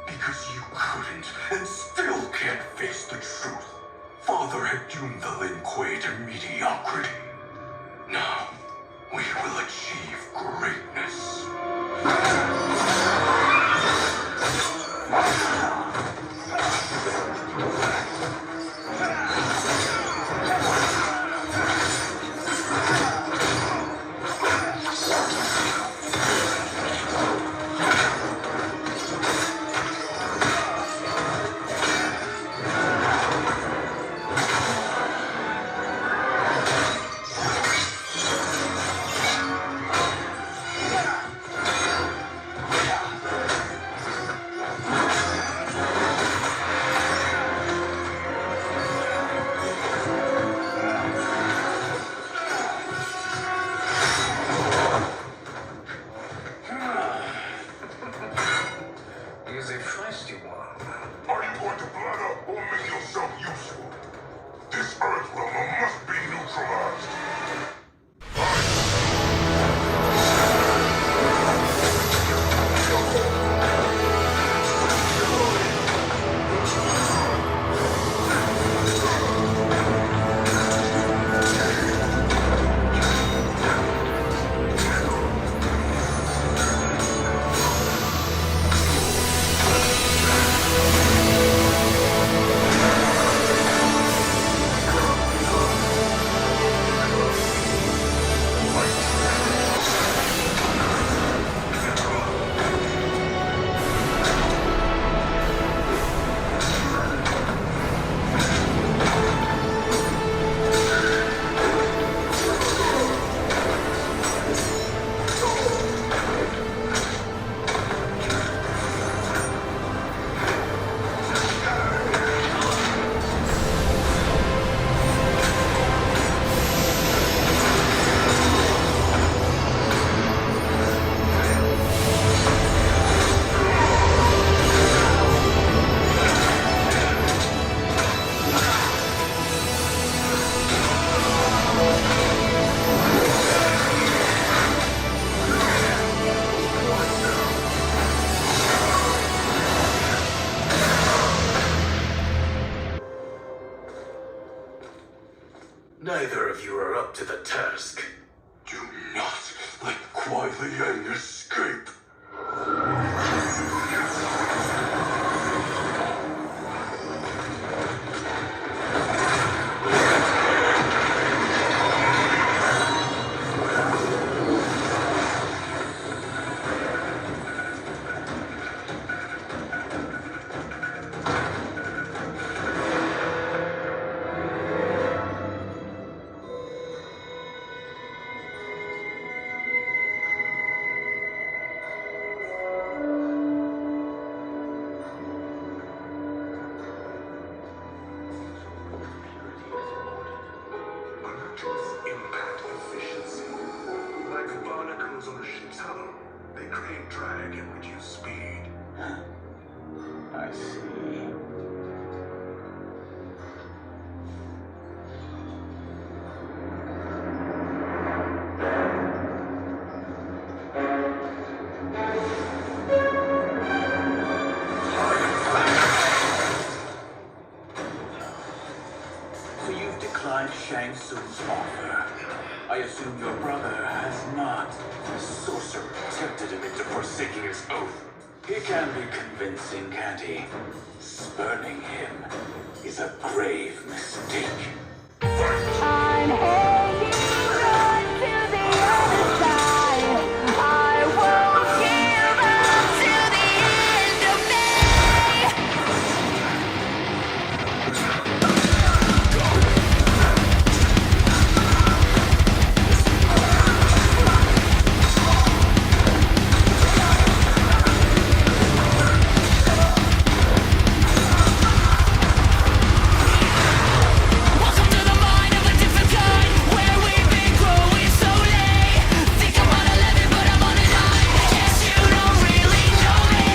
Because you couldn't, and still can't face the truth. Father had doomed the Lin Kuei to mediocrity. Now, we will achieve greatness. up to the task. Do not let Kuai Liang escape. Impact efficiency. Like barnacles on a ship's hull, they create drag and reduce speed. I see. So you've declined Shang Tsung's offer. I assume your brother has not. The sorcerer tempted him into forsaking his oath. He can be convincing, can't he? Spurning him is a grave mistake. I'm hanging on to the other side. I won't give up till the end of Welcome to the mind of a different kind, where we've been growing so late. Think I'm on 11, but I'm on a 9. Guess you don't really know me.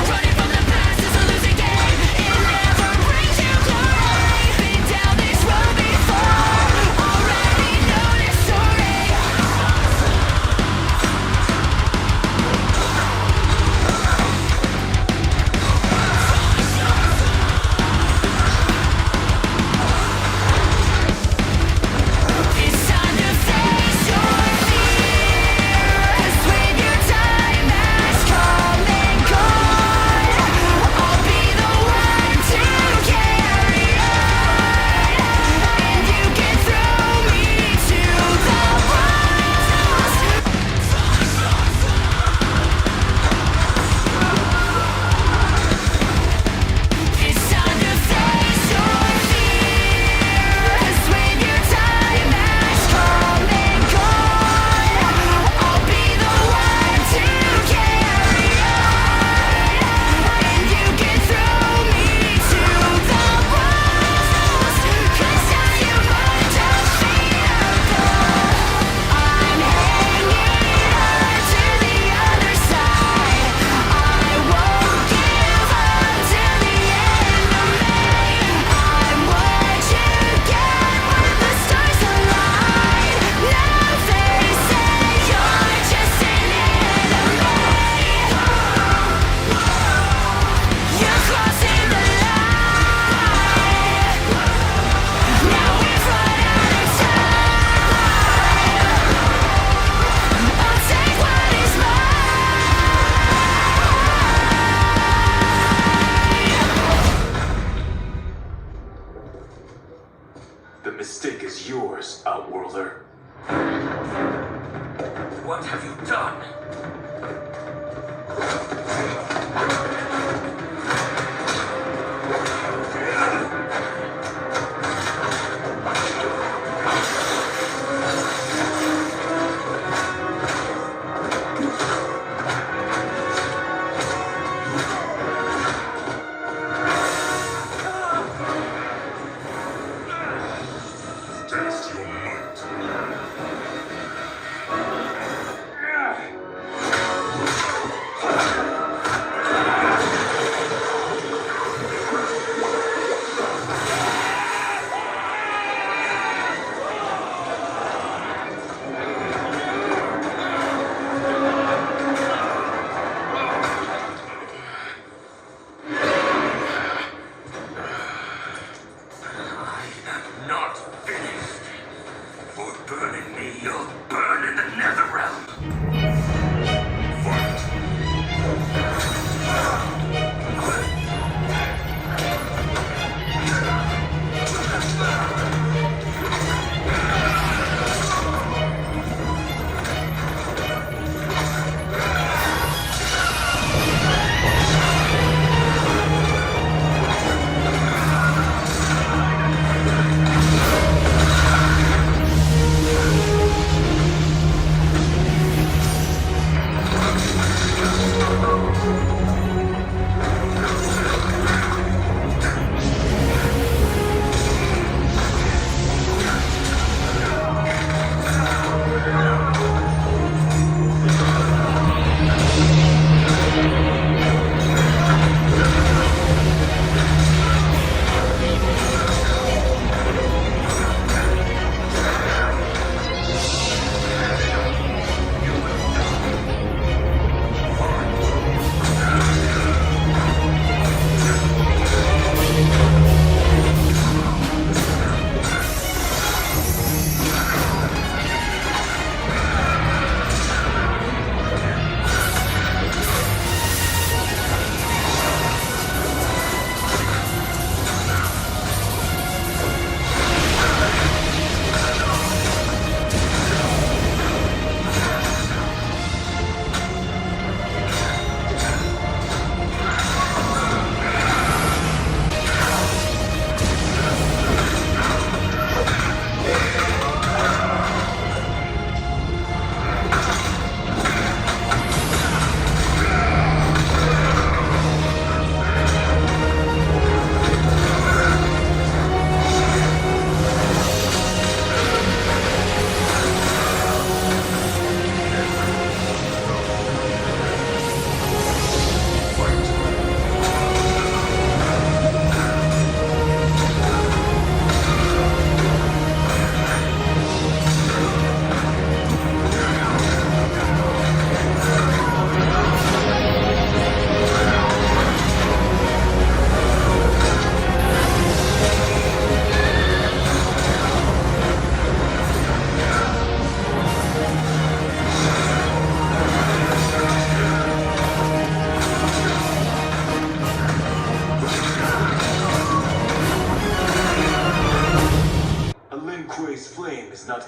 Running from the past is a losing game. It never brings you glory. Been down this road before, already know this story. It's time to face your fears when your time has come and gone. I'll be the one to carry on, and you can throw me to the wolves. It's time to face your fears when your time has come and gone. I'll be the one to carry on, and you can throw me to the wolves, 'cause I am undefeatable. I'm hanging on to the other side. I won't give up till the end of May. I'm what you get when the stars align. Now they say you're just an enemy. You're crossing the line. Now we've run out of time. I'll take what is The mistake is yours, Outworlder. What have you done? Test your might.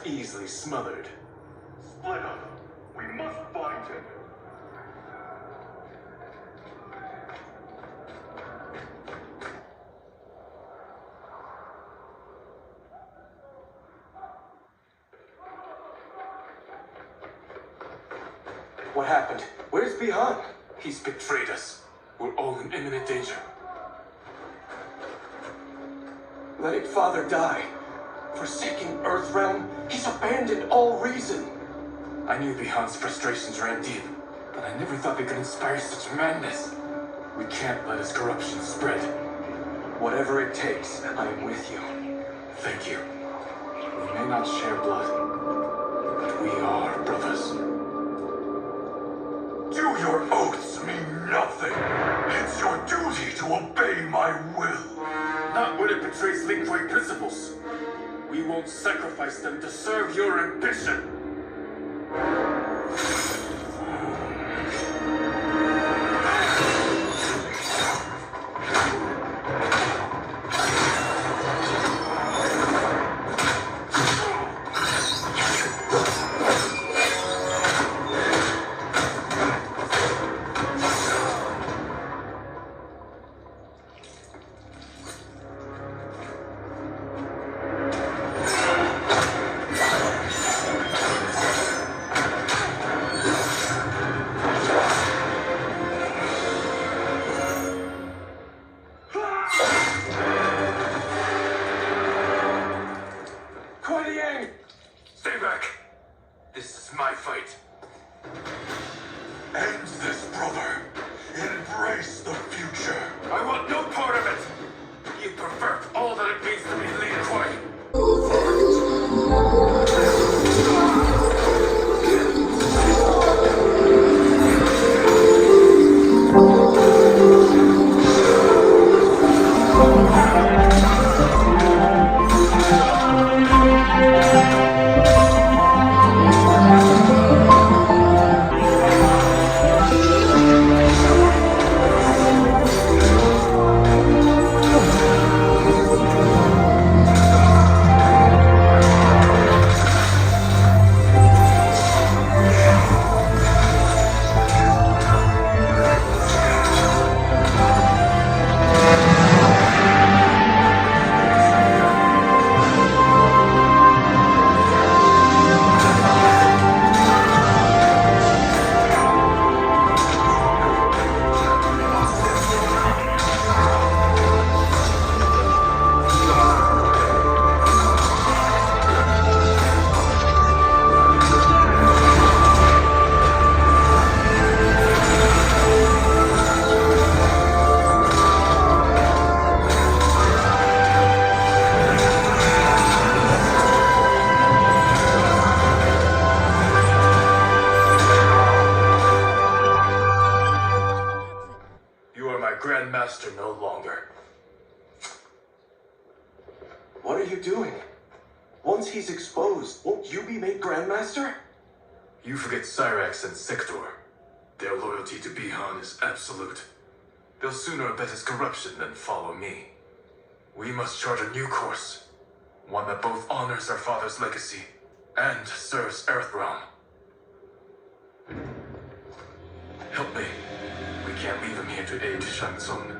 that easily smothered. Split up! We must find him! What happened? Where's Bihan? He's betrayed us. We're all in imminent danger. Letting Father die. Forsaking Earthrealm, he's abandoned all reason. I knew Bihan's frustrations ran deep, but I never thought they could inspire such madness. We can't let his corruption spread. Whatever it takes, I am with you. Thank you. We may not share blood, but we are brothers. Do your oaths mean nothing? It's your duty to obey my will. Not when it betrays Lin Kuei principles. We won't sacrifice them to serve your ambition. Stay back. This is my fight. End this, brother. Embrace the future. I want no part of it. You pervert all that it means to be Lin Kuei. Grandmaster no longer. What are you doing? Once he's exposed, won't you be made Grandmaster? You forget Cyrax and Sector. Their loyalty to Bihan is absolute. They'll sooner abet his corruption than follow me. We must chart a new course. One that both honors our father's legacy and serves Earthrealm. Help me. We can't leave him here to aid Shang Tsung.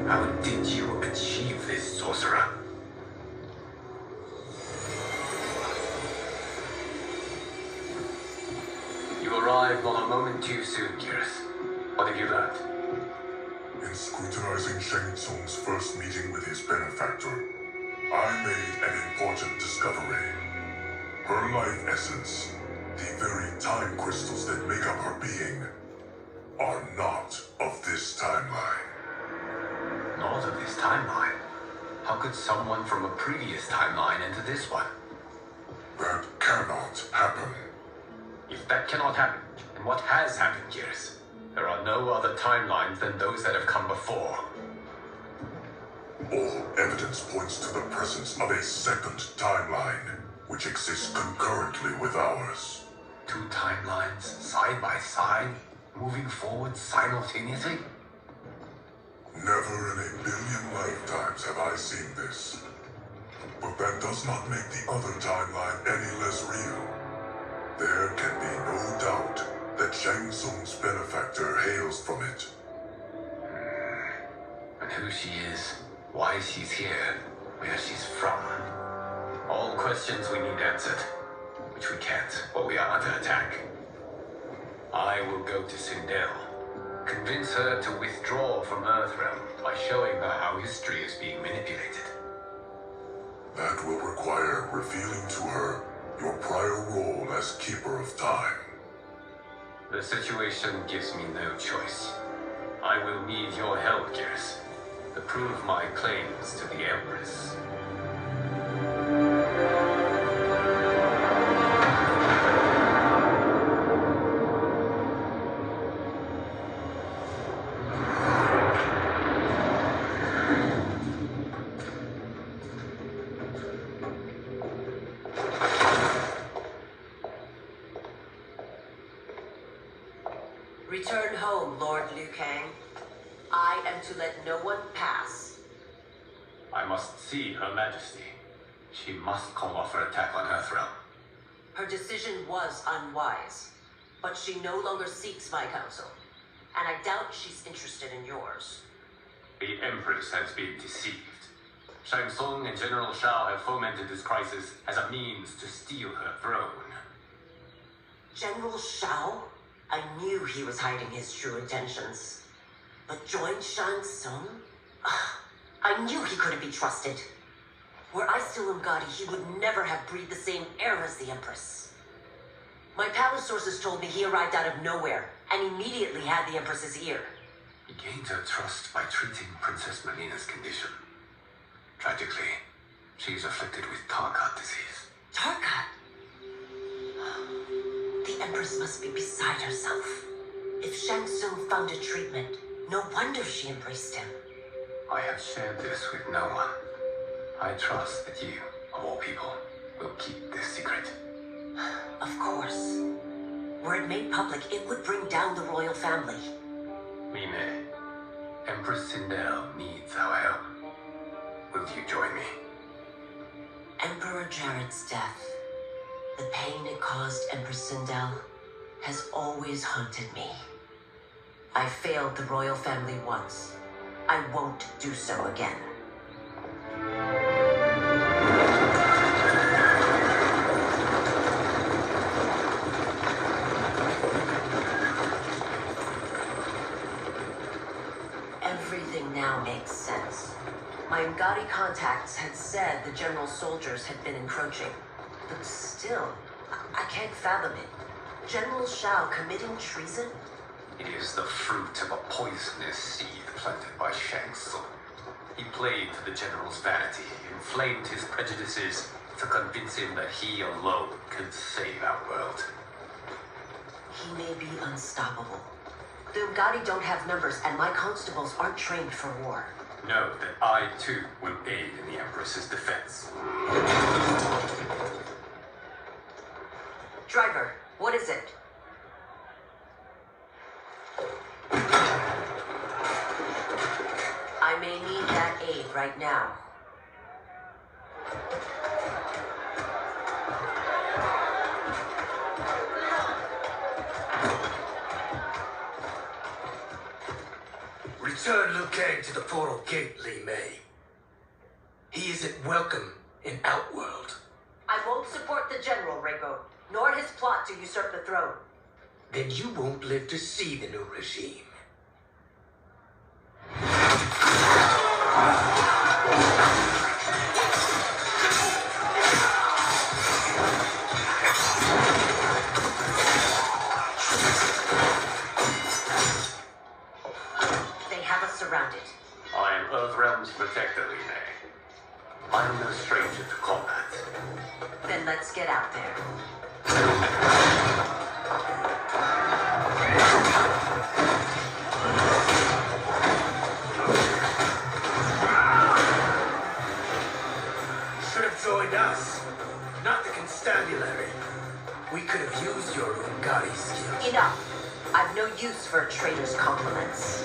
How did you achieve this, sorcerer? You arrived not a moment too soon, Kirith. What have you learned? In scrutinizing Shang Tsung's first meeting with his benefactor, I made an important discovery. Her life essence, the very time crystals that make up her being, are not of this timeline. Not of this timeline? How could someone from a previous timeline enter this one? That cannot happen. If that cannot happen, then what has happened, Kirith? There are no other timelines than those that have come before. All evidence points to the presence of a second timeline, which exists concurrently with ours. Two timelines, side by side, moving forward simultaneously? Never in a billion lifetimes have I seen this. But that does not make the other timeline any less real. There can be no doubt that Shang Tsung's benefactor hails from it. And who she is, why she's here, where she's from. All questions we need answered, which we can't while we are under attack. I will go to Sindel, convince her to withdraw from Earthrealm by showing her how history is being manipulated. That will require revealing to her your prior role as Keeper of Time. The situation gives me no choice. I will need your help, Gears, to prove my claims to the Empress. Return home, Lord Liu Kang. I am to let no one pass. I must see Her Majesty. She must call off her attack on Earthrealm. Her decision was unwise, but she no longer seeks my counsel, and I doubt she's interested in yours. The Empress has been deceived. Shang Tsung and General Shao have fomented this crisis as a means to steal her throne. General Shao? I knew he was hiding his true intentions. But join Shang Tsung? I knew he couldn't be trusted. Were I still Umgadi, he would never have breathed the same air as the Empress. My palace sources told me he arrived out of nowhere, and immediately had the Empress's ear. He gained her trust by treating Princess Melina's condition. Tragically, she is afflicted with Tarkat disease. Tarkat? The Empress must be beside herself. If Shang Tsung found a treatment, no wonder she embraced him. I have shared this with no one. I trust that you, of all people, will keep this secret. Of course. Were it made public, it would bring down the royal family. We may. Empress Sindel needs our help. Will you join me? Emperor Jared's death, the pain it caused Empress Sindel, has always haunted me. I failed the royal family once. I won't do so again. Everything now makes sense. My Umgadi contacts had said the general soldiers had been encroaching. But still, I can't fathom it. General Shao committing treason? It is the fruit of a poisonous seed planted by Shang Tsung. He played to the general's vanity, inflamed his prejudices to convince him that he alone could save our world. He may be unstoppable. The Umgadi don't have numbers, and my constables aren't trained for war. Know that I, too, will aid in the Empress's defense. Driver, what is it? I may need that aid right now. Return Liu Kang to the portal gate, Li Mei. He isn't welcome in Outworld. I won't support the General, Reiko, nor his plot to usurp the throne. Then you won't live to see the new regime. They have us surrounded. I am Earthrealm's protector, Li Mei. I am no stranger to combat. Then let's get out there. Enough. I've no use for a traitor's compliments.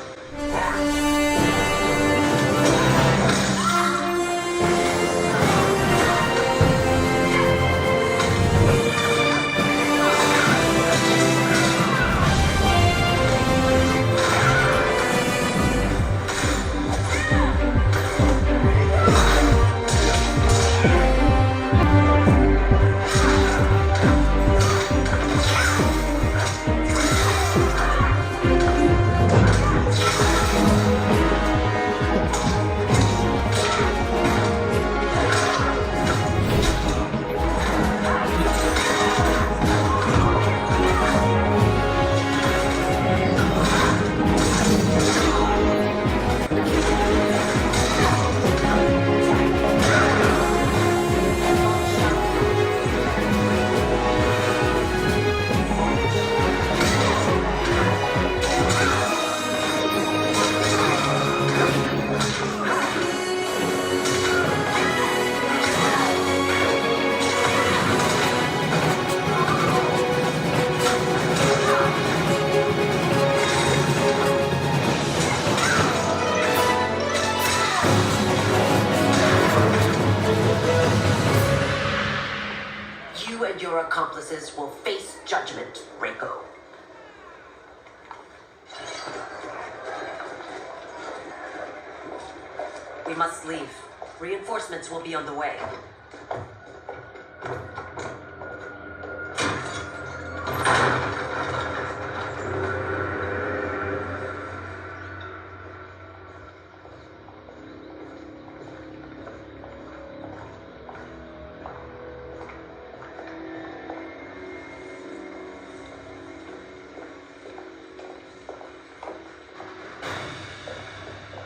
You and your accomplices will face judgment, Reiko. We must leave. Reinforcements will be on the way.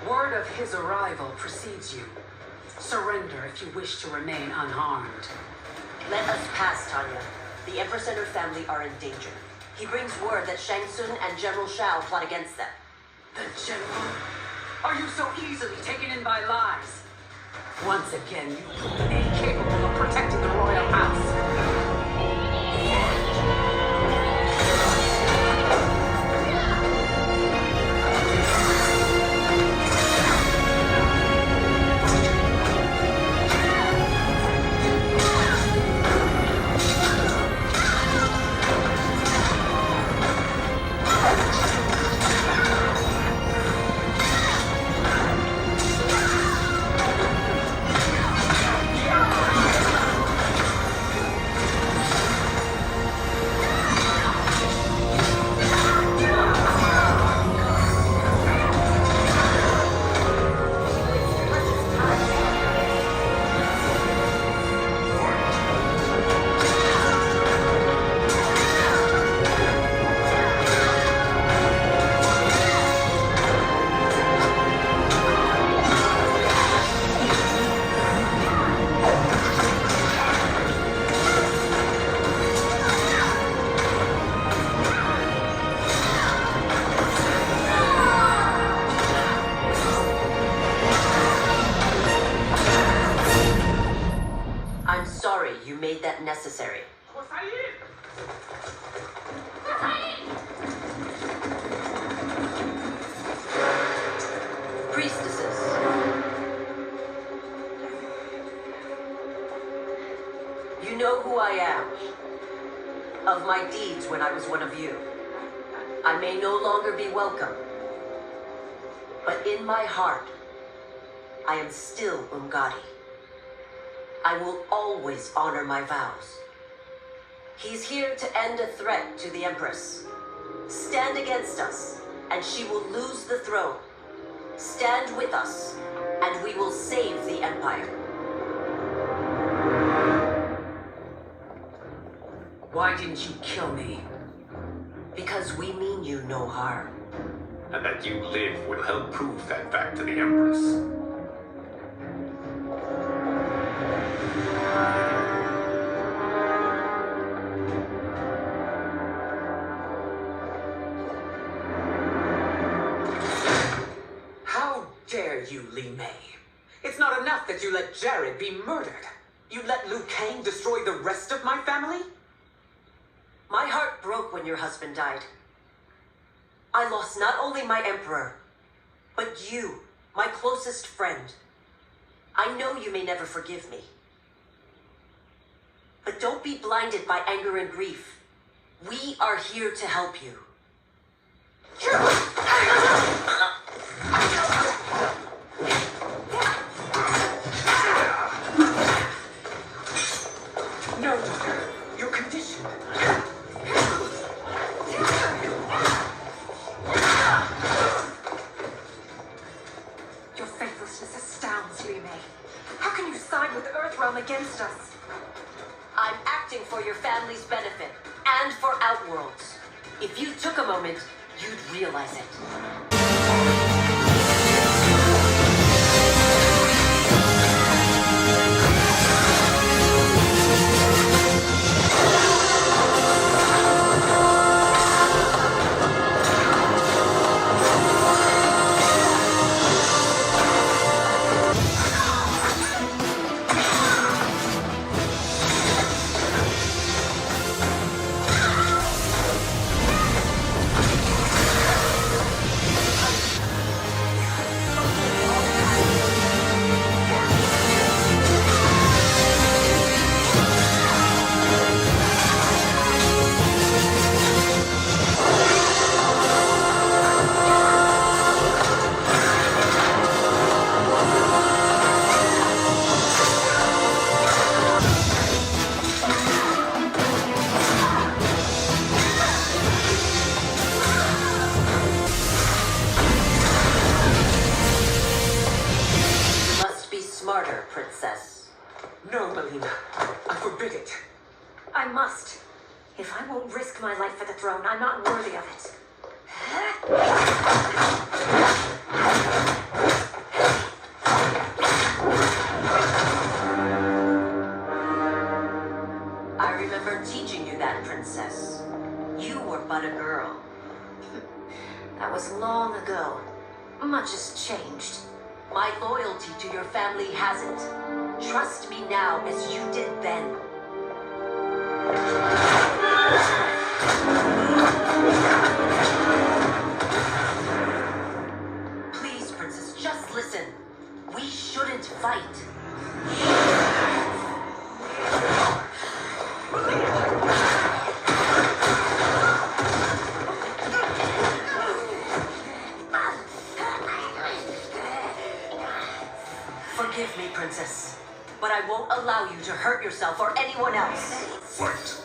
Word of his arrival precedes you. Surrender if you wish to remain unharmed. Let us pass, Tanya. The Empress and her family are in danger. He brings word that Shang Tsung and General Shao plot against them. The General? Are you so easily taken in by lies? Once again, you prove incapable of protecting the royal house. I'm sorry you made that necessary. Priestesses. You know who I am. Of my deeds when I was one of you. I may no longer be welcome. But in my heart, I am still Umgadi. I will always honor my vows. He's here to end a threat to the Empress. Stand against us, and she will lose the throne. Stand with us, and we will save the Empire. Why didn't you kill me? Because we mean you no harm. And that you live will help prove that fact to the Empress. How dare you, Li Mei? It's not enough that you let Jared be murdered. You let Liu Kang destroy the rest of my family? My heart broke when your husband died. I lost not only my emperor, but you, my closest friend. I know you may never forgive me. But don't be blinded by anger and grief. We are here to help you. No, you're conditioned. Your faithlessness astounds, Li Mei. How can you side with Earthrealm against us? I'm acting for your family's benefit and for Outworlds. If you took a moment, you'd realize it. Smarter, Princess. No, Melina. I forbid it. I must. If I won't risk my life for the throne, I'm not worthy of it. I remember teaching you that, Princess. You were but a girl. That was long ago. Much has changed. My loyalty to your family hasn't. Trust me now as you did then. Please, Princess, just listen. We shouldn't fight. Forgive me, Princess, but I won't allow you to hurt yourself or anyone else. Fight.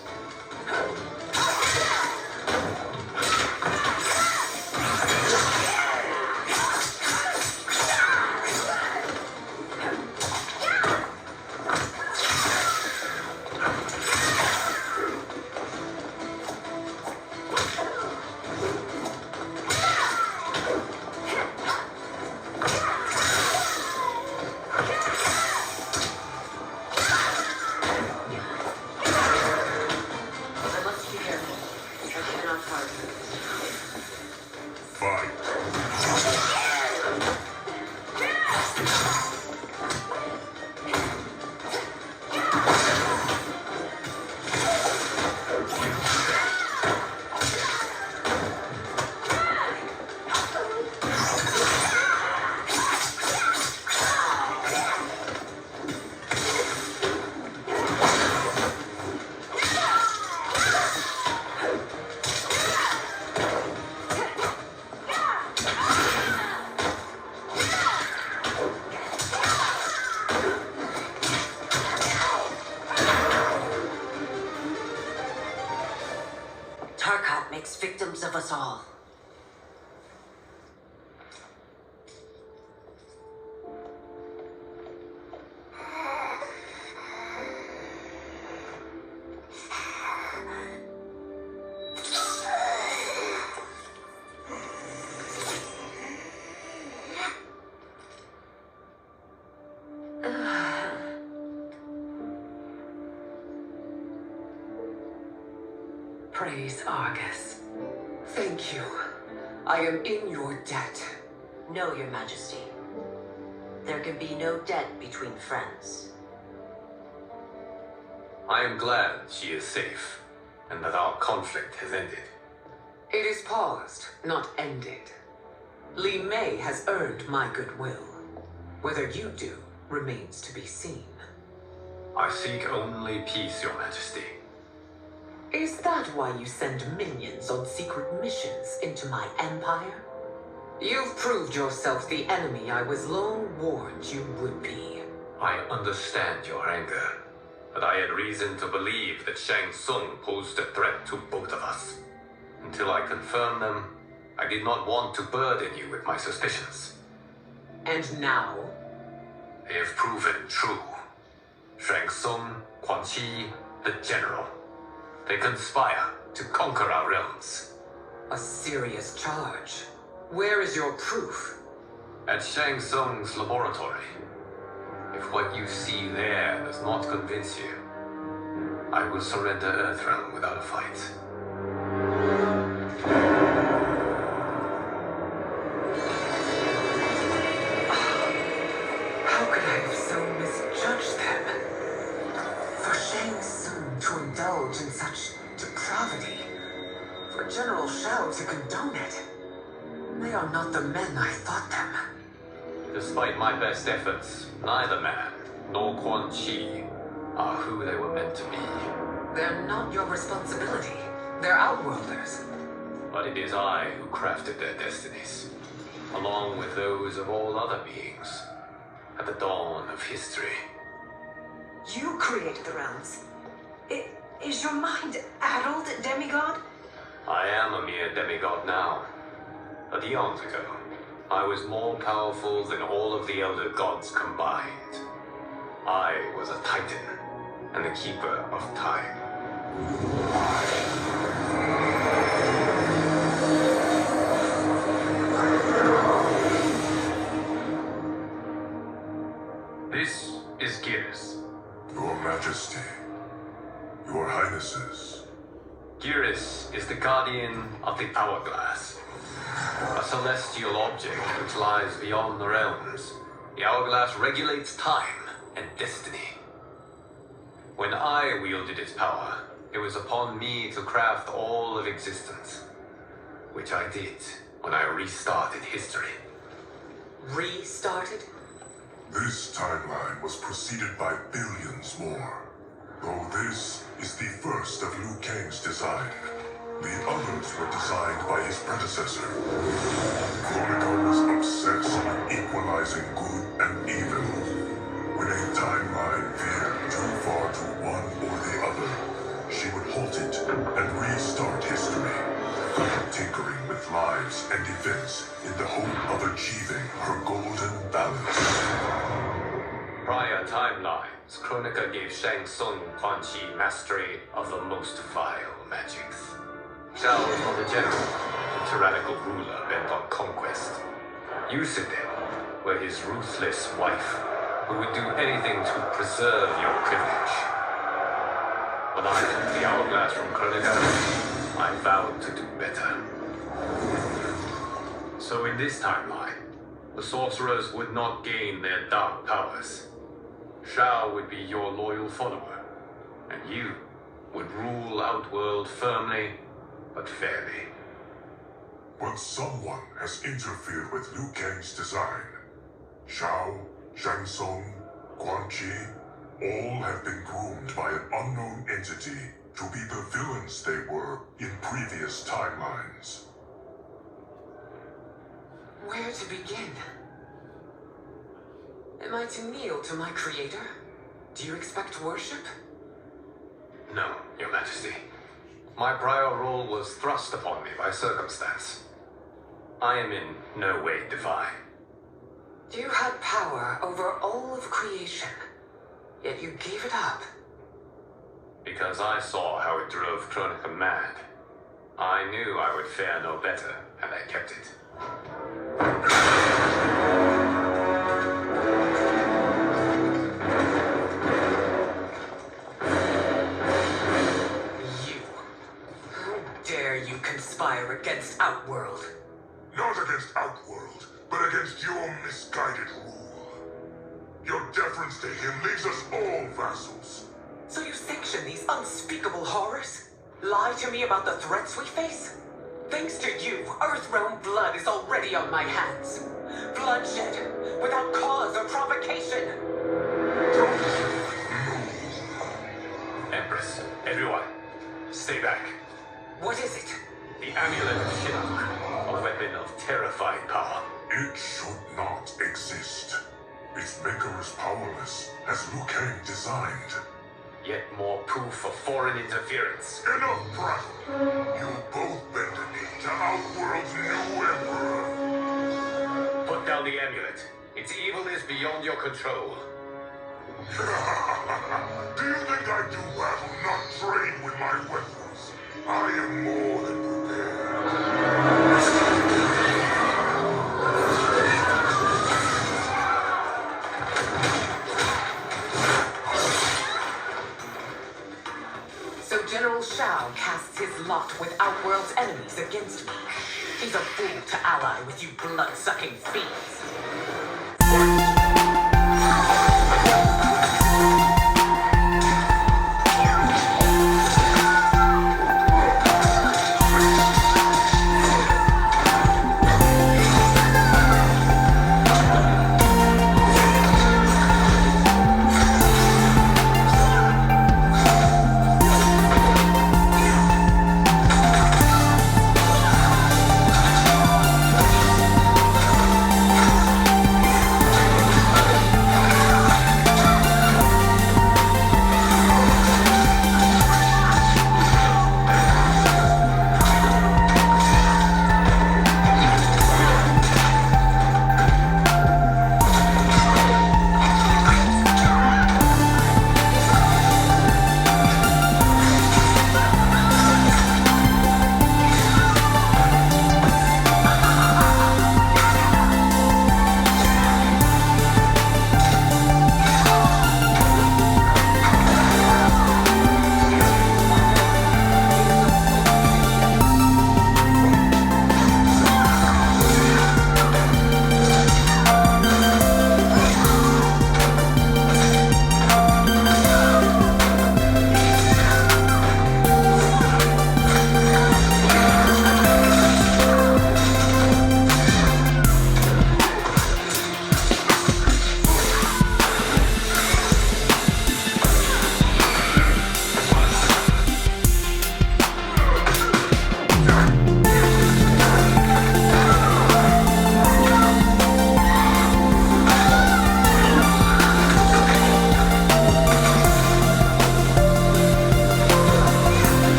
Makes victims of us all. Praise Argus. Thank you. I am in your debt. No, Your Majesty. There can be no debt between friends. I am glad she is safe. and that our conflict has ended. It is paused, not ended. Li Mei has earned my goodwill. Whether you do remains to be seen. I seek only peace, Your Majesty. Is that why you send minions on secret missions into my empire? You've proved yourself the enemy I was long warned you would be. I understand your anger, but I had reason to believe that Shang Tsung posed a threat to both of us. Until I confirmed them, I did not want to burden you with my suspicions. And now? They have proven true. Shang Tsung, Quan Chi, the General. They conspire to conquer our realms. A serious charge. Where is your proof? At Shang Tsung's laboratory. If what you see there does not convince you, I will surrender Earthrealm without a fight. How could I have so misjudged them? For Shang Tsung to indulge in such depravity, for General Shao to condone it, they are not the men I thought them. Despite my best efforts, neither man nor Quan Chi are who they were meant to be. They're not your responsibility. They're outworlders. But it is I who crafted their destinies, along with those of all other beings, at the dawn of history. You created the realms. Is your mind addled, demigod? I am a mere demigod now. But eons ago, I was more powerful than all of the elder gods combined. I was a titan, and the keeper of time. This is Geras. Your Majesty, Your Highnesses. Geras is the guardian of the Hourglass, a celestial object which lies beyond the realms. The Hourglass regulates time and destiny. When I wielded its power, it was upon me to craft all of existence, which I did when I restarted history. Restarted? This timeline was preceded by billions more. Though this is the first of Liu Kang's design. The others were designed by his predecessor. Kronika was obsessed with equalizing good and evil. When a timeline veered too far to one or the other, she would halt it and restart history, tinkering with lives and events in the hope of achieving her golden balance. Prior timelines, Kronika gave Shang Tsung Quan Chi mastery of the most vile magics. Shao was not a general, a tyrannical ruler bent on conquest. You, Sindel, were his ruthless wife, who would do anything to preserve your privilege. When I took the Hourglass from Kronika, I vowed to do better. So in this timeline, the sorcerers would not gain their dark powers. Shao would be your loyal follower, and you would rule Outworld firmly but fairly. But someone has interfered with Liu Kang's design. Shao, Shang Tsung, Quan Chi, all have been groomed by an unknown entity to be the villains they were in previous timelines. Where to begin? Am I to kneel to my creator? Do you expect worship? No, Your Majesty. My prior role was thrust upon me by circumstance. I am in no way divine. You had power over all of creation, yet you gave it up. Because I saw how it drove Kronika mad. I knew I would fare no better, and I kept it. Conspire against Outworld. Not against Outworld, but against your misguided rule. Your deference to him leaves us all vassals. So you sanction these unspeakable horrors? Lie to me about the threats we face? Thanks to you, Earthrealm blood is already on my hands. Bloodshed, without cause or provocation. Empress, everyone, stay back. What is it? The Amulet of Shinnok, a weapon of terrifying power. It should not exist. Its maker is powerless, as Liu Kang designed. Yet more proof of foreign interference. Enough prattle! You both bend a knee to Outworld's new emperor. Put down the amulet. Its evil is beyond your control. Do you think I do battle not trained with my weapons? I am more than prepared. So General Shao casts his lot with Outworld's enemies against me. He's a fool to ally with you blood-sucking fiends.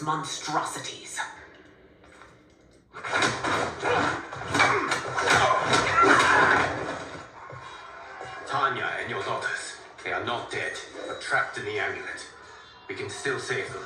Monstrosities. Tanya and your daughters, they are not dead, but trapped in the amulet. We can still save them.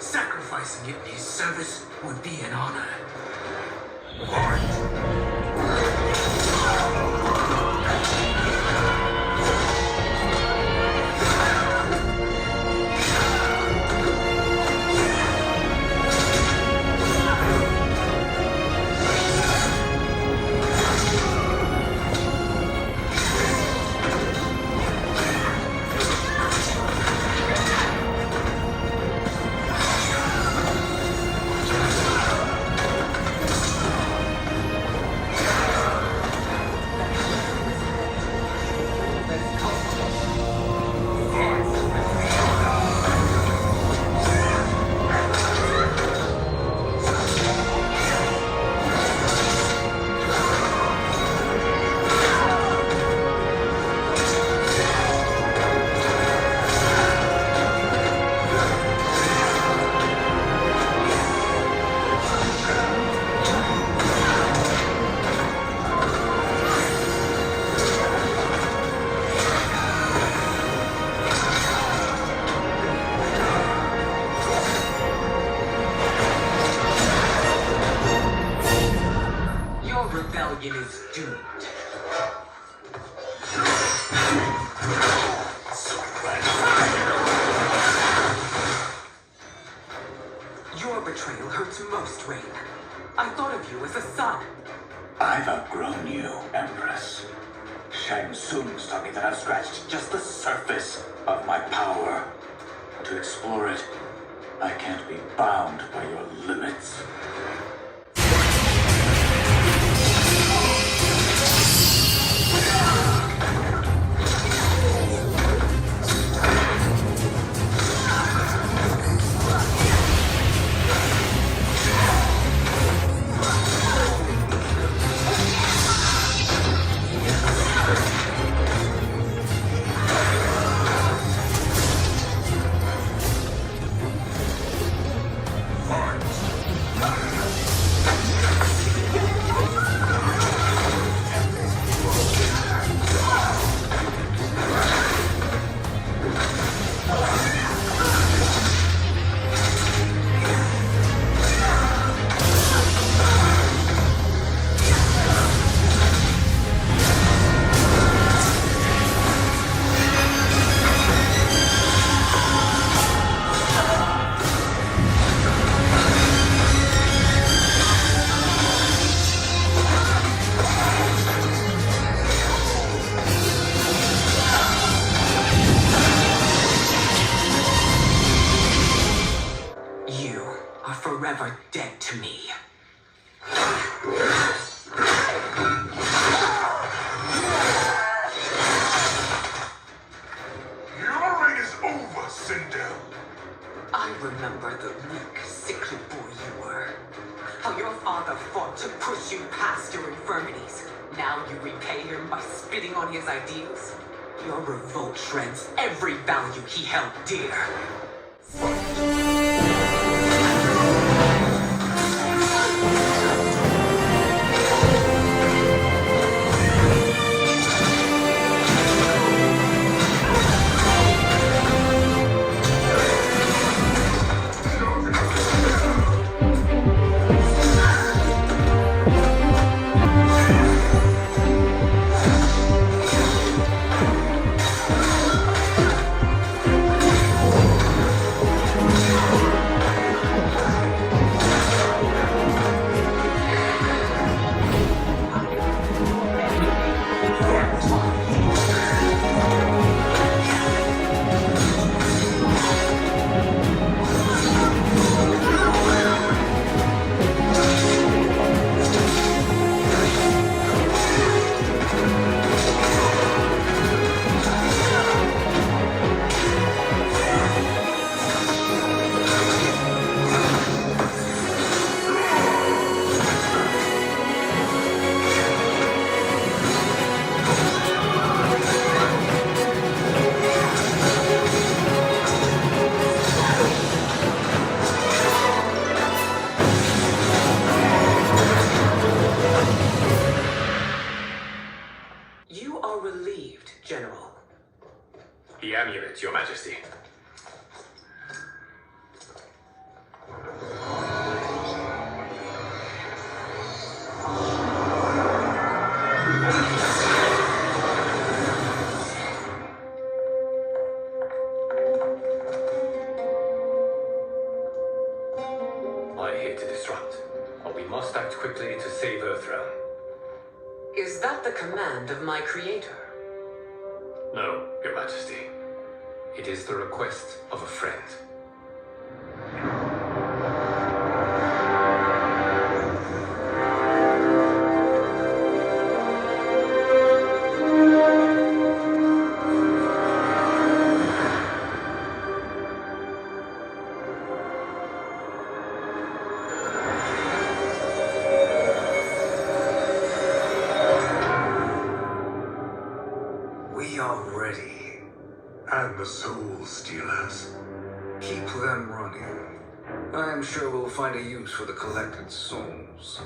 Sacrificing it in his service would be an honor. rebellion is doomed. Your betrayal hurts most, Rain. I thought of you as a son. I've outgrown you, Empress. Shang Tsung's taught me that I've scratched just the surface of my power. To explore it, I can't be bound by your limits. Forever dead to me. Your reign is over, Sindel. I remember the weak, sickly boy you were. How your father fought to push you past your infirmities. Now you repay him by spitting on his ideals. Your revolt shreds every value he held dear. You are relieved, General. The amulet, Your Majesty. I hate to disrupt, but we must act quickly to save Earthrealm. Is that the command of my creator? No, Your Majesty. It is the request of a friend. We are ready. And the Soul Stealers. Keep them running. I am sure we'll find a use for the collected souls.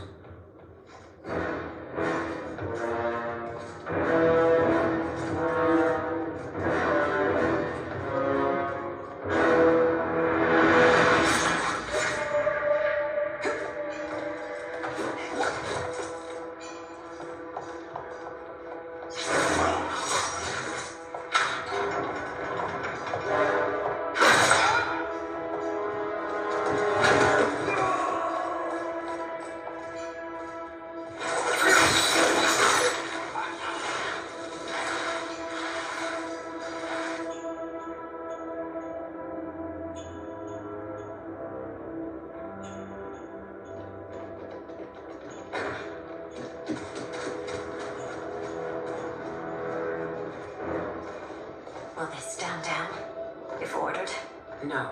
No.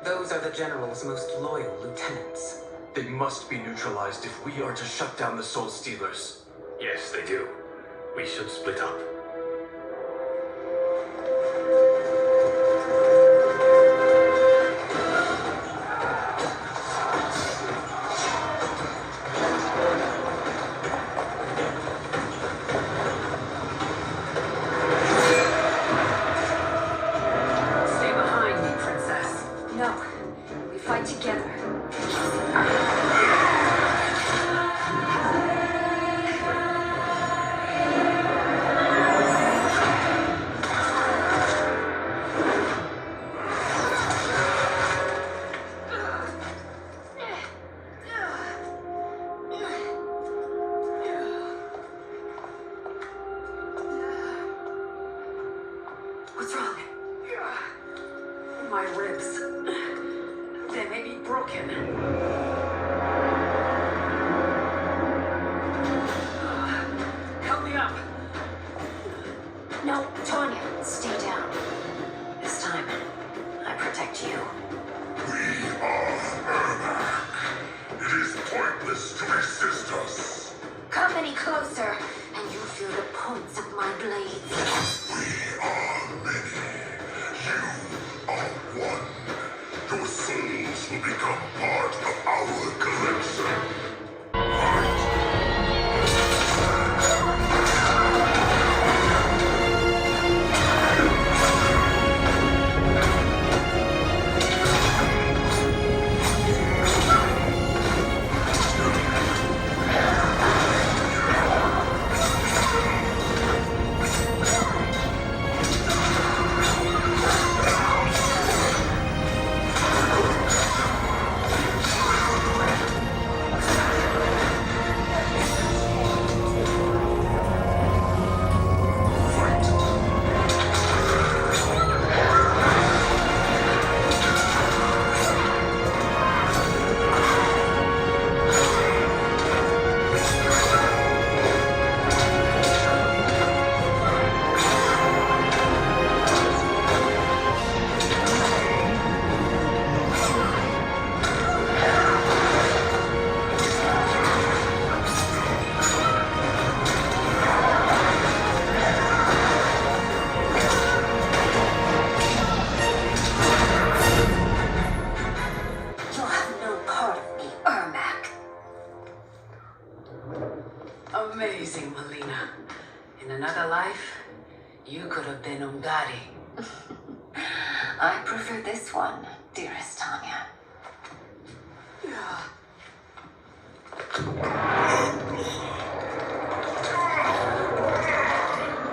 Those are the General's most loyal lieutenants. They must be neutralized if we are to shut down the Soul Stealers. Yes, they do. We should split up. Stay behind me, Princess. No, we fight together. What's wrong? My ribs. They may be broken. Help me up. No, Tanya, stay down. This time, I protect you. We are Ermac. It is pointless to resist us. Come any closer, and you'll feel the points of my blades. We are many. You are one. Your souls will become part of our collection. You'll have no part of me, Ermac. Amazing, Melina. In another life, you could have been Ungadi. I prefer this one, dearest Tanya.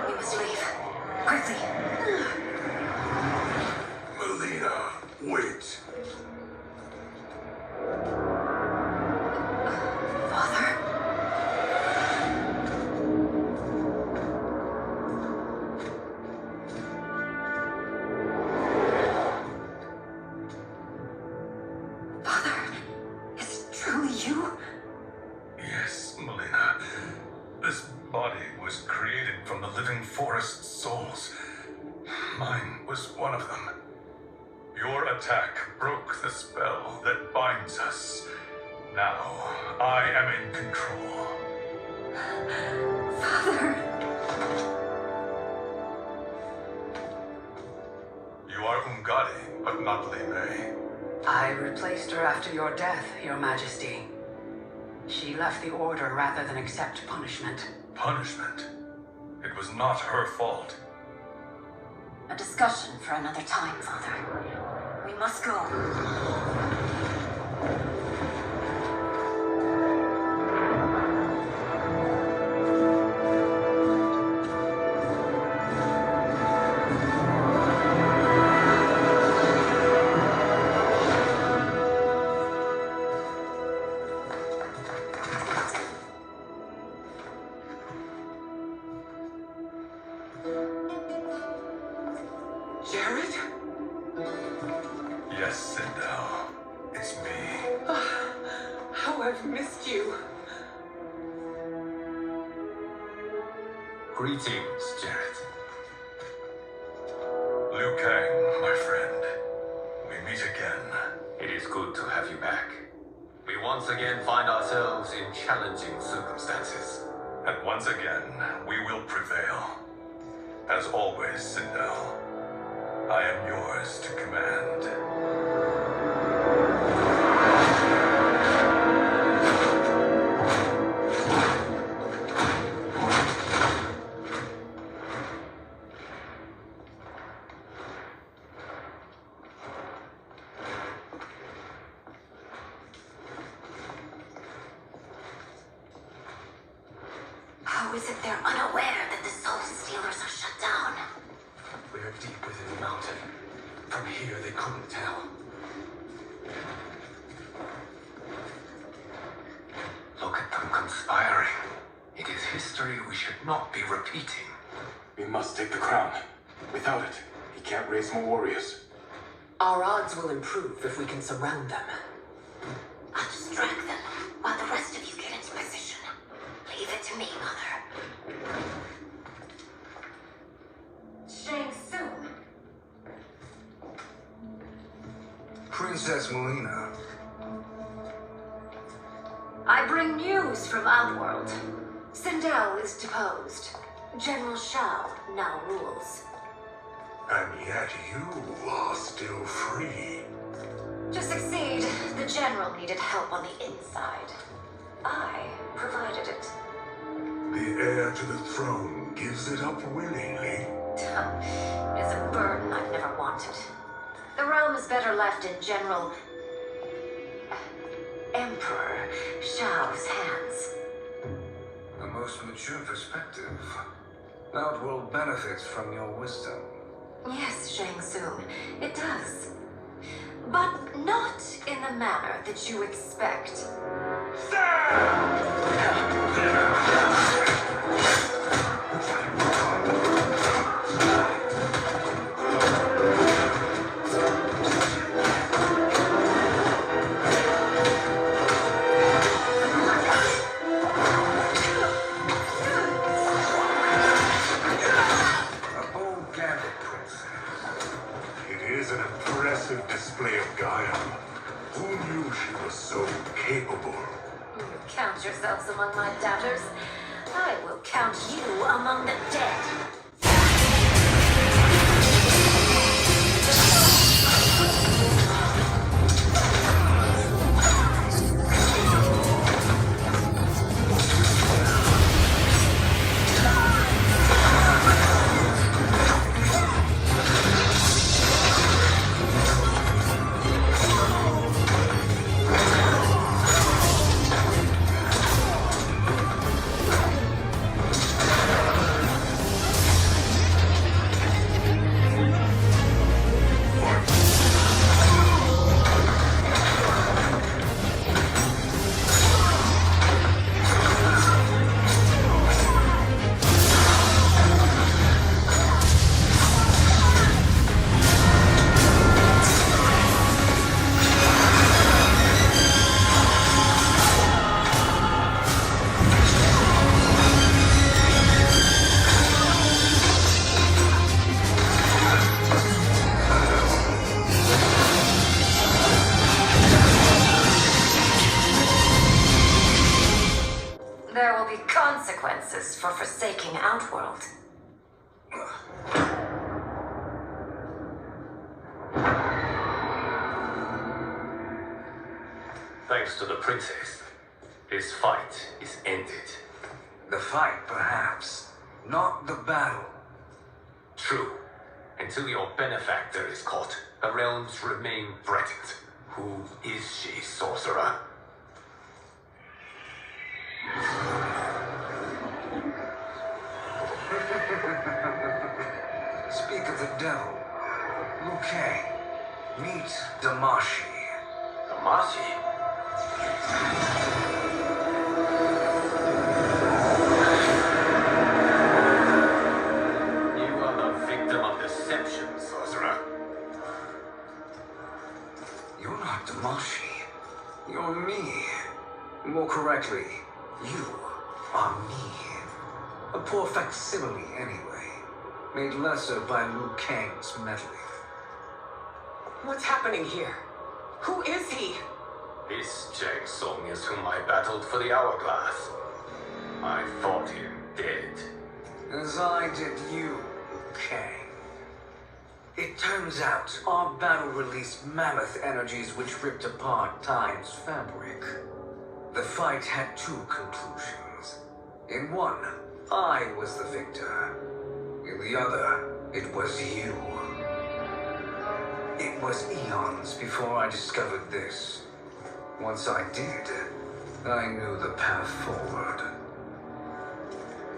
We must leave. Quickly. Melina, wait. Father? Father, is it truly you? Yes, Melina. This body was created from the living forest's souls. Mine was one of them. Your attack broke the spell that binds us. Now, I am in control. Father. You are Ungadi, but not Li Mei. I replaced her after your death, Your Majesty. She left the Order rather than accept punishment. Punishment? It was not her fault. A discussion for another time, Father. We must go. Jared? Yes, Sindel. It's me. How I've missed you. Greetings, Jared. Liu Kang, my friend. We meet again. It is good to have you back. We once again find ourselves in challenging circumstances. And once again, we will prevail. As always, Sindel, I am yours to command. How is it they're unaware that the Soul Stealers are shut down? We are deep within the mountain. From here, they couldn't tell. Look at them conspiring. It is history we should not be repeating. We must take the crown. Without it, he can't raise more warriors. Our odds will improve if we can surround them. I'll distract them while the rest of you get into position. Leave it to me, Mother. Shang Tsung. Princess Melina. I bring news from Outworld. Sindel is deposed. General Shao now rules. And yet you are still free. To succeed, the general needed help on the inside. I provided it. The heir to the throne gives it up willingly. It is a burden I've never wanted. The realm is better left in General Emperor Shao's hands. A most mature perspective. Outworld benefits from your wisdom. Yes, Shang Tsung, it does. But not in the manner that you expect. An impressive display of guile. Who knew she was so capable? You count yourselves among my doubters. I will count you among the dead. There will be consequences for forsaking Outworld. Thanks to the princess, this fight is ended. The fight, perhaps. Not the battle. True. Until your benefactor is caught, the realms remain threatened. Who is she, sorcerer? Speak of the devil. Liu Kang. Meet Damashi. Damashi? You are the victim of deception, sorcerer. You're not Damashi. You're me. More correctly, you are me. A poor facsimile, anyway. Made lesser by Liu Kang's meddling. What's happening here? Who is he? This Shang Tsung is whom I battled for the Hourglass. I fought him dead. As I did you, Kang. It turns out our battle released mammoth energies which ripped apart time's fabric. The fight had two conclusions. In one, I was the victor. In the other, it was you. It was eons before I discovered this. Once I did, I knew the path forward.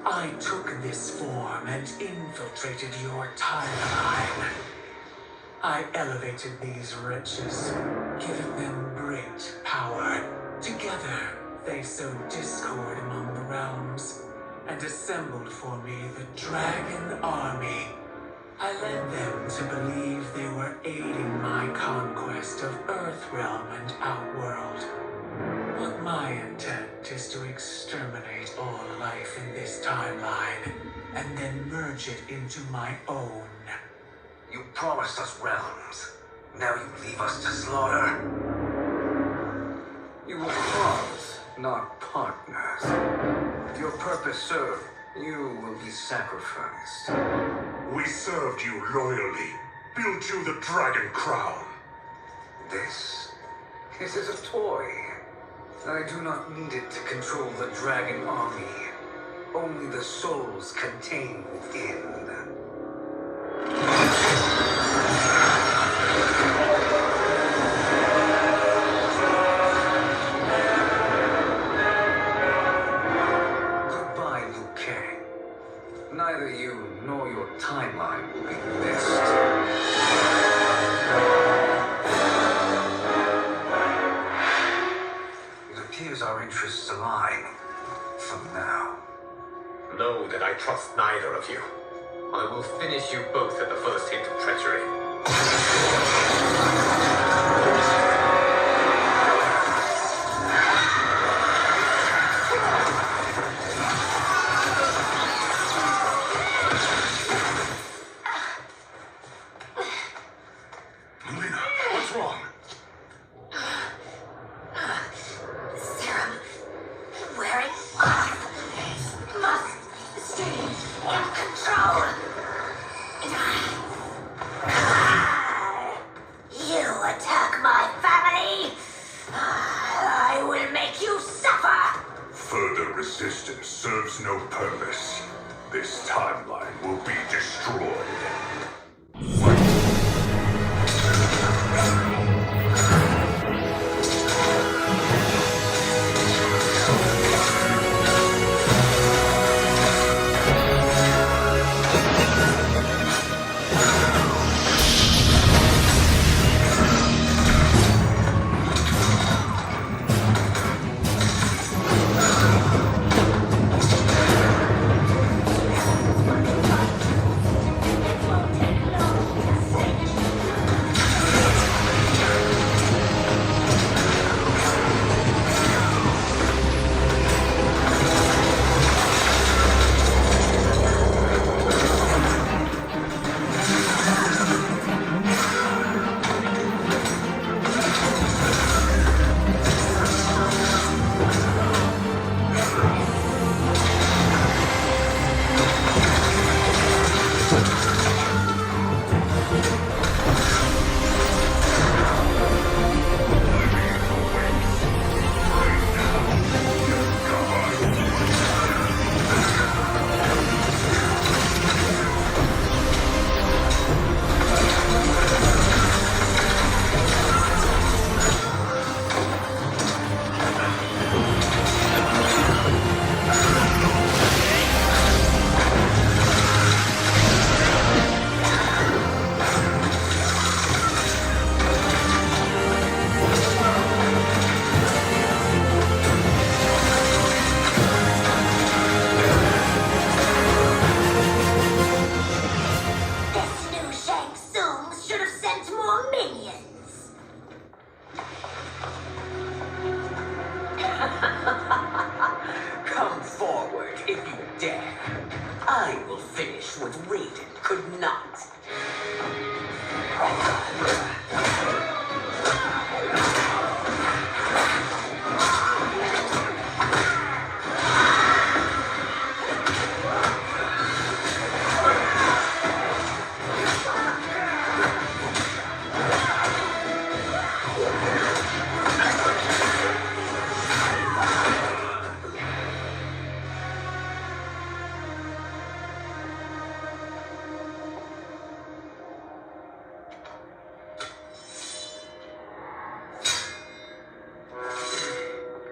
I took this form and infiltrated your timeline. I elevated these wretches, giving them great power. Together, they sowed discord among the realms, and assembled for me the Dragon Army. I led them to believe they were aiding my conquest of Earthrealm and Outworld. But my intent is to exterminate all life in this timeline, and then merge it into my own. You promised us realms. Now you leave us to slaughter. You were pawns, not partners. If your purpose served, you will be sacrificed. We served you loyally, built you the Dragon Crown. This is a toy. I do not need it to control the Dragon Army. Only the souls contained within. Goodbye, Liu Kang. Neither you nor your timeline will be missed. It appears our interests align. For now. Know that I trust neither of you. I will finish you both at the first hint of treachery. Melina, what's wrong? Serum wearing off. Must stay in control. You attack my family. I will make you suffer. Further resistance serves no purpose. This timeline will be destroyed.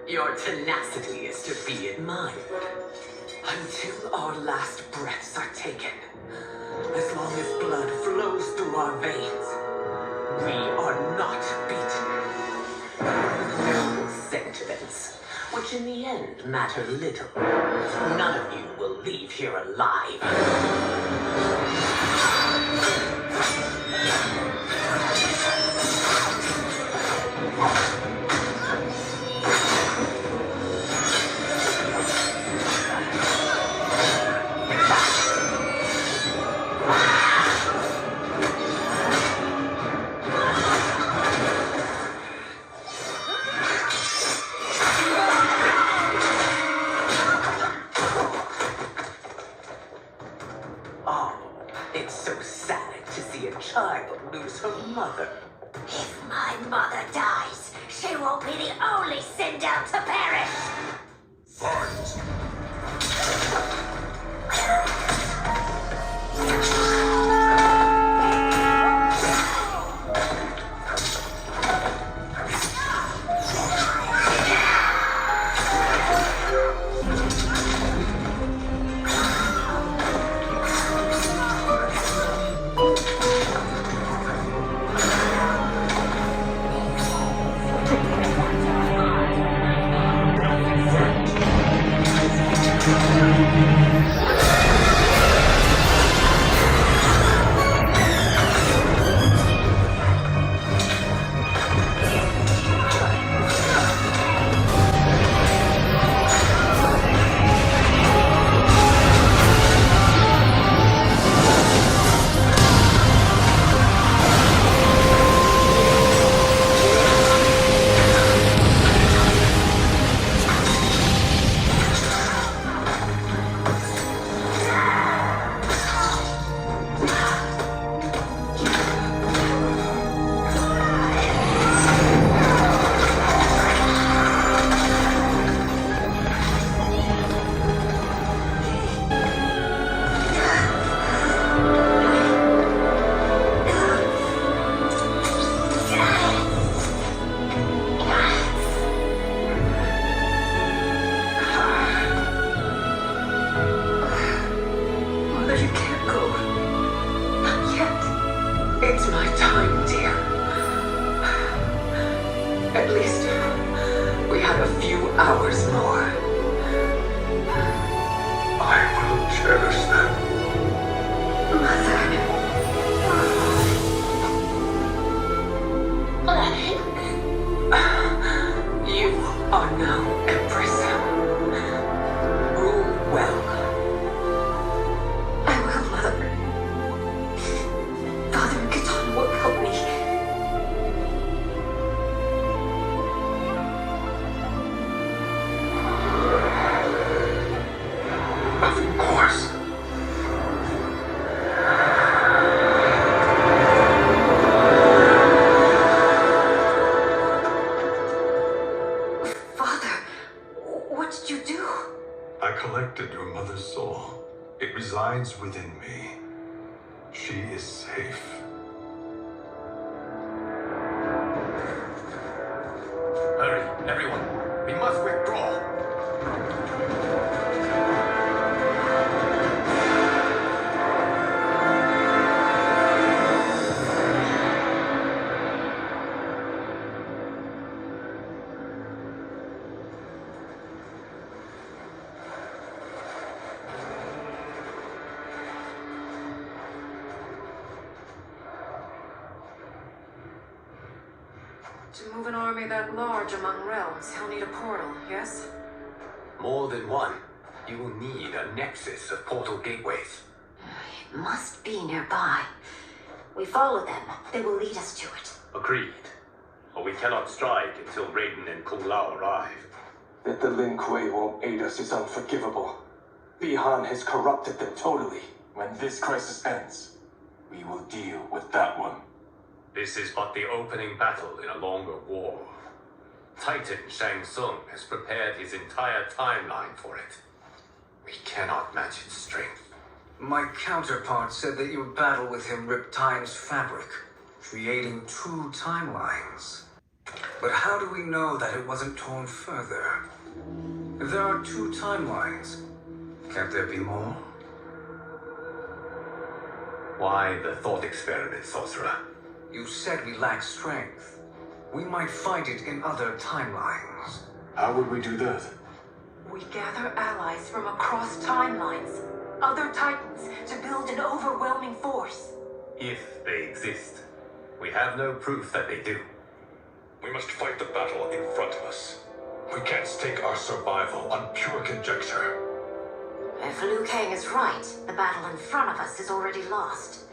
Your tenacity is to be admired. Until our last breaths are taken, as long as blood flows through our veins, we are not beaten. No sentiments, which in the end matter little. None of you will leave here alive. It's so sad to see a child lose her mother. If my mother dies, she won't be the only sent out to perish. Fight! It's my time, dear. At least we have a few hours more. I will cherish them. You are now Empress. Rule well. I will, Mother. Father Catan will help me. Of course. Father, what did you do? I collected your mother's soul. It resides within me. She is safe. Hurry, everyone. We must withdraw. To move an army that large among realms, he'll need a portal, yes? More than one. You will need a nexus of portal gateways. It must be nearby. We follow them. They will lead us to it. Agreed. But we cannot strike until Raiden and Kung Lao arrive. That the Lin Kuei won't aid us is unforgivable. Bihan has corrupted them totally. When this crisis ends, we will deal with that one. This is but the opening battle in a longer war. Titan Shang Tsung has prepared his entire timeline for it. We cannot match its strength. My counterpart said that your battle with him ripped time's fabric, creating two timelines. But how do we know that it wasn't torn further? There are 2 timelines. Can't there be more? Why the thought experiment, Sorcerer? You said we lack strength. We might find it in other timelines. How would we do that? We gather allies from across timelines, other titans, to build an overwhelming force. If they exist. We have no proof that they do. We must fight the battle in front of us. We can't stake our survival on pure conjecture. If Liu Kang is right, the battle in front of us is already lost.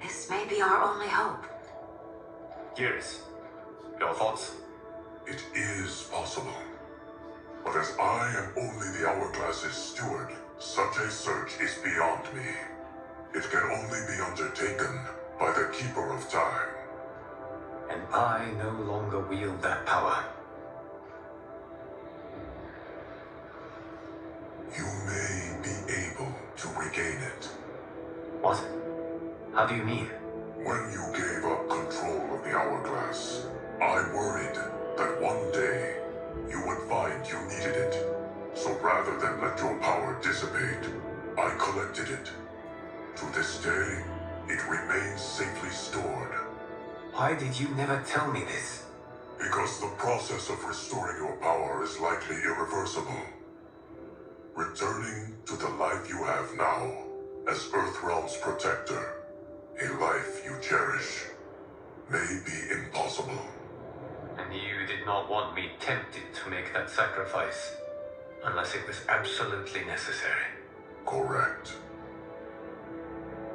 This may be our only hope. Gears, your thoughts? It is possible. But as I am only the Hourglass's steward, such a search is beyond me. It can only be undertaken by the Keeper of Time. And I no longer wield that power. You may be able to regain it. What? How do you mean? When you gave up control of the Hourglass, I worried that one day you would find you needed it. So rather than let your power dissipate, I collected it. To this day, it remains safely stored. Why did you never tell me this? Because the process of restoring your power is likely irreversible. Returning to the life you have now, as Earthrealm's protector, a life you cherish, may be impossible. And you did not want me tempted to make that sacrifice, unless it was absolutely necessary. Correct.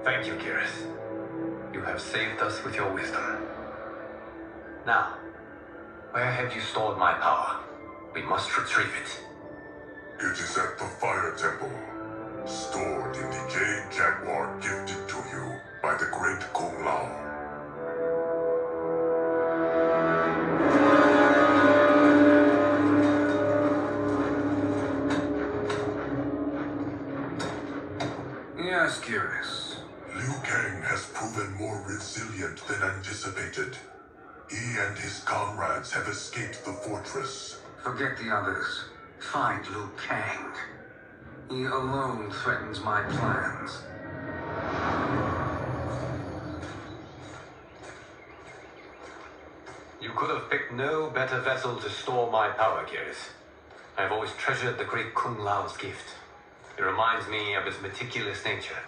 Thank you, Geras. You have saved us with your wisdom. Now, where have you stored my power? We must retrieve it. It is at the Fire Temple, stored in the Jade Jaguar gifted to you by the great Kung Lao. Yes, Geras. Liu Kang has proven more resilient than anticipated. He and his comrades have escaped the fortress. Forget the others. Find Liu Kang. He alone threatens my plans. You could have picked no better vessel to store my power, Geras. I have always treasured the great Kung Lao's gift. It reminds me of his meticulous nature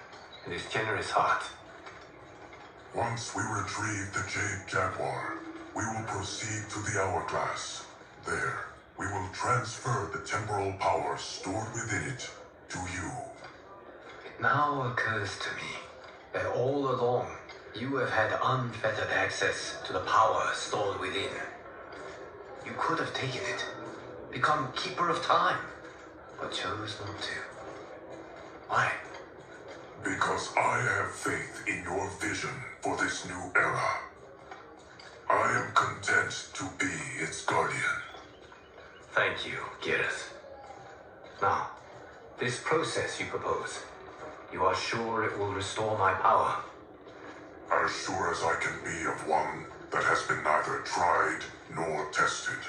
and his generous heart. Once we retrieve the Jade Jaguar, we will proceed to the Hourglass. There, we will transfer the temporal power stored within it to you. It now occurs to me that all along you have had unfettered access to the power stored within. You could have taken it, become Keeper of Time, but chose not to. Why? Because I have faith in your vision for this new era. I am content to be its guardian. Thank you, Geras. Now, this process you propose, you are sure it will restore my power? As sure as I can be of one that has been neither tried nor tested.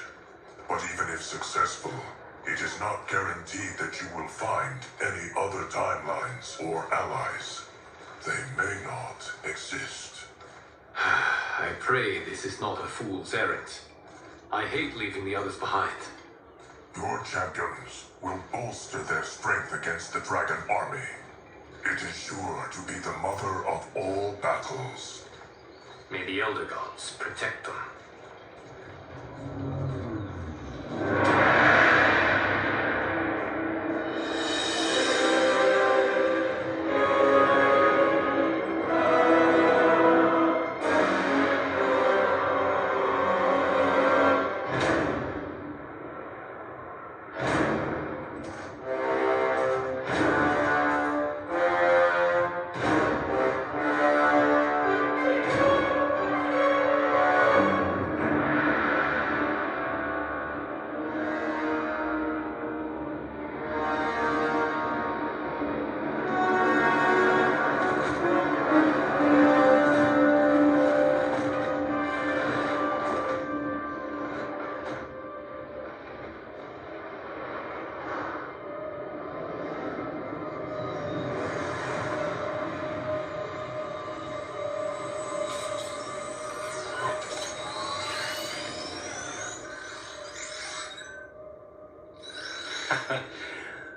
But even if successful, it is not guaranteed that you will find any other timelines or allies. They may not exist. I pray this is not a fool's errand. I hate leaving the others behind. Your champions will bolster their strength against the Dragon Army. It is sure to be the mother of all battles. May the Elder Gods protect them.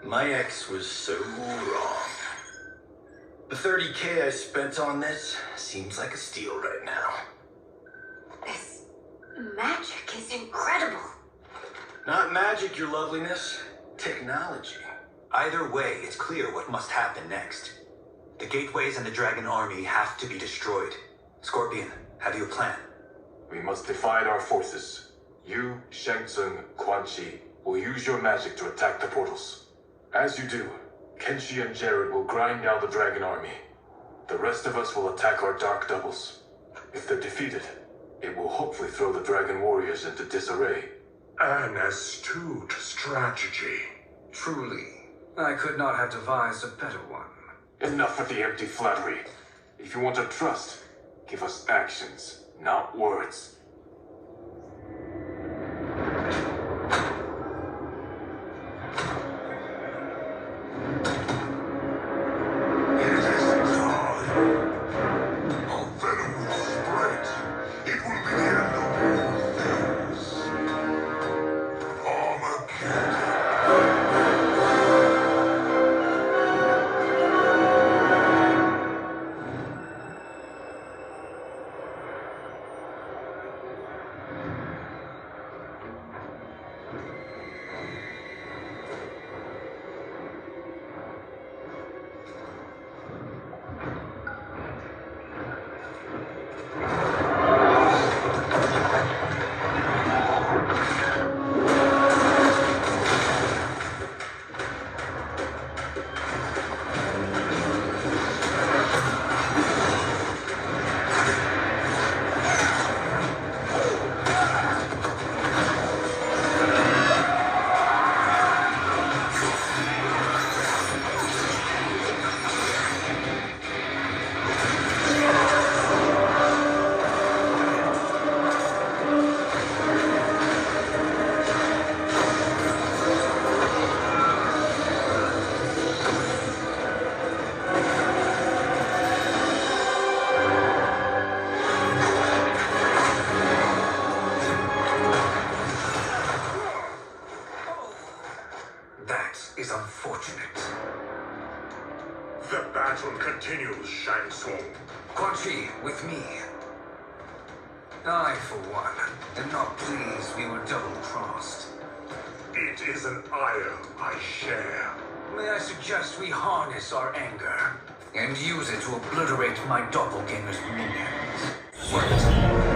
My ex was so wrong. The 30K I spent on this seems like a steal right now. This magic is incredible. Not magic, your loveliness. Technology. Either way, it's clear what must happen next. The gateways and the dragon army have to be destroyed. Scorpion, have you a plan? We must divide our forces. You, Shang Tsung, Quan Chi will use your magic to attack the portals. As you do, Kenshi and Jared will grind down the dragon army. The rest of us will attack our dark doubles. If they're defeated, it will hopefully throw the dragon warriors into disarray. An astute strategy. Truly, I could not have devised a better one. Enough with the empty flattery. If you want our trust, give us actions, not words. Is unfortunate. The battle continues, Shang Tsung. Quan Chi, with me. I, for one, am not pleased we were double-crossed. It is an ire I share. May I suggest we harness our anger and use it to obliterate my doppelganger's minions? What?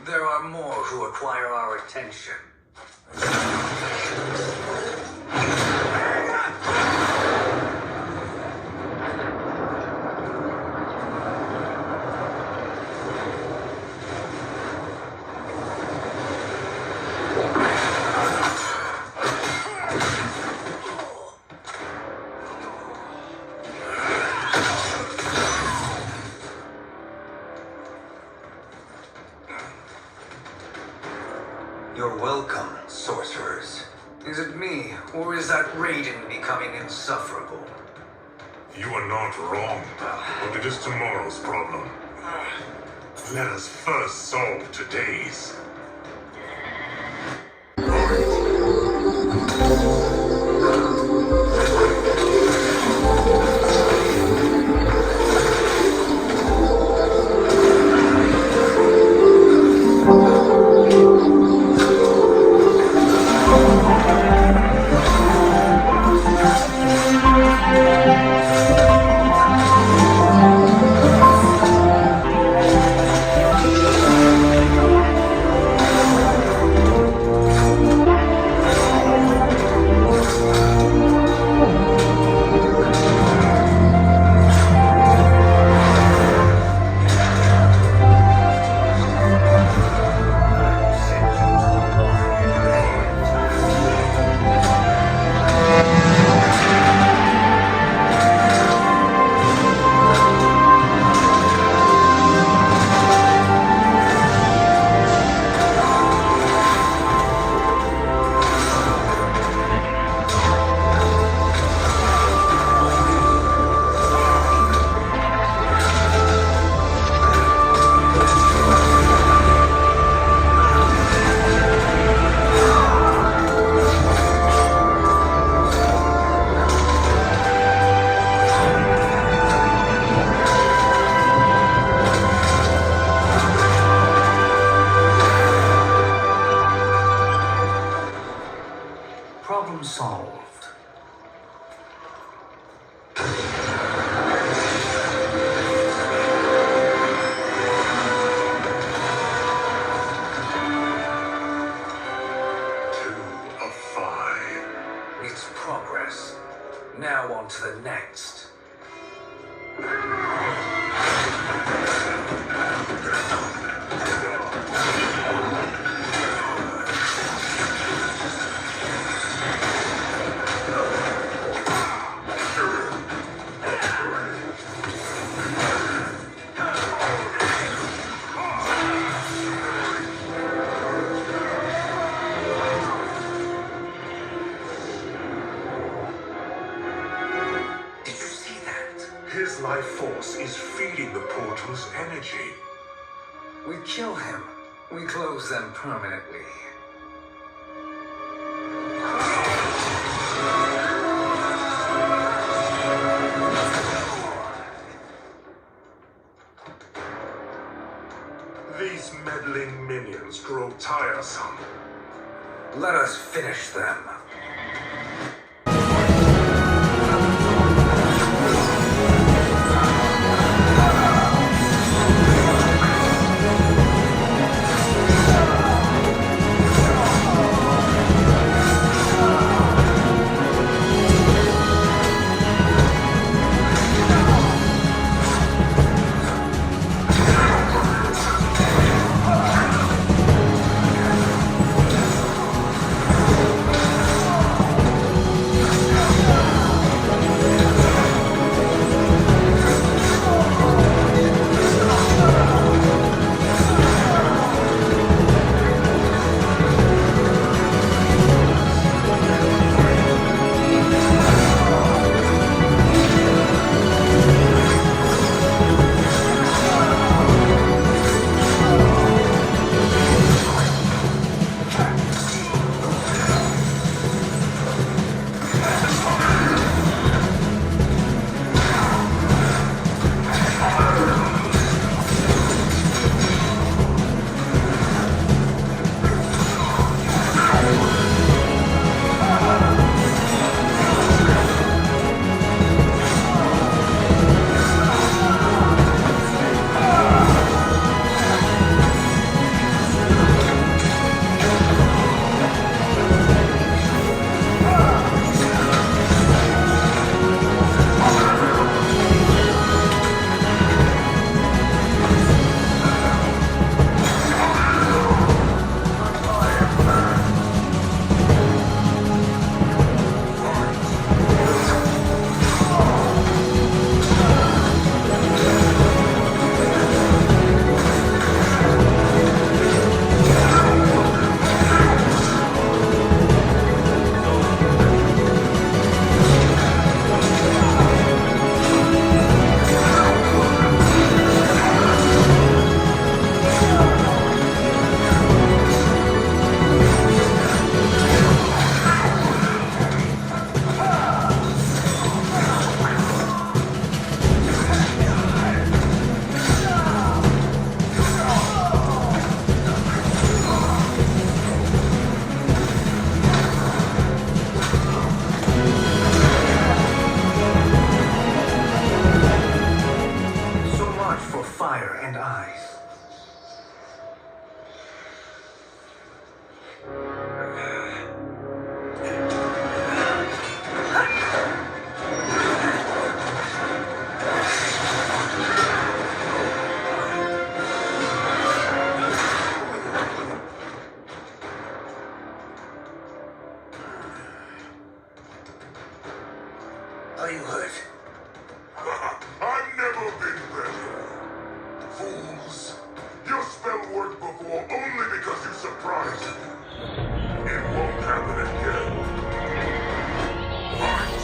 There are more who require our attention. You're welcome, sorcerers. Is it me, or is that Raiden becoming insufferable? You are not wrong, but it is tomorrow's problem. Let us first solve today's. Problem solved. It's progress. Now on to the next. His life force is feeding the portal's energy. We kill him. We close them permanently. These meddling minions grow tiresome. Let us finish them. and eyes. Are you hurt? I've never been better. Fools. Your spell worked before only because you surprised me. It won't happen again. Fight!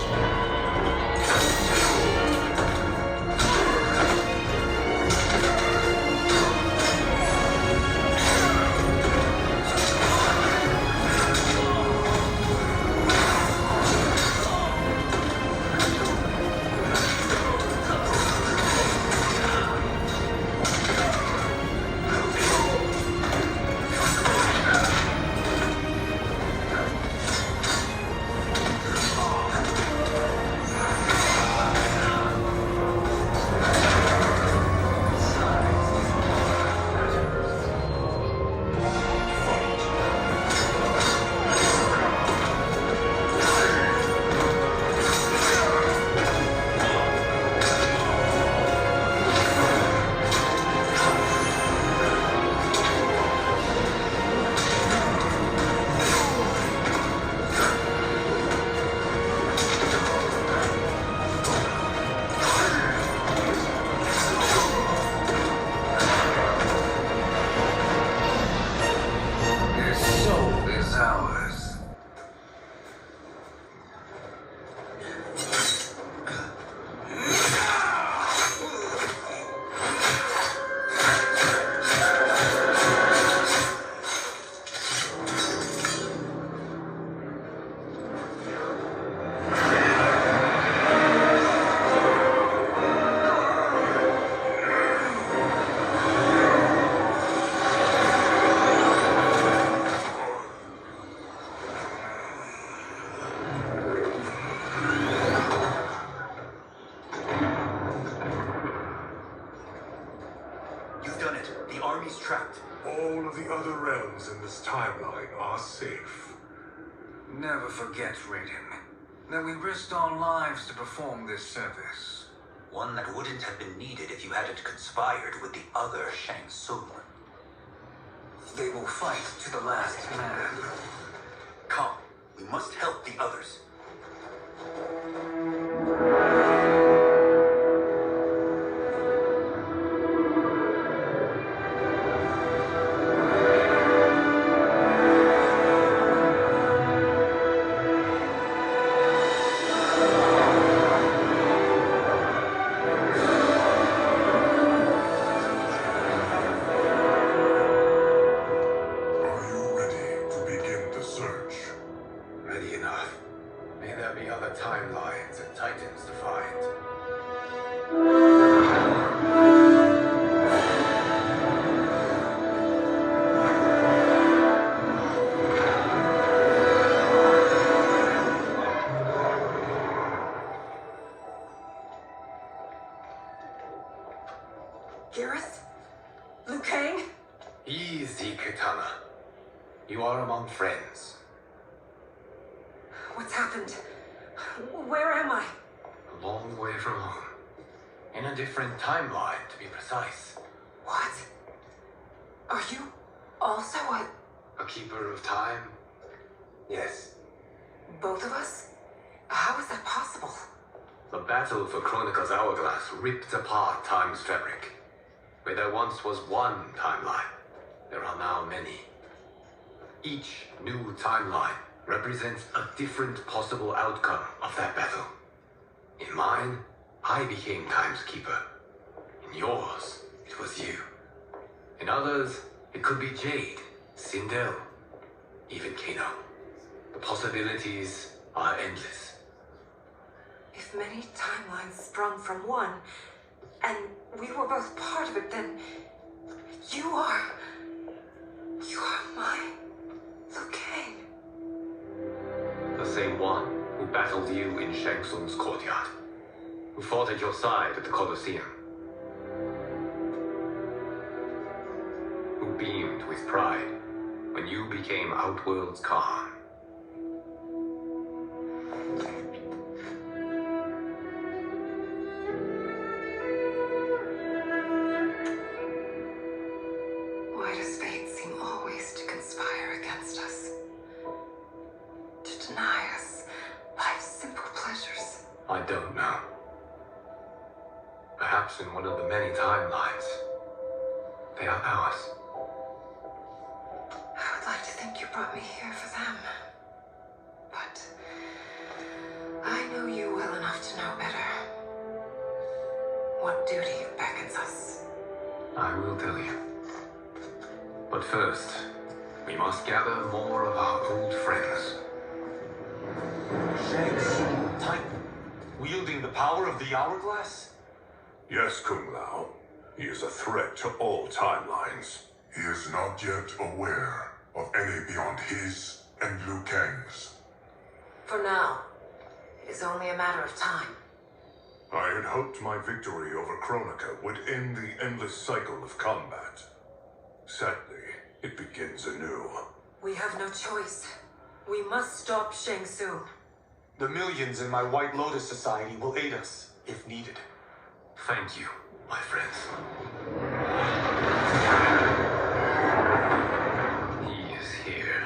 All of the other realms in this timeline are safe. Never forget, Raiden, that we risked our lives to perform this service. One that wouldn't have been needed if you hadn't conspired with the other Shang Tsung. They will fight to the last man. Come, we must help the others. timelines and titans to find. Garrus? Liu Kang? Easy, Katana. You are among friends. What's happened? Where am I? A long way from home. In a different timeline, to be precise. What? Are you also a keeper of time? Yes. both of us? How is that possible? The battle for Chronica's Hourglass ripped apart time's fabric. Where there once was one timeline, there are now many. Each new timeline represents a different possible outcome of that battle. In mine, I became Time's Keeper. In yours, it was you. In others, it could be Jade, Sindel, even Kano. The possibilities are endless. If many timelines sprung from one, and we were both part of it, then you are my Liu Kang. The same one who battled you in Shang Tsung's courtyard. Who fought at your side at the Colosseum. beamed with pride when you became Outworld's Khan. Why does fate seem always to conspire against us? To deny us life's simple pleasures? I don't know. Perhaps in one of the many timelines, they are ours. I would like to think you brought me here for them. But I know you well enough to know better. What duty beckons us? I will tell you. But first, we must gather more of our old friends. Shang Tsung, Titan, wielding the power of the hourglass? Yes, Kung Lao. He is a threat to all timelines. He is not yet aware of any beyond his and Liu Kang's. For now, it is only a matter of time. I had hoped my victory over Kronika would end the endless cycle of combat. Sadly, it begins anew. We have no choice. We must stop Shang Tsung. The millions in my White Lotus Society will aid us, if needed. Thank you, my friends. He is here.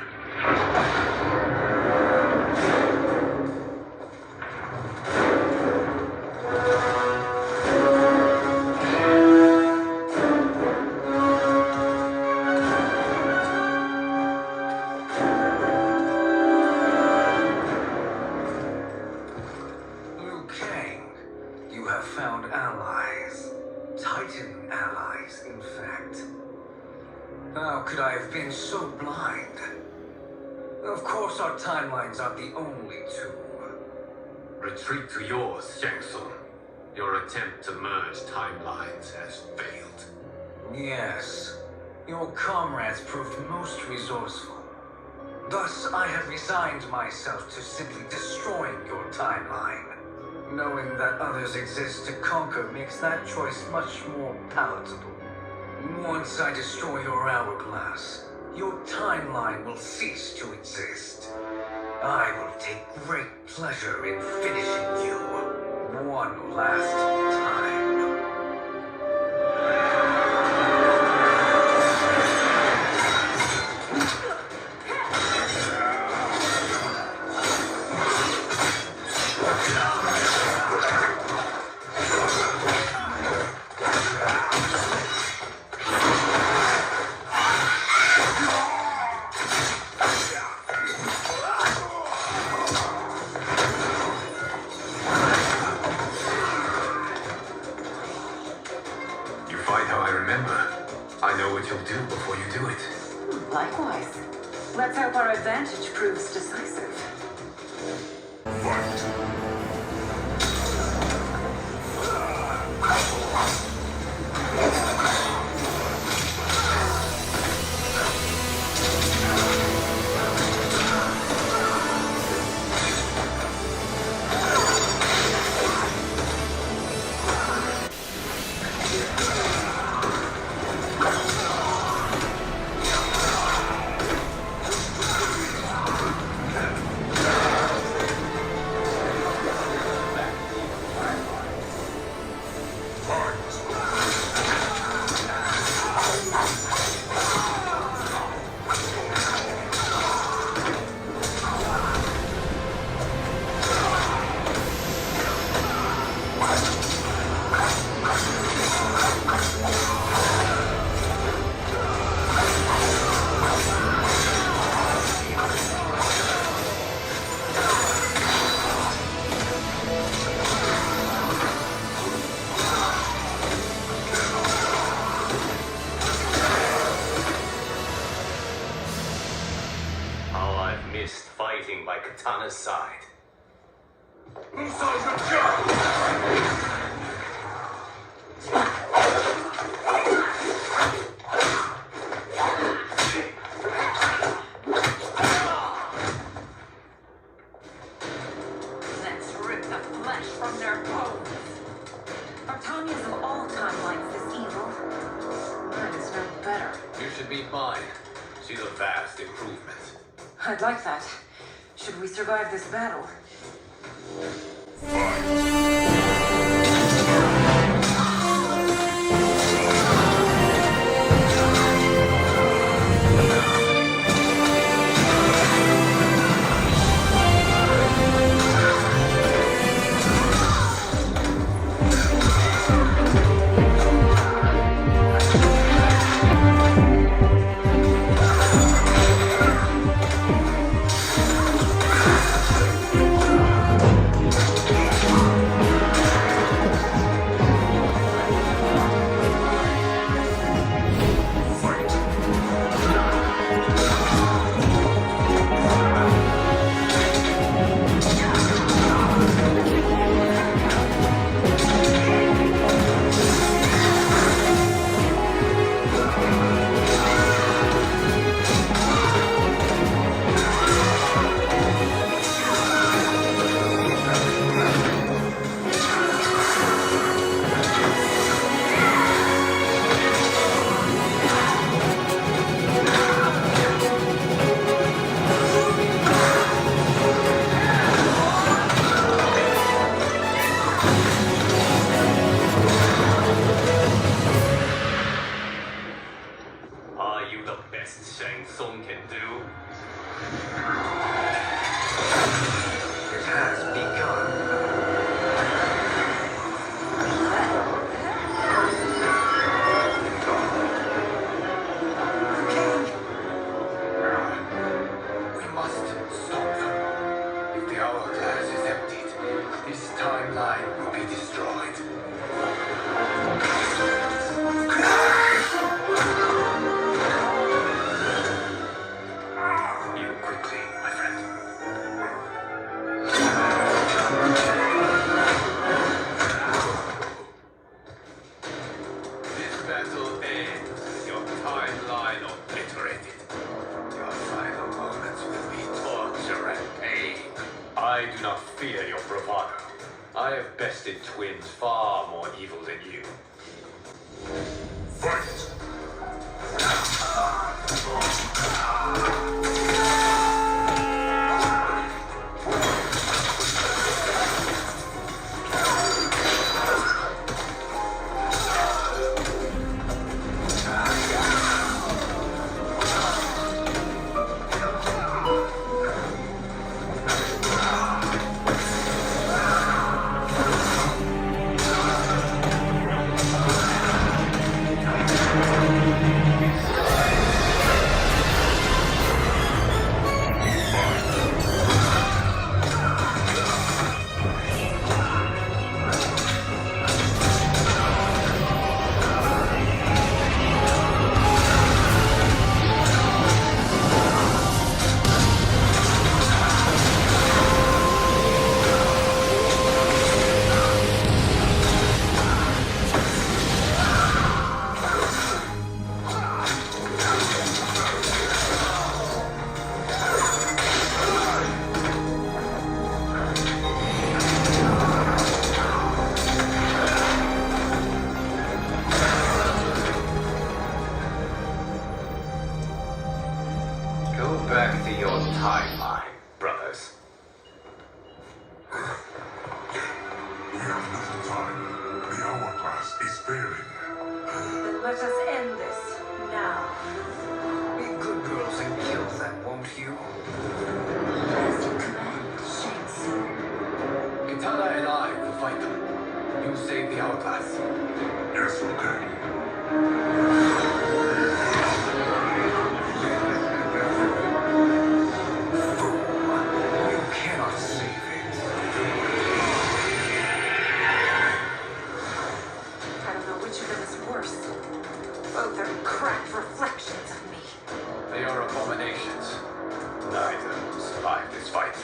Liu Kang, you have found allies. Titan allies, in fact. How could I have been so blind? Of course our timelines aren't the only two. Retreat to yours, Shang Tsung. Your attempt to merge timelines has failed. Yes, your comrades proved most resourceful. Thus, I have resigned myself to simply destroying your timeline. Knowing that others exist to conquer makes that choice much more palatable. Once I destroy your hourglass, your timeline will cease to exist. I will take great pleasure in finishing you one last time. Likewise. Let's hope our advantage proves decisive. Fighting by Katana's side. Let's rip the flesh from their bones. Are Tanya's of all timelines this evil? Mine is no better. You should meet mine. She's a vast improvement. I'd like that. Should we survive this battle? Are you the best Shang Tsung can do? It has begun. We must stop them. If the hourglass is emptied, this timeline will be destroyed. You quickly, my friend. This battle ends with your timeline obliterated. Your final moments will be torture and pain. I do not fear your bravado. I have bested twins far more evil than you. Fight! Go back to your timeline, brothers. We have little time. The hourglass is failing. Then let us end this now. Be good girls and kill them, won't you? As you command, Shang Tsung. Kitana and I will fight them. You save the hourglass. Yes, Liu Kang. You cannot save it. I don't know which of them is worse. Both are cracked reflections of me. They are abominations. Neither will survive this fight.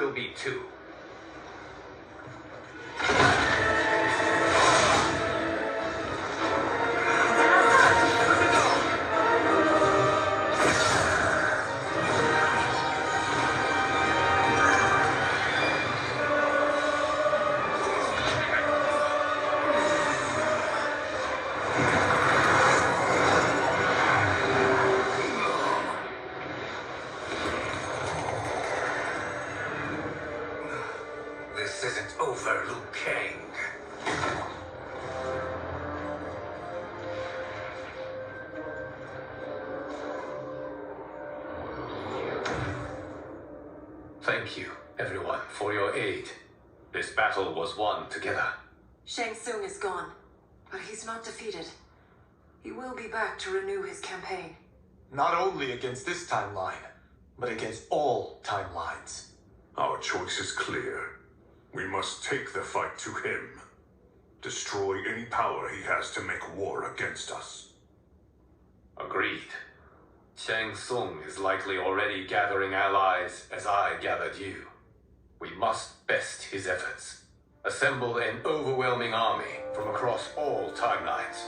will be too. This isn't over, Liu Kang. Thank you, everyone, for your aid. This battle was won together. Shang Tsung is gone, but he's not defeated. He will be back to renew his campaign. Not only against this timeline, but against all timelines. Our choice is clear. We must take the fight to him. Destroy any power he has to make war against us. Agreed. Shang Tsung is likely already gathering allies as I gathered you. We must best his efforts. Assemble an overwhelming army from across all timelines.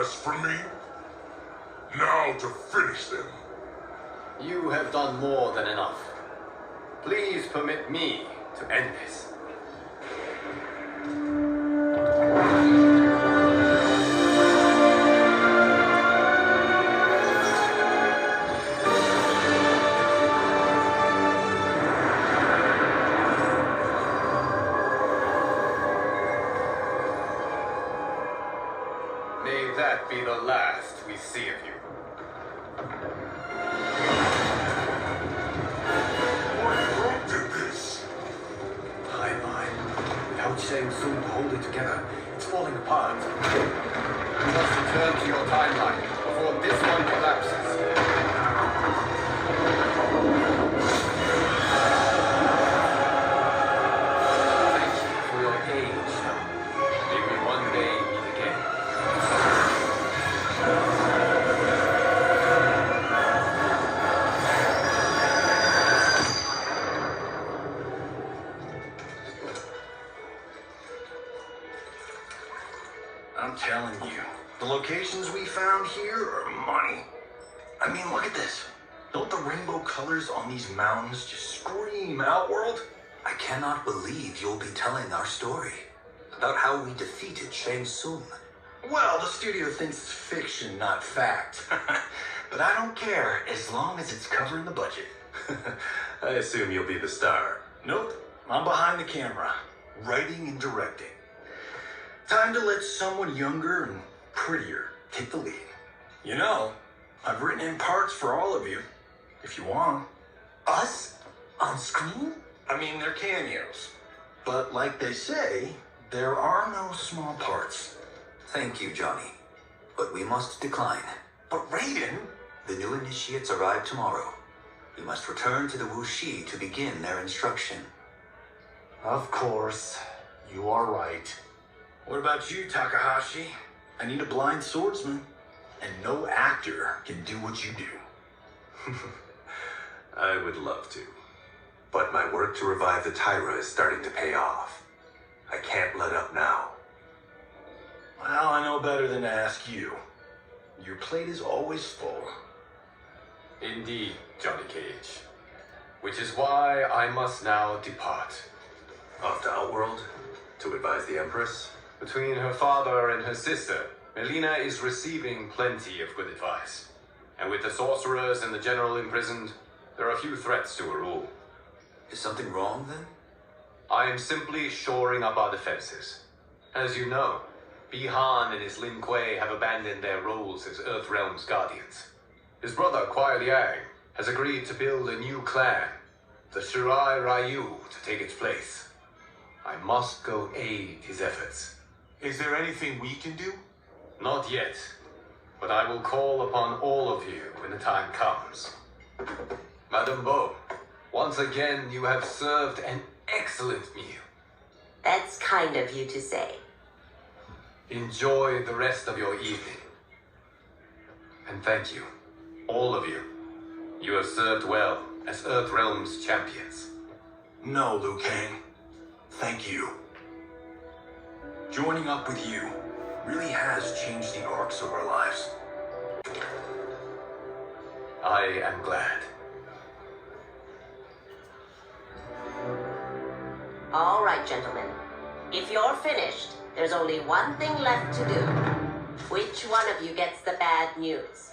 just for me? Now to finish them. You have done more than enough. Please permit me to end this. May that be the last we see of you. What did this? Timeline. Without Shang Tsung to hold it together, it's falling apart. You must return to your timeline before this one collapses. Thank you for your aid, Shang. May we one day meet again. I'm telling you, the locations we found here are money. I mean, look at this. Don't the rainbow colors on these mountains just scream Outworld? I cannot believe you'll be telling our story about how we defeated Shang Tsung. Well, the studio thinks it's fiction, not fact. But I don't care as long as it's covering the budget. I assume you'll be the star. Nope, I'm behind the camera, writing and directing. Time to let someone younger and prettier take the lead. You know, I've written in parts for all of you, if you want. Us? On screen? I mean, they're cameos. But like they say, there are no small parts. Thank you, Johnny. But we must decline. But Raiden? The new initiates arrive tomorrow. You must return to the Wuxi to begin their instruction. Of course. You are right. What about you, Takahashi? I need a blind swordsman. And no actor can do what you do. I would love to. But my work to revive the Tyra is starting to pay off. I can't let up now. Well, I know better than to ask you. Your plate is always full. Indeed, Johnny Cage. Which is why I must now depart. Off to Outworld? To advise the Empress? Between her father and her sister, Melina is receiving plenty of good advice. And with the sorcerers and the general imprisoned, there are few threats to her rule. Is something wrong, then? I am simply shoring up our defenses. As you know, Bi-Han and his Lin Kuei have abandoned their roles as Earthrealm's guardians. His brother, Kuai Liang, has agreed to build a new clan, the Shirai Ryu, to take its place. I must go aid his efforts. Is there anything we can do? Not yet, but I will call upon all of you when the time comes. Madame Bo, once again you have served an excellent meal. That's kind of you to say. Enjoy the rest of your evening. And thank you, all of you. You have served well as Earthrealm's champions. No, Liu Kang. Thank you. Joining up with you really has changed the arcs of our lives. I am glad. All right, gentlemen. If you're finished, there's only one thing left to do. Which one of you gets the bad news?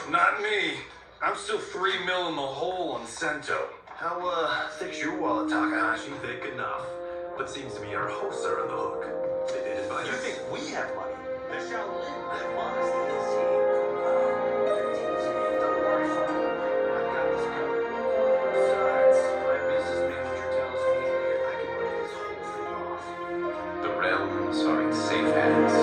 Not me. I'm still 3 mil in the hole on Sento. How, thick's your wallet, Takahashi? Thick enough. But seems to me our hosts are on the hook. They did invite us. You think we have money? The Shaolin I'm honestly seeing don't worry, son. I've got this covered. Besides, my business manager tells me I can run this whole thing off. The realms are in safe hands.